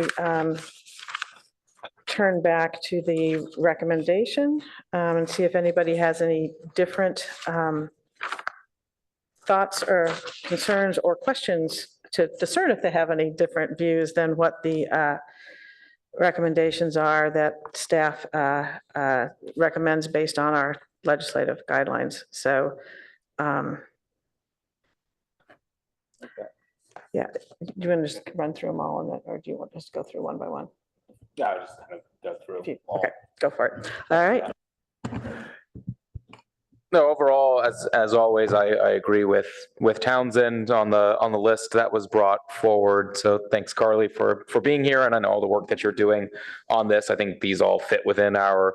turn back to the recommendation and see if anybody has any different thoughts or concerns or questions to discern if they have any different views than what the recommendations are that staff recommends based on our legislative guidelines. So, yeah, do you want to just run through them all, or do you want to just go through one by one? Yeah, I'll just kind of go through. Okay, go for it. All right. No, overall, as always, I agree with Townsend on the list that was brought forward. So thanks, Carly, for being here, and I know all the work that you're doing on this. I think these all fit within our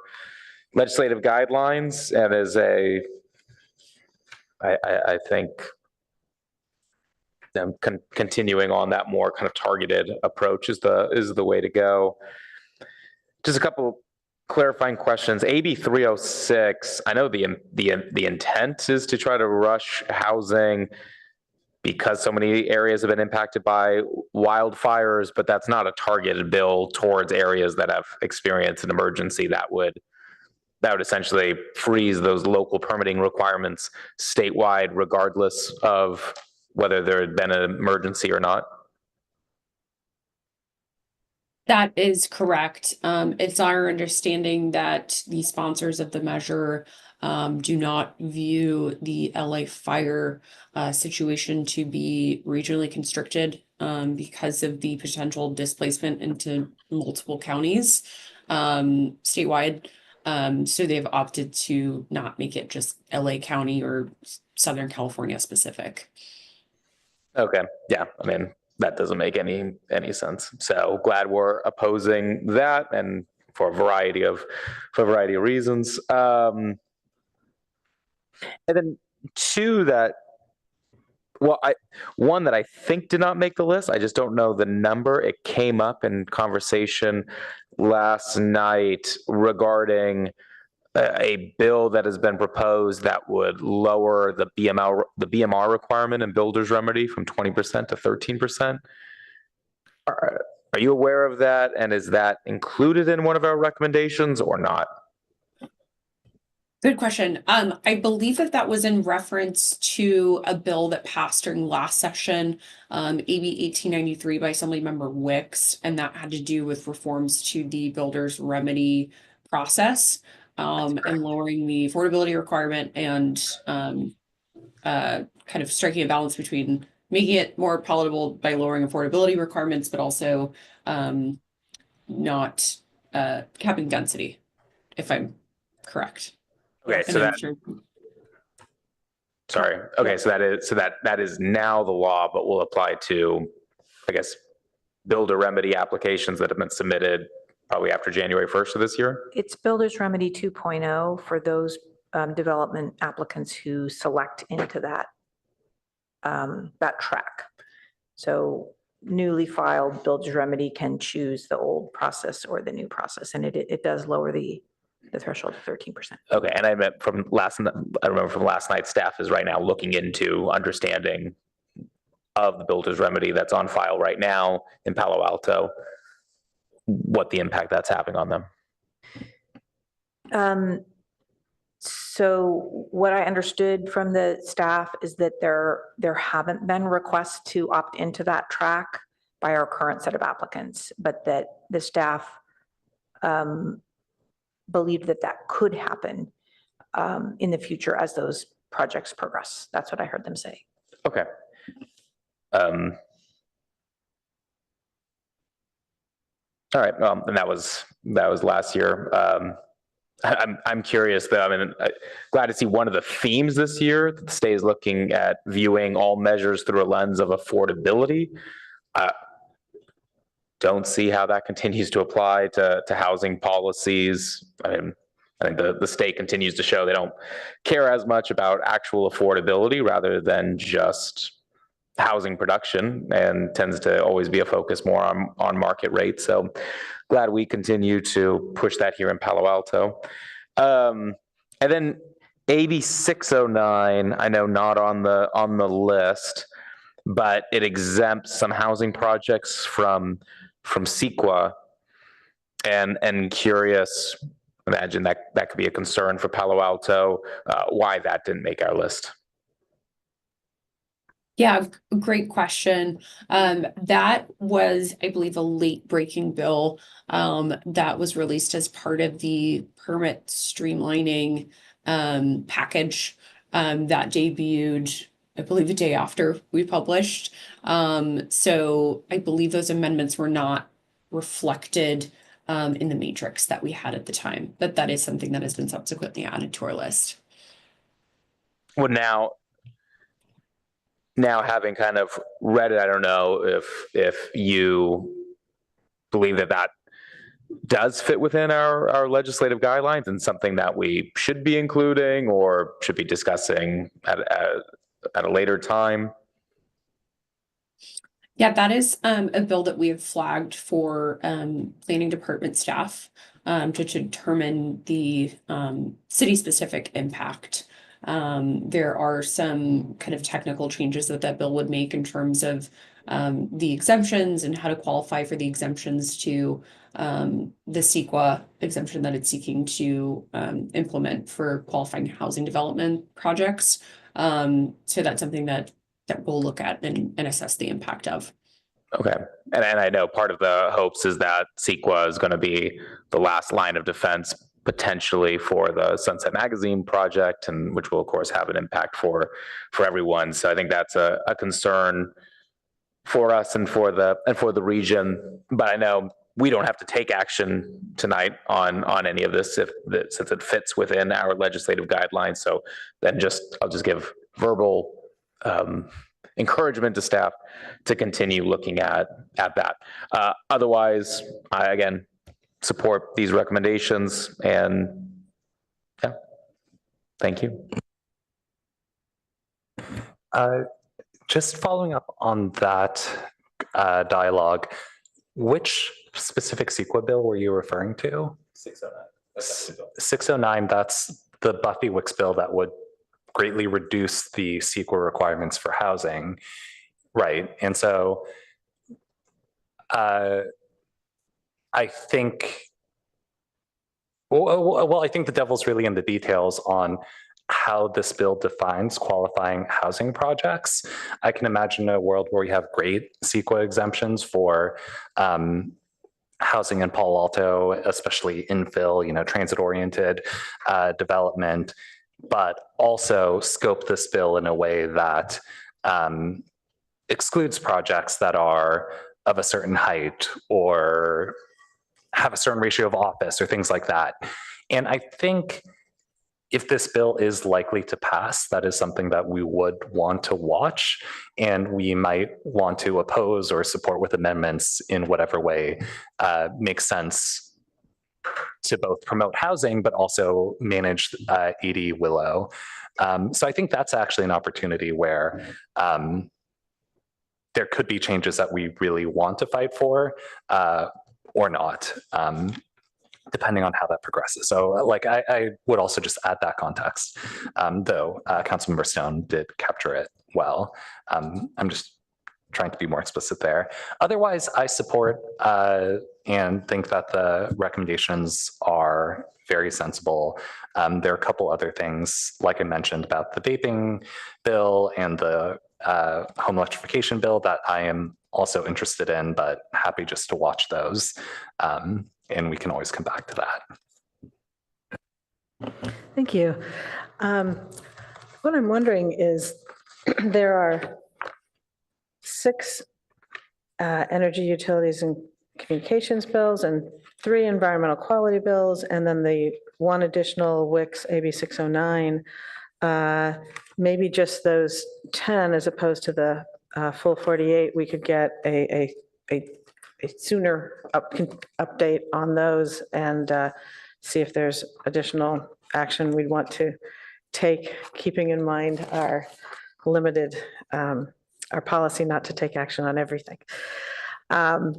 legislative guidelines, and as I think them continuing on that more kind of targeted approach is the way to go. Just a couple clarifying questions. AB 306, I know the intent is to try to rush housing because so many areas have been impacted by wildfires, but that's not a targeted bill towards areas that have experienced an emergency. That would essentially freeze those local permitting requirements statewide, regardless of whether there had been an emergency or not. That is correct. It's our understanding that the sponsors of the measure do not view the LA fire situation to be regionally constricted because of the potential displacement into multiple counties statewide. So they've opted to not make it just LA County or Southern California specific. Okay, yeah, I mean, that doesn't make any sense. So glad we're opposing that, and for a variety of reasons. And then two that, well, one that I think did not make the list. I just don't know the number. It came up in conversation last night regarding a bill that has been proposed that would lower the BMR requirement in builder's remedy from 20% to 13%. Are you aware of that? And is that included in one of our recommendations or not? Good question. I believe that was in reference to a bill that passed during last session, AB 1893 by Assemblymember Wicks, and that had to do with reforms to the builder's remedy process. And lowering the affordability requirement and kind of striking a balance between making it more palatable by lowering affordability requirements, but also not capping density, if I'm correct. Okay, so that. Sorry. Okay, so that is now the law, but will apply to, I guess, builder remedy applications that have been submitted probably after January 1st of this year? It's Builder's Remedy 2.0 for those development applicants who select into that track. So newly filed Builder's Remedy can choose the old process or the new process, and it does lower the threshold to 13%. Okay, and I remember from last night, staff is right now looking into understanding of the Builder's Remedy that's on file right now in Palo Alto, what the impact that's having on them. So what I understood from the staff is that there haven't been requests to opt into that track. by our current set of applicants, but that the staff believed that that could happen in the future as those projects progress. That's what I heard them say. Okay. All right. And that was last year. I'm curious though. I mean, glad to see one of the themes this year that the state is looking at viewing all measures through a lens of affordability. Don't see how that continues to apply to housing policies. I mean, I think the state continues to show they don't care as much about actual affordability rather than just housing production, and tends to always be a focus more on market rates. So glad we continue to push that here in Palo Alto. And then AB 609, I know not on the list, but it exempts some housing projects from CEQA, and curious, imagine that could be a concern for Palo Alto, why that didn't make our list. Yeah, great question. That was, I believe, a late breaking bill that was released as part of the permit streamlining package that debuted, I believe, the day after we published. So I believe those amendments were not reflected in the matrix that we had at the time, but that is something that has been subsequently added to our list. Well, now having kind of read it, I don't know if you believe that does fit within our legislative guidelines and something that we should be including or should be discussing at a later time. Yeah, that is a bill that we have flagged for planning department staff to determine the city-specific impact. There are some kind of technical changes that bill would make in terms of the exemptions and how to qualify for the exemptions to the CEQA exemption that it's seeking to implement for qualifying housing development projects. So that's something that we'll look at and assess the impact of. Okay. And I know part of the hopes is that CEQA is going to be the last line of defense potentially for the Sunset Magazine project, and which will of course have an impact for everyone. So I think that's a concern for us and for the region. But I know we don't have to take action tonight on any of this since it fits within our legislative guidelines. So then I'll just give verbal encouragement to staff to continue looking at that. Otherwise, I again support these recommendations, and yeah, thank you. Just following up on that dialogue, which specific CEQA bill were you referring to? 609. 609, that's the Buffy Wicks bill that would greatly reduce the CEQA requirements for housing, right? And so I think, well, I think the devil's really in the details on how this bill defines qualifying housing projects. I can imagine a world where we have great CEQA exemptions for housing in Palo Alto, especially infill, transit-oriented development, but also scope this bill in a way that excludes projects that are of a certain height or have a certain ratio of office or things like that. And I think if this bill is likely to pass, that is something that we would want to watch, and we might want to oppose or support with amendments in whatever way makes sense to both promote housing, but also manage ED Willow. So I think that's actually an opportunity where there could be changes that we really want to fight for or not, depending on how that progresses. So I would also just add that context, though Councilmember Stone did capture it well. I'm just trying to be more explicit there. Otherwise, I support and think that the recommendations are very sensible. There are a couple other things, like I mentioned, about the vaping bill and the home electrification bill that I am also interested in, but happy just to watch those. And we can always come back to that. Thank you. What I'm wondering is there are 6 energy utilities and communications bills and 3 environmental quality bills, and then the 1 additional WIX AB 609. Maybe just those 10 as opposed to the full 48, we could get a sooner update on those and see if there's additional action we'd want to take, keeping in mind our limited, our policy not to take action on everything. All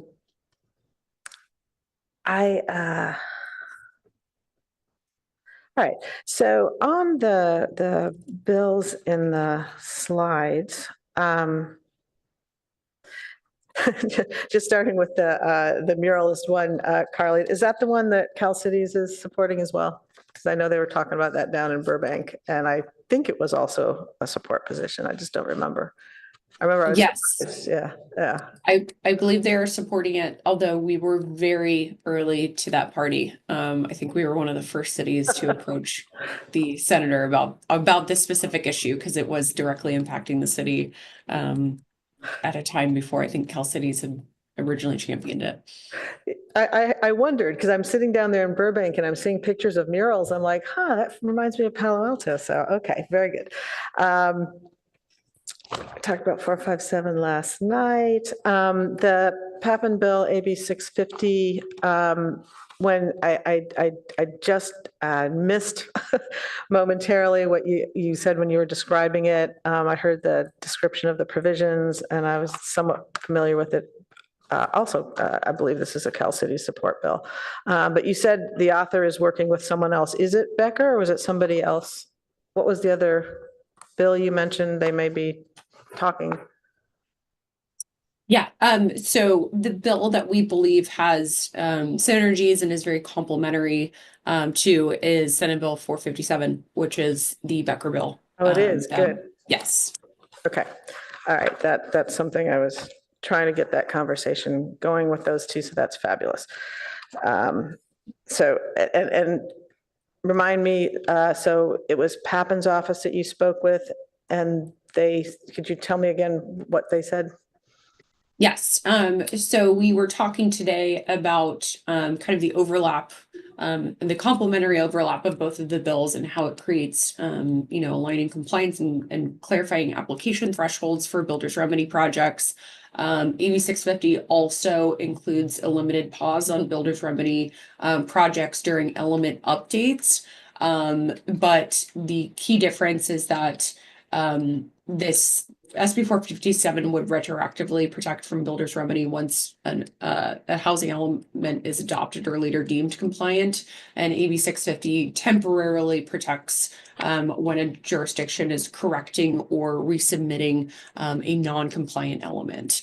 right, so on the bills in the slides, just starting with the muralist one, Carly, is that the one that Cal Cities is supporting as well? Because I know they were talking about that down in Burbank, and I think it was also a support position. I just don't remember. I remember I was, Yes. Yeah. I believe they are supporting it, although we were very early to that party. I think we were one of the first cities to approach the senator about this specific issue because it was directly impacting the city at a time before I think Cal Cities had originally championed it. I wondered because I'm sitting down there in Burbank and I'm seeing pictures of murals. I'm like, that reminds me of Palo Alto. So, okay, very good. I talked about 457 last night. The Pappen bill, AB 650, when I just missed momentarily what you said when you were describing it. I heard the description of the provisions and I was somewhat familiar with it. Also, I believe this is a Cal City support bill. But you said the author is working with someone else. Is it Becker or was it somebody else? What was the other bill you mentioned? They may be talking. Yeah, so the bill that we believe has synergies and is very complementary to is Senate Bill 457, which is the Becker bill. Oh, it is, good. Yes. Okay, all right, that's something I was trying to get that conversation going with those two, so that's fabulous. So, and remind me, so it was Pappen's office that you spoke with, and could you tell me again what they said? Yes, so we were talking today about kind of the overlap, the complementary overlap of both of the bills and how it creates, aligning compliance and clarifying application thresholds for builder's remedy projects. AB 650 also includes a limited pause on builder's remedy projects during element updates. But the key difference is that this SB 457 would retroactively protect from builder's remedy once a housing element is adopted or later deemed compliant, and AB 650 temporarily protects when a jurisdiction is correcting or resubmitting a non-compliant element.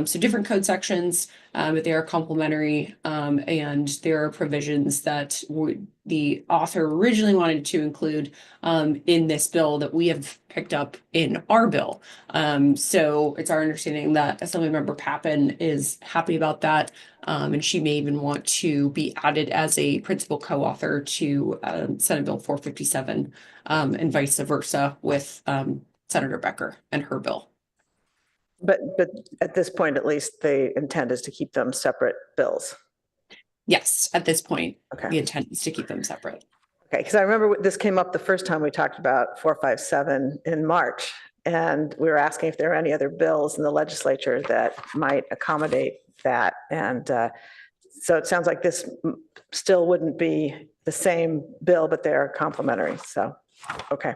So different code sections, but they are complementary, and there are provisions that the author originally wanted to include in this bill that we have picked up in our bill. So it's our understanding that Assemblymember Pappen is happy about that, and she may even want to be added as a principal co-author to Senate Bill 457, and vice versa with Senator Becker and her bill. But at this point, at least, the intent is to keep them separate bills. Yes, at this point, the intent is to keep them separate. Okay, because I remember this came up the first time we talked about 457 in March, and we were asking if there are any other bills in the legislature that might accommodate that. And so it sounds like this still wouldn't be the same bill, but they're complementary. So, okay,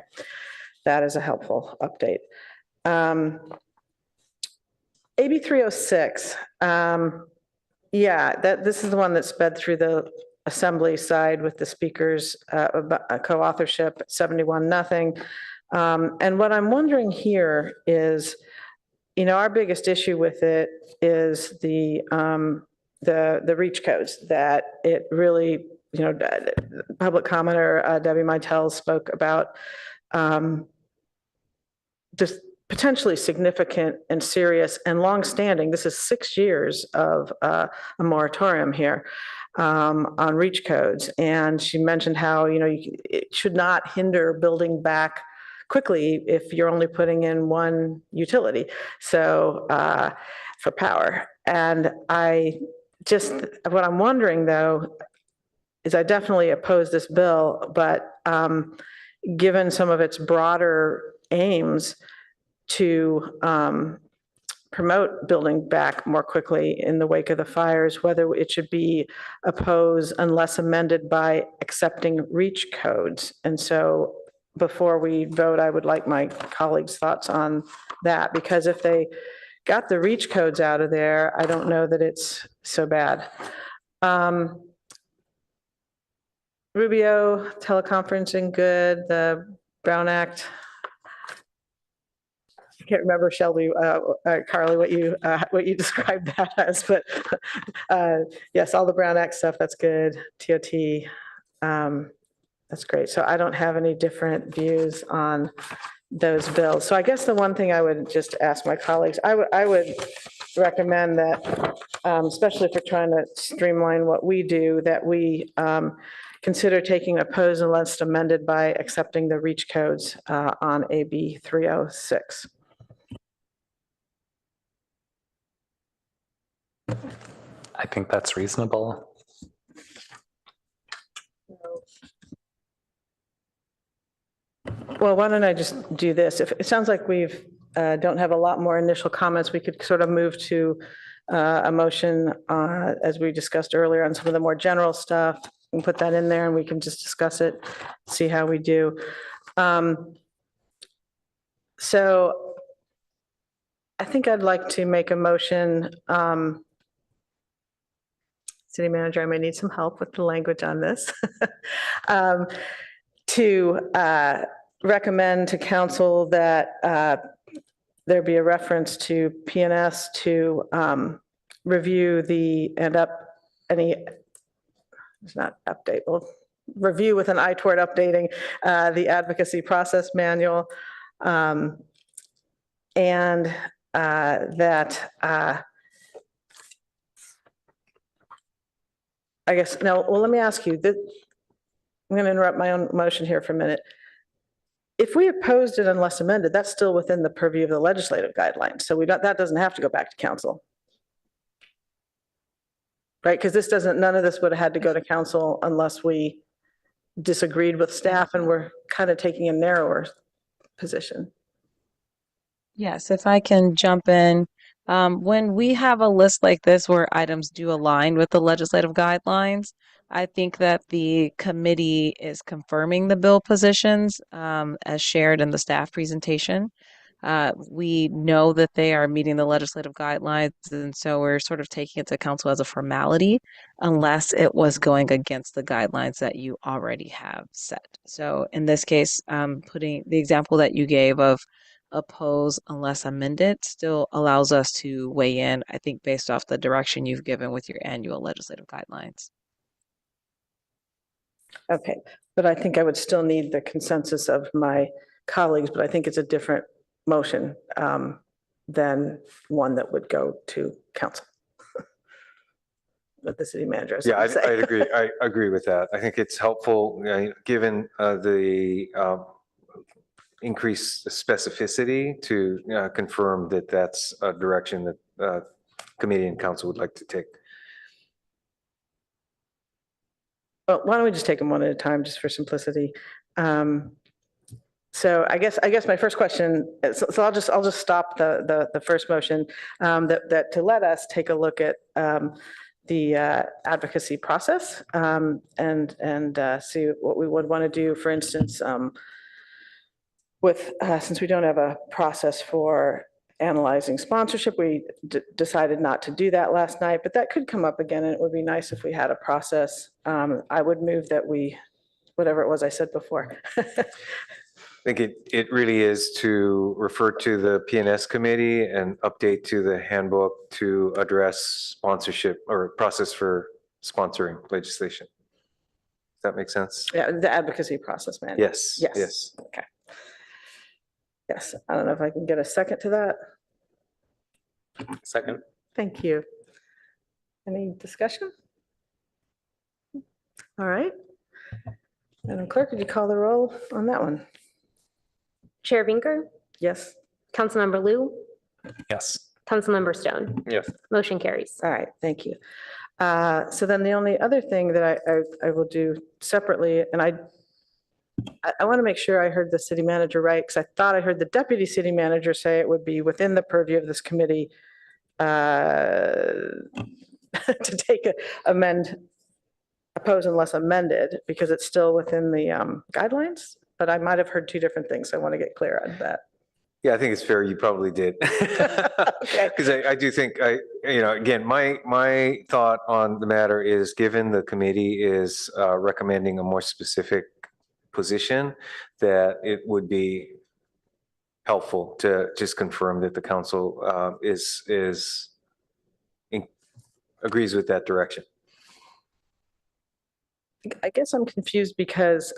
that is a helpful update. AB 306, this is the one that sped through the assembly side with the speakers co-authorship 71-0. And what I'm wondering here is, our biggest issue with it is the reach codes, that it really, public commenter Debbie Meitel spoke about just potentially significant and serious and longstanding. This is 6 years of a moratorium here on reach codes. And she mentioned how, it should not hinder building back quickly if you're only putting in one utility. So for power. And what I'm wondering though, is I definitely oppose this bill, but given some of its broader aims to promote building back more quickly in the wake of the fires, whether it should be opposed unless amended by accepting reach codes. And so before we vote, I would like my colleagues' thoughts on that, because if they got the reach codes out of there, I don't know that it's so bad. Rubio, teleconferencing, good. The Brown Act, I can't remember, Shelby, Carly, what you described that as, but yes, all the Brown Act stuff, that's good. TOT, that's great. So I don't have any different views on those bills. So I guess the one thing I would just ask my colleagues, I would recommend that, especially if we're trying to streamline what we do, that we consider taking oppose unless amended by accepting the reach codes on AB 306. I think that's reasonable. Well, why don't I just do this? If it sounds like we've don't have a lot more initial comments, we could sort of move to a motion as we discussed earlier on some of the more general stuff, and put that in there and we can just discuss it, see how we do. So I think I'd like to make a motion. City manager, I may need some help with the language on this. To recommend to council that there be a reference to PNS to review review with an eye toward updating the advocacy process manual, and that I guess, now, well, let me ask you, I'm going to interrupt my own motion here for a minute. If we opposed it unless amended, that's still within the purview of the legislative guidelines. So that doesn't have to go back to council. Right? Because none of this would have had to go to council unless we disagreed with staff and we're kind of taking a narrower position. Yes, if I can jump in. When we have a list like this where items do align with the legislative guidelines, I think that the committee is confirming the bill positions as shared in the staff presentation. We know that they are meeting the legislative guidelines, and so we're sort of taking it to council as a formality unless it was going against the guidelines that you already have set. So in this case, putting the example that you gave of oppose unless amended still allows us to weigh in, I think, based off the direction you've given with your annual legislative guidelines. Okay, but I think I would still need the consensus of my colleagues, but I think it's a different motion than one that would go to council. But the city manager. Yeah, I agree. I agree with that. I think it's helpful, given the increased specificity, to confirm that that's a direction that committee and council would like to take. Well, why don't we just take them one at a time, just for simplicity? So I guess my first question, so I'll just stop the first motion, that to let us take a look at the advocacy process and see what we would want to do. For instance, since we don't have a process for analyzing sponsorship, we decided not to do that last night, but that could come up again, and it would be nice if we had a process. I would move that whatever it was I said before. I think it really is to refer to the PNS committee and update to the handbook to address sponsorship or process for sponsoring legislation. Does that make sense? Yeah, the advocacy process, man. Yes. Yes. Okay. Yes, I don't know if I can get a second to that. Second. Thank you. Any discussion? All right. Madam Clerk, could you call the roll on that one? Chair Binker, Yes. Councilmember Lou, Yes. Councilmember Stone. Yes. Motion carries. All right, thank you. So then the only other thing that I will do separately, and I want to make sure I heard the city manager right, because I thought I heard the deputy city manager say it would be within the purview of this committee to take oppose unless amended, because it's still within the guidelines, but I might have heard two different things. So I want to get clear on that. Yeah, I think it's fair. You probably did. Okay. Because I do think again, my thought on the matter is, given the committee is recommending a more specific position, that it would be helpful to just confirm that the council agrees with that direction. I guess I'm confused because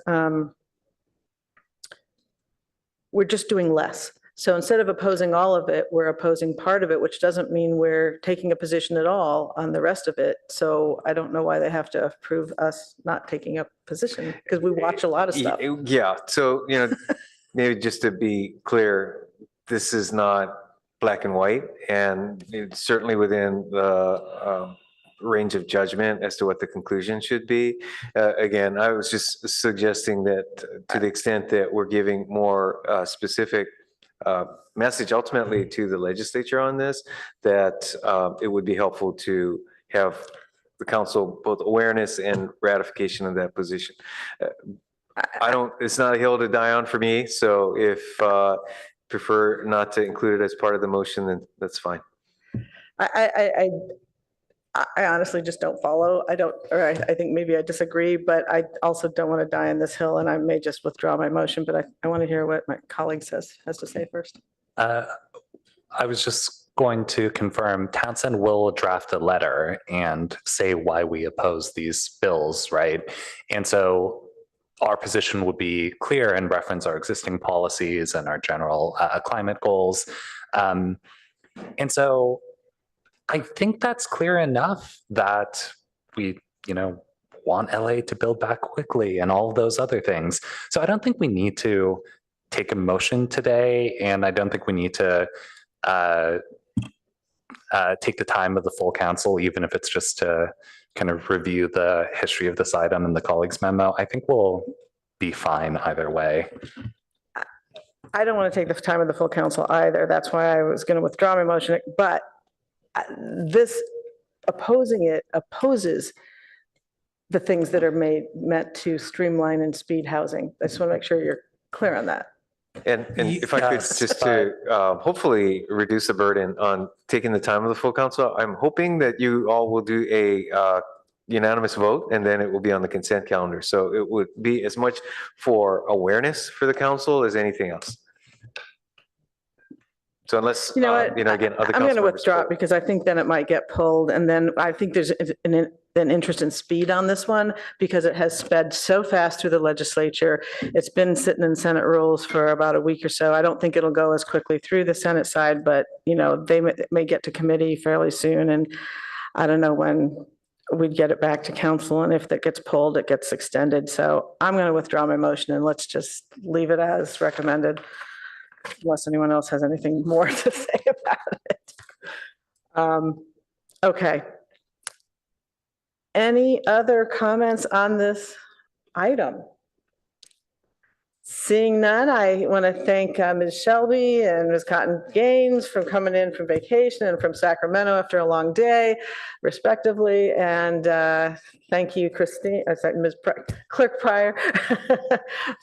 we're just doing less. So instead of opposing all of it, we're opposing part of it, which doesn't mean we're taking a position at all on the rest of it. So I don't know why they have to approve us not taking a position, because we watch a lot of stuff. Yeah, so, maybe just to be clear, this is not black and white, and it's certainly within the range of judgment as to what the conclusion should be. Again, I was just suggesting that to the extent that we're giving more specific message ultimately to the legislature on this, that it would be helpful to have the council both awareness and ratification of that position. It's not a hill to die on for me. So if prefer not to include it as part of the motion, then that's fine. I honestly just don't follow. I think maybe I disagree, but I also don't want to die on this hill, and I may just withdraw my motion, but I want to hear what my colleague has to say first. I was just going to confirm Townsend will draft a letter and say why we oppose these bills, right? And so our position would be clear and reference our existing policies and our general climate goals. And so I think that's clear enough that we, want LA to build back quickly and all of those other things. So I don't think we need to take a motion today, and I don't think we need to take the time of the full council, even if it's just to kind of review the history of this item in the colleagues memo. I think we'll be fine either way. I don't want to take the time of the full council either. That's why I was going to withdraw my motion, but this opposing it opposes the things that are meant to streamline and speed housing. I just want to make sure you're clear on that. And if I could just to hopefully reduce the burden on taking the time of the full council, I'm hoping that you all will do a unanimous vote, and then it will be on the consent calendar. So it would be as much for awareness for the council as anything else. So unless, again, other council I'm going to withdraw it vote. because I think then it might get pulled. And then I think there's an interest in speed on this one because it has sped so fast through the legislature. It's been sitting in Senate rules for about a week or so. I don't think it'll go as quickly through the Senate side, but they may get to committee fairly soon. And I don't know when we'd get it back to council. And if that gets pulled, it gets extended. So I'm going to withdraw my motion and let's just leave it as recommended. Unless anyone else has anything more to say about it. Okay. Any other comments on this item? Seeing none, I want to thank Ms. Shelby and Ms. Cotton Gaines for coming in from vacation and from Sacramento after a long day, respectively. And thank you, Christine, Ms. Clerk Pryor,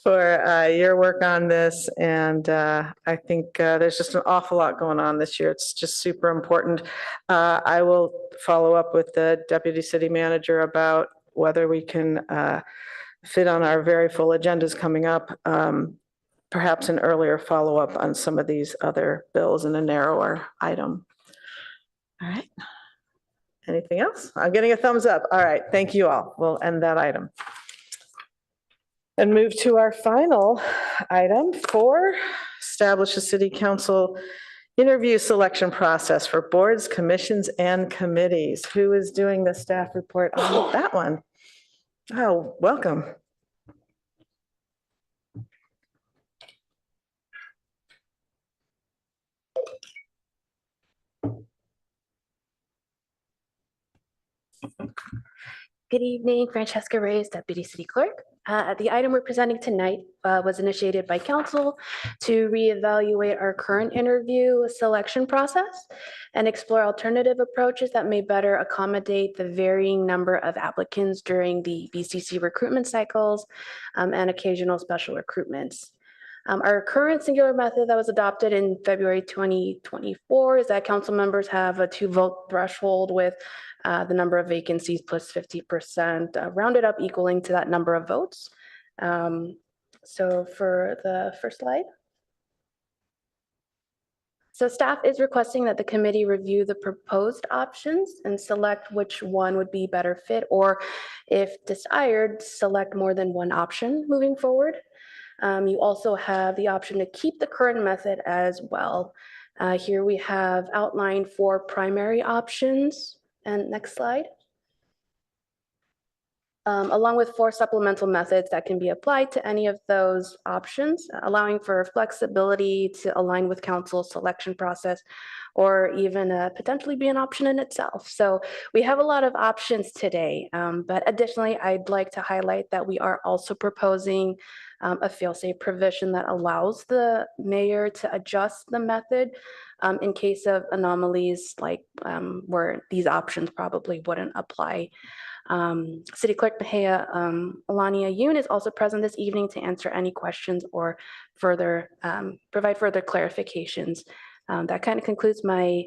for your work on this. And I think there's just an awful lot going on this year. It's just super important. I will follow up with the Deputy City Manager about whether we can fit on our very full agendas coming up, perhaps an earlier follow-up on some of these other bills in a narrower item. All right. Anything else? I'm getting a thumbs up. All right. Thank you all. We'll end that item. And move to our final item for establish a city council interview selection process for boards, commissions, and committees. Who is doing the staff report on that one? Oh, welcome. Good evening, Francesca Reyes, Deputy City Clerk. The item we're presenting tonight was initiated by council to reevaluate our current interview selection process and explore alternative approaches that may better accommodate the varying number of applicants during the BCC recruitment cycles and occasional special recruitments. Our current singular method that was adopted in February 2024 is that council members have a 2-vote threshold with the number of vacancies plus 50% rounded up equaling to that number of votes. So for the first slide. So staff is requesting that the committee review the proposed options and select which one would be better fit, or if desired, select more than one option moving forward. You also have the option to keep the current method as well. Here we have outlined 4 primary options. And next slide. Along with 4 supplemental methods that can be applied to any of those options, allowing for flexibility to align with council's selection process, or even potentially be an option in itself. So we have a lot of options today, but additionally, I'd like to highlight that we are also proposing a fail-safe provision that allows the mayor to adjust the method in case of anomalies like where these options probably wouldn't apply. City Clerk Mejia Alania Yoon is also present this evening to answer any questions or further provide further clarifications. That kind of concludes my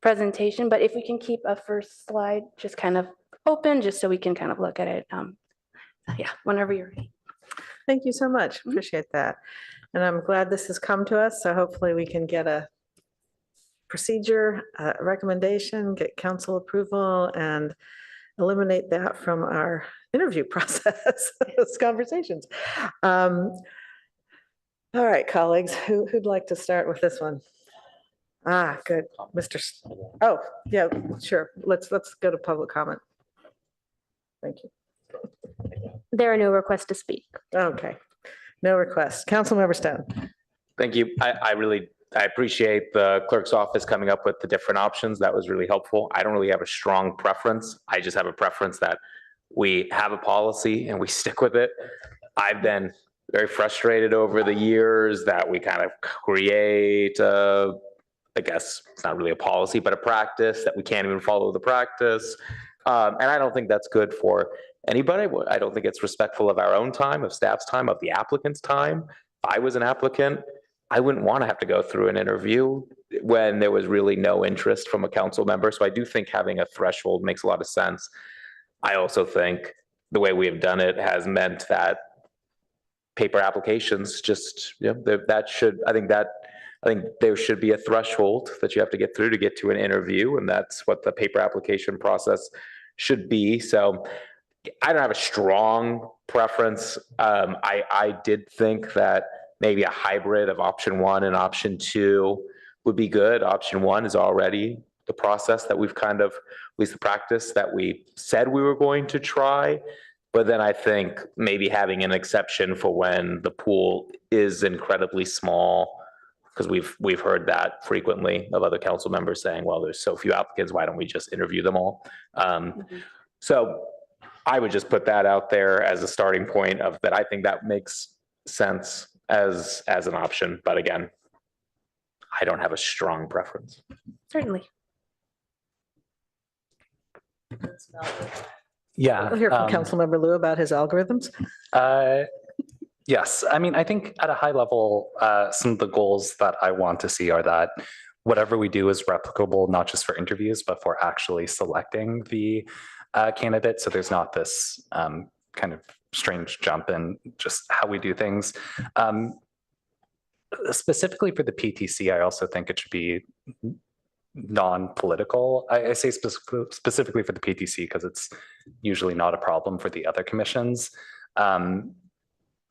presentation, but if we can keep a first slide just kind of open, just so we can kind of look at it. Yeah, whenever you're ready. Thank you so much. Appreciate that. And I'm glad this has come to us. So hopefully we can get a procedure, recommendation, get council approval, and eliminate that from our interview process, those conversations. All right, colleagues, who'd like to start with this one? Good, Mr. Oh, yeah, sure. Let's go to public comment. Thank you. There are no requests to speak. Okay, no requests. Councilmember Stone. Thank you. I appreciate the clerk's office coming up with the different options. That was really helpful. I don't really have a strong preference. I just have a preference that we have a policy and we stick with it. I've been very frustrated over the years that we kind of create, I guess it's not really a policy, but a practice that we can't even follow the practice. And I don't think that's good for anybody. I don't think it's respectful of our own time, of staff's time, of the applicant's time. If I was an applicant, I wouldn't want to have to go through an interview when there was really no interest from a council member. So I do think having a threshold makes a lot of sense. I also think the way we have done it has meant that paper applications just, you know, I think there should be a threshold that you have to get through to get to an interview, and that's what the paper application process should be. So I don't have a strong preference. I did think that maybe a hybrid of option 1 and option 2 would be good. Option 1 is already the process that we've kind of, at least the practice that we said we were going to try. But then I think maybe having an exception for when the pool is incredibly small, because we've heard that frequently of other council members saying, well, there's so few applicants, why don't we just interview them all? So I would just put that out there as a starting point of that. I think that makes sense as an option. But again, I don't have a strong preference. Certainly. Yeah. We'll hear from Councilmember Liu about his algorithms. Yes. I mean, I think at a high level, some of the goals that I want to see are that whatever we do is replicable, not just for interviews, but for actually selecting the candidate. So there's not this kind of strange jump in just how we do things. Specifically for the PTC, I also think it should be non-political. I say specifically for the PTC because it's usually not a problem for the other commissions.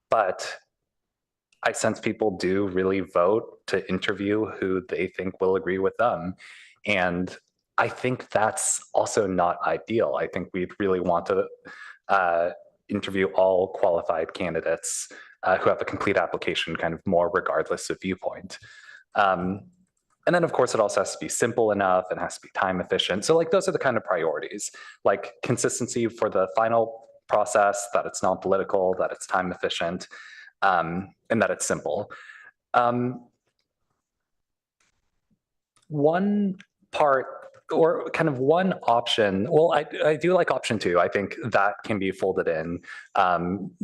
But I sense people do really vote to interview who they think will agree with them. And I think that's also not ideal. I think we'd really want to interview all qualified candidates who have a complete application, kind of more regardless of viewpoint. And then, of course, it also has to be simple enough and has to be time efficient. So like those are the kind of priorities, like consistency for the final process, that it's non-political, that it's time efficient, and that it's simple. One part or kind of one option, well, I do like option 2. I think that can be folded in.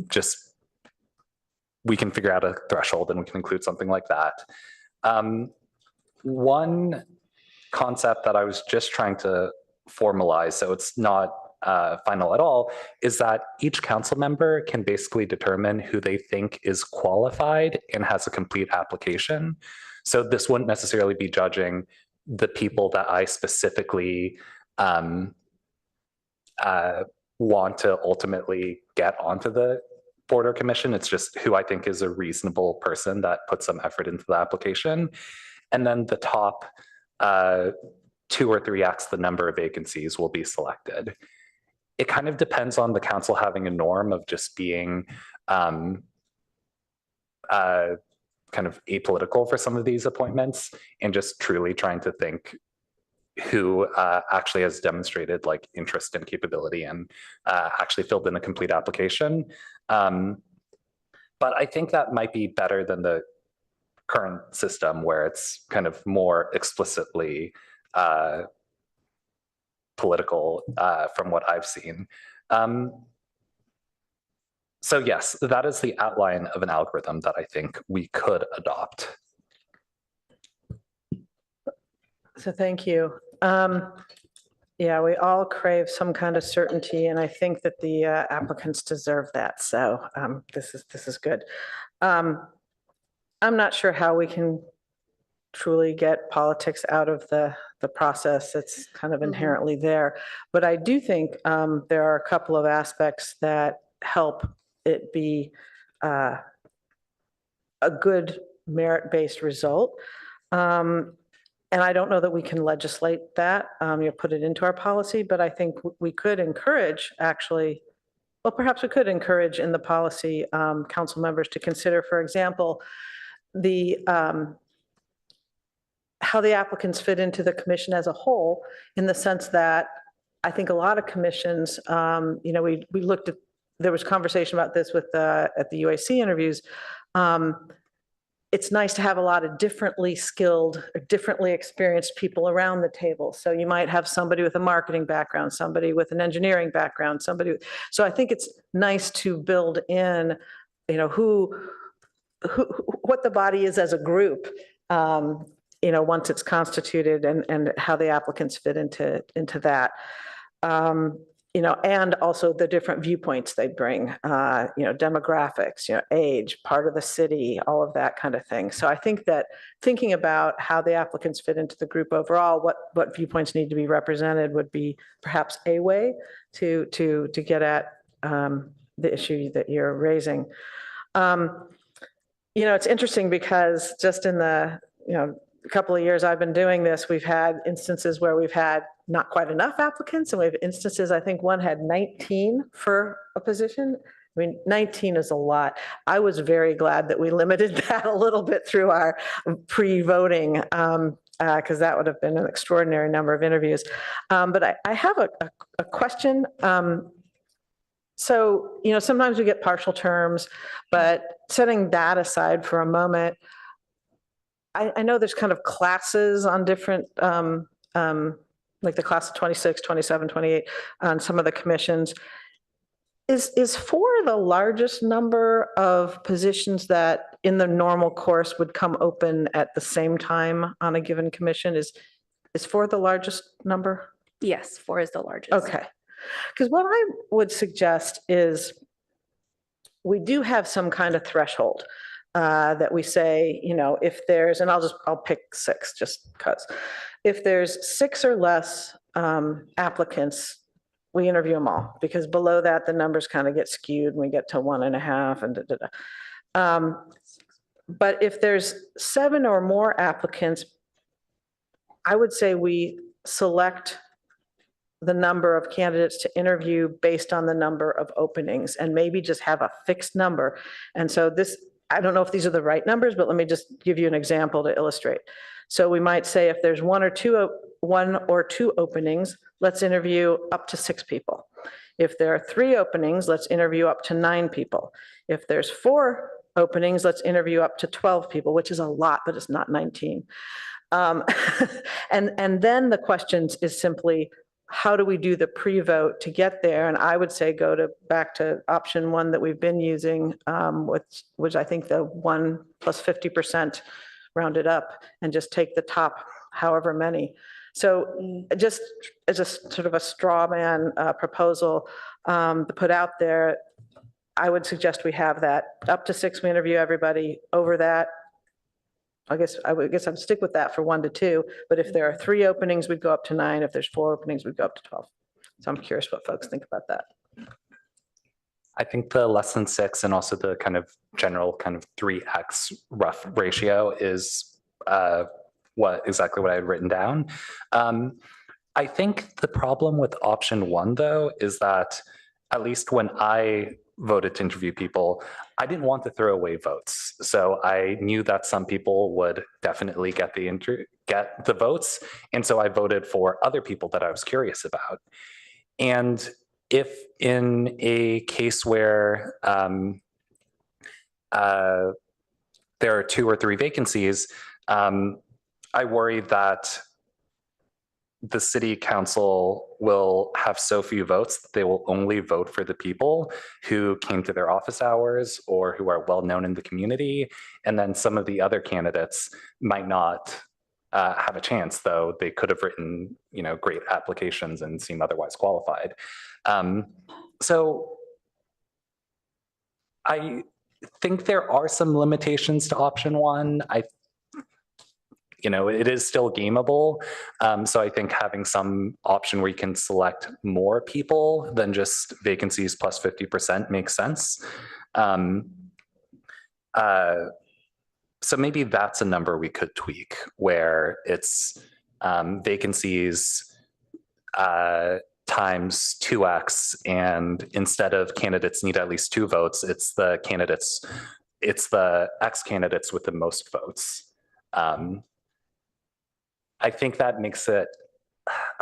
Just we can figure out a threshold and we can include something like that. One concept that I was just trying to formalize, so it's not final at all, is that each council member can basically determine who they think is qualified and has a complete application. So this wouldn't necessarily be judging the people that I specifically want to ultimately get onto the board or commission. It's just who I think is a reasonable person that puts some effort into the application. And then the top 2 or 3x the number of vacancies will be selected. It kind of depends on the council having a norm of just being kind of apolitical for some of these appointments and just truly trying to think who actually has demonstrated like interest and capability and actually filled in a complete application. But I think that might be better than the current system where it's kind of more explicitly political from what I've seen. So yes, that is the outline of an algorithm that I think we could adopt. So thank you. Yeah, we all crave some kind of certainty, and I think that the applicants deserve that. So this is good. I'm not sure how we can truly get politics out of the process. It's kind of inherently there. But I do think there are a couple of aspects that help it be a good merit-based result. And I don't know that we can legislate that, put it into our policy, but I think we could encourage actually, well, perhaps we could encourage in the policy council members to consider, for example, the how the applicants fit into the commission as a whole, in the sense that I think a lot of commissions, we looked at, there was conversation about this with at the UAC interviews. It's nice to have a lot of differently skilled or differently experienced people around the table. So you might have somebody with a marketing background, somebody with an engineering background, so I think it's nice to build in, what the body is as a group, once it's constituted, and how the applicants fit into that. And also the different viewpoints they bring, demographics, age, part of the city, all of that kind of thing. So I think that thinking about how the applicants fit into the group overall, what viewpoints need to be represented would be perhaps a way to get at the issue that you're raising. It's interesting because just in the, a couple of years I've been doing this, we've had instances where we've had not quite enough applicants, and we have instances, I think one had 19 for a position. I mean, 19 is a lot. I was very glad that we limited that a little bit through our pre-voting, because that would have been an extraordinary number of interviews. But I have a question. So, sometimes we get partial terms, but setting that aside for a moment, I know there's kind of classes on different, like the class of 26, 27, 28 on some of the commissions. Is 4 the largest number of positions that in the normal course would come open at the same time on a given commission? Is 4 the largest number? Yes, 4 is the largest. Okay. Because what I would suggest is we do have some kind of threshold. That we say, if there's, and I'll pick 6 just because, if there's 6 or less applicants, we interview them all, because below that the numbers kind of get skewed and we get to 1.5 and But if there's 7 or more applicants, I would say we select the number of candidates to interview based on the number of openings and maybe just have a fixed number. And so this, I don't know if these are the right numbers, but let me just give you an example to illustrate. So we might say if there's one or two openings, let's interview up to 6 people. If there are 3 openings, let's interview up to 9 people. If there's 4 openings, let's interview up to 12 people, which is a lot, but it's not 19. And then the questions is simply, how do we do the pre-vote to get there? And I would say back to option 1 that we've been using, which I think the 1 plus 50% rounded up, and just take the top however many. So just as a sort of a straw man proposal to put out there, I would suggest we have that up to 6, we interview everybody. Over that, I guess I'd stick with that for 1 to 2, but if there are 3 openings, we'd go up to 9. If there's 4 openings, we'd go up to 12. So I'm curious what folks think about that. I think the less than 6 and also the kind of general kind of 3x rough ratio is exactly what I had written down. I think the problem with option 1, though, is that at least when I voted to interview people, I didn't want to throw away votes. So I knew that some people would definitely get the votes. And so I voted for other people that I was curious about. And if in a case where there are 2 or 3 vacancies, I worry that the city council will have so few votes that they will only vote for the people who came to their office hours or who are well known in the community. And then some of the other candidates might not have a chance, though they could have written, great applications and seem otherwise qualified. So I think there are some limitations to option 1. It is still gameable. So I think having some option where you can select more people than just vacancies plus 50% makes sense. So maybe that's a number we could tweak, where it's vacancies times 2x, and instead of candidates need at least 2 votes, it's the X candidates with the most votes. I think that makes it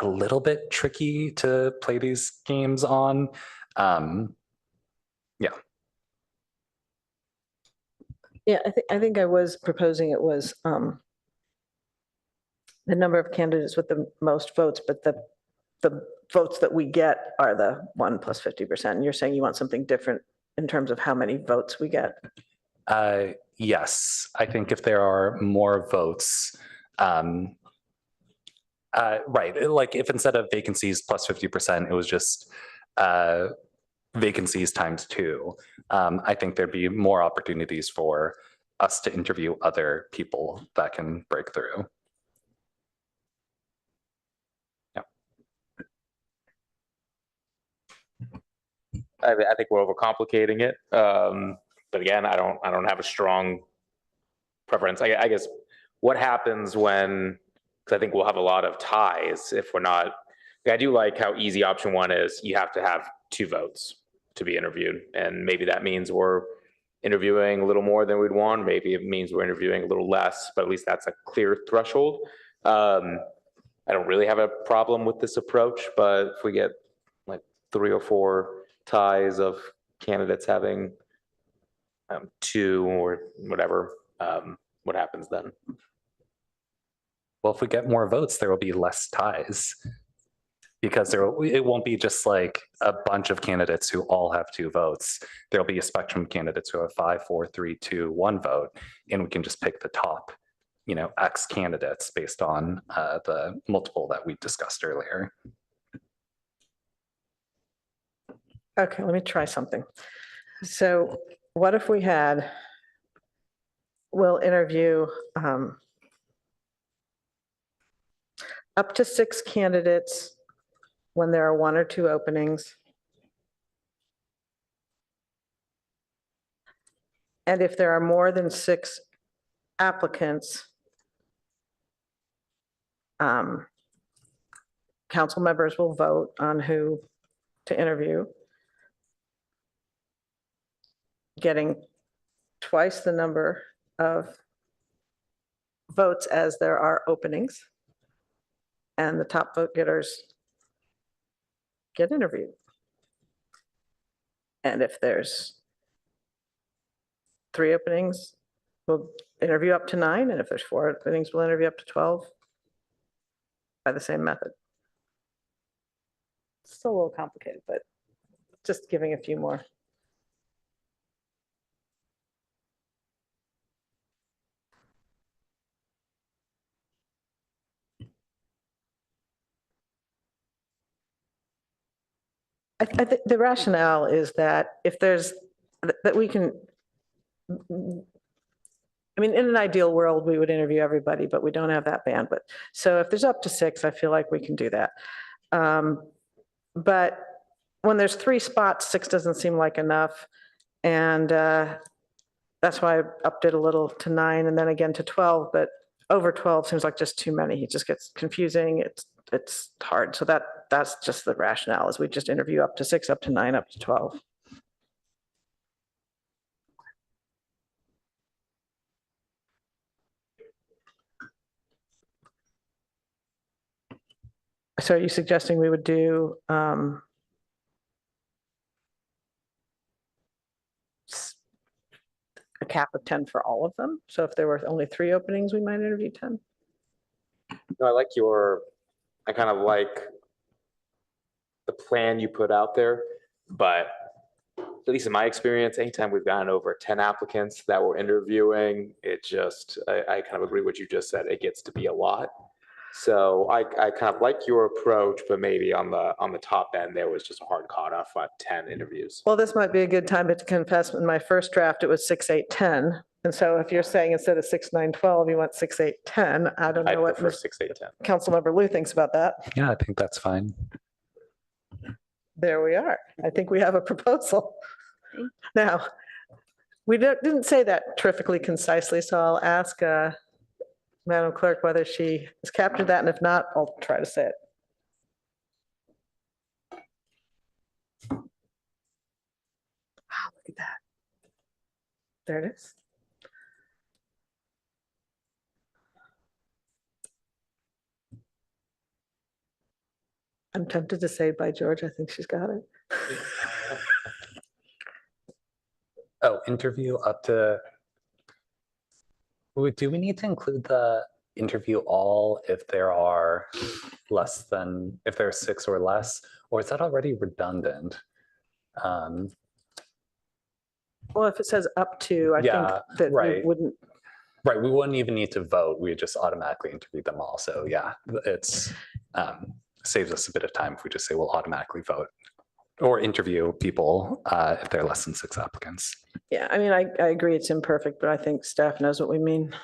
a little bit tricky to play these games on. Yeah, I think I was proposing it was the number of candidates with the most votes, but the votes that we get are the 1 plus 50%. And you're saying you want something different in terms of how many votes we get? Yes, I think if there are more votes, right, like if instead of vacancies plus 50%, it was just vacancies times 2, I think there'd be more opportunities for us to interview other people that can break through. Yeah. I think we're overcomplicating it. But again, I don't have a strong preference. I guess what happens when, because I think we'll have a lot of ties if we're not. I do like how easy option 1 is. You have to have 2 votes to be interviewed, and maybe that means we're interviewing a little more than we'd want. Maybe it means we're interviewing a little less, but at least that's a clear threshold. I don't really have a problem with this approach, but if we get like 3 or 4 ties of candidates having 2 or whatever, what happens then? Well, if we get more votes, there will be less ties, because it won't be just like a bunch of candidates who all have 2 votes. There'll be a spectrum of candidates who have 5, 4, 3, 2, 1 vote, and we can just pick the top, X candidates based on the multiple that we discussed earlier. Okay, let me try something. So what if we we'll interview up to 6 candidates when there are 1 or 2 openings. And if there are more than 6 applicants, council members will vote on who to interview. Getting twice the number of votes as there are openings. And the top vote getters get interviewed. And if there's 3 openings, we'll interview up to 9. And if there's 4 openings, we'll interview up to 12 by the same method. It's still a little complicated, but just giving a few more. I think the rationale is that if there's, that we can, I mean, in an ideal world, we would interview everybody, but we don't have that bandwidth. So if there's up to 6, I feel like we can do that. But when there's 3 spots, 6 doesn't seem like enough. And that's why I upped it a little to 9 and then again to 12, but over 12 seems like just too many. It just gets confusing. It's hard. So that's just the rationale, is we just interview up to 6, up to 9, up to 12. So are you suggesting we would do a cap of 10 for all of them? So if there were only 3 openings, we might interview 10? No, I kind of like the plan you put out there, but at least in my experience, anytime we've gotten over 10 applicants that we're interviewing, I kind of agree with what you just said. It gets to be a lot. So I kind of like your approach, but maybe on the top end, there was just a hard cutoff at 10 interviews. Well, this might be a good time to confess. In my first draft, it was 6, 8, 10. And so if you're saying instead of 6, 9, 12, you want 6, 8, 10, I don't know what prefer 6, 8, 10. Councilmember Lou thinks about that. Yeah, I think that's fine. There we are. I think we have a proposal. Now, we didn't say that terrifically concisely, so I'll ask Madam Clerk whether she has captured that, and if not, I'll try to say it. Wow, look at that. There it is. I'm tempted to say by George, I think she's got it. Oh, interview up to, do we need to include the interview all if there are if there are 6 or less, or is that already redundant? Well, if it says up to, I Yeah, think that we right. wouldn't. Right, we wouldn't even need to vote. We would just automatically interview them all. So yeah, it's saves us a bit of time if we just say we'll automatically vote or interview people if there are less than 6 applicants. Yeah, I mean, I agree it's imperfect, but I think staff knows what we mean.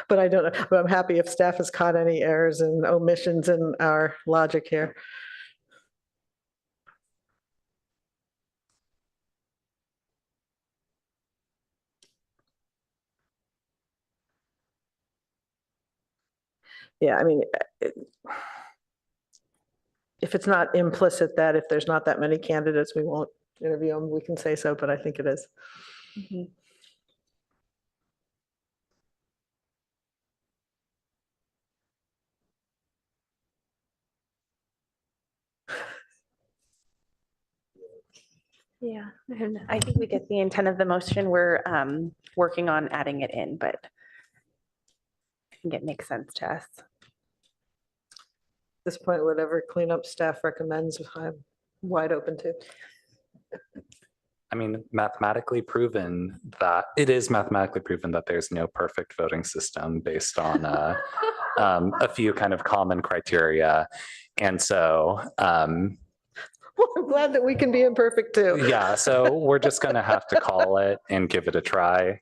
But I don't know, but I'm happy if staff has caught any errors and omissions in our logic here. Yeah, I mean, if it's not implicit that if there's not that many candidates, we won't interview them, we can say so, but I think it is. Mm-hmm. Yeah, and I think we get the intent of the motion. We're working on adding it in, but I think it makes sense to us. At this point, whatever cleanup staff recommends, I'm wide open to. I mean, mathematically proven that it is mathematically proven that there's no perfect voting system based on a few kind of common criteria. And so, well, I'm glad that we can be imperfect too. Yeah, so we're just going to have to call it and give it a try.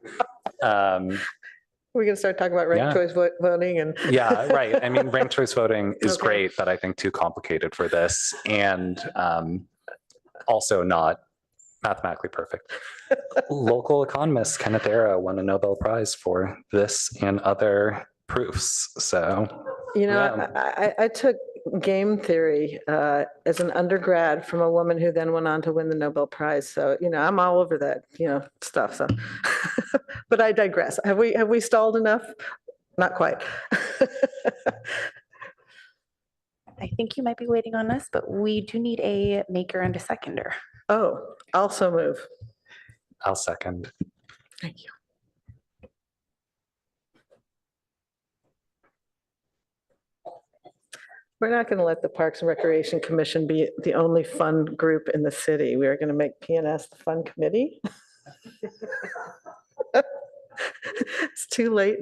We're going to start talking about ranked choice voting and. Yeah, right. I mean, ranked choice voting is great, but I think too complicated for this, and also not mathematically perfect. Local economist Kenneth Era won a Nobel Prize for this and other proofs. So, You know, yeah. I took game theory as an undergrad from a woman who then went on to win the Nobel Prize. So, you know, I'm all over that, you know, stuff. So, but I digress. Have we stalled enough? Not quite. I think you might be waiting on us, but we do need a maker and a seconder. Oh, also move. I'll second. Thank you. We're not going to let the Parks and Recreation Commission be the only fun group in the city. We are going to make PNS the fun committee. It's too late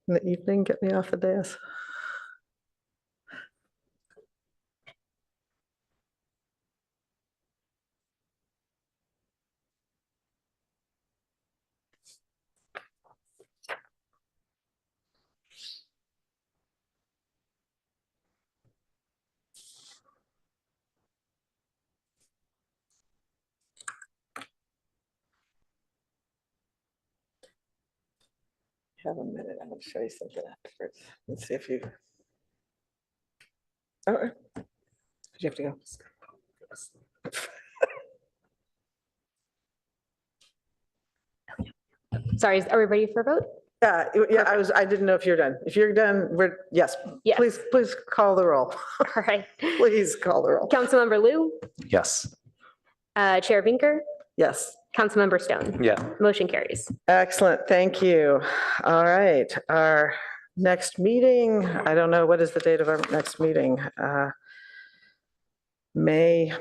in the evening. Get me off the dais. Have a minute. I'm going to show you something afterwards. Let's see if you. All right. You have to go. Sorry, are we ready for a vote? Yeah, I didn't know if you're done. If you're done, yes. Yes. Please call the roll. All right. Please call the roll. Councilmember Liu, Yes. Chair Vinker, Yes. Councilmember Stone. Yeah. Motion carries. Excellent. Thank you. All right. Our next meeting, I don't know, what is the date of our next meeting? May.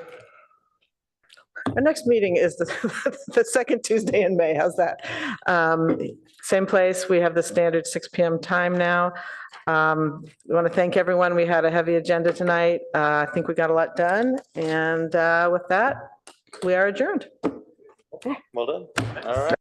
Our next meeting is the second Tuesday in May. How's that? Same place. We have the standard 6 p.m. time now. We want to thank everyone. We had a heavy agenda tonight. I think we got a lot done. And with that, we are adjourned. Well done. All right.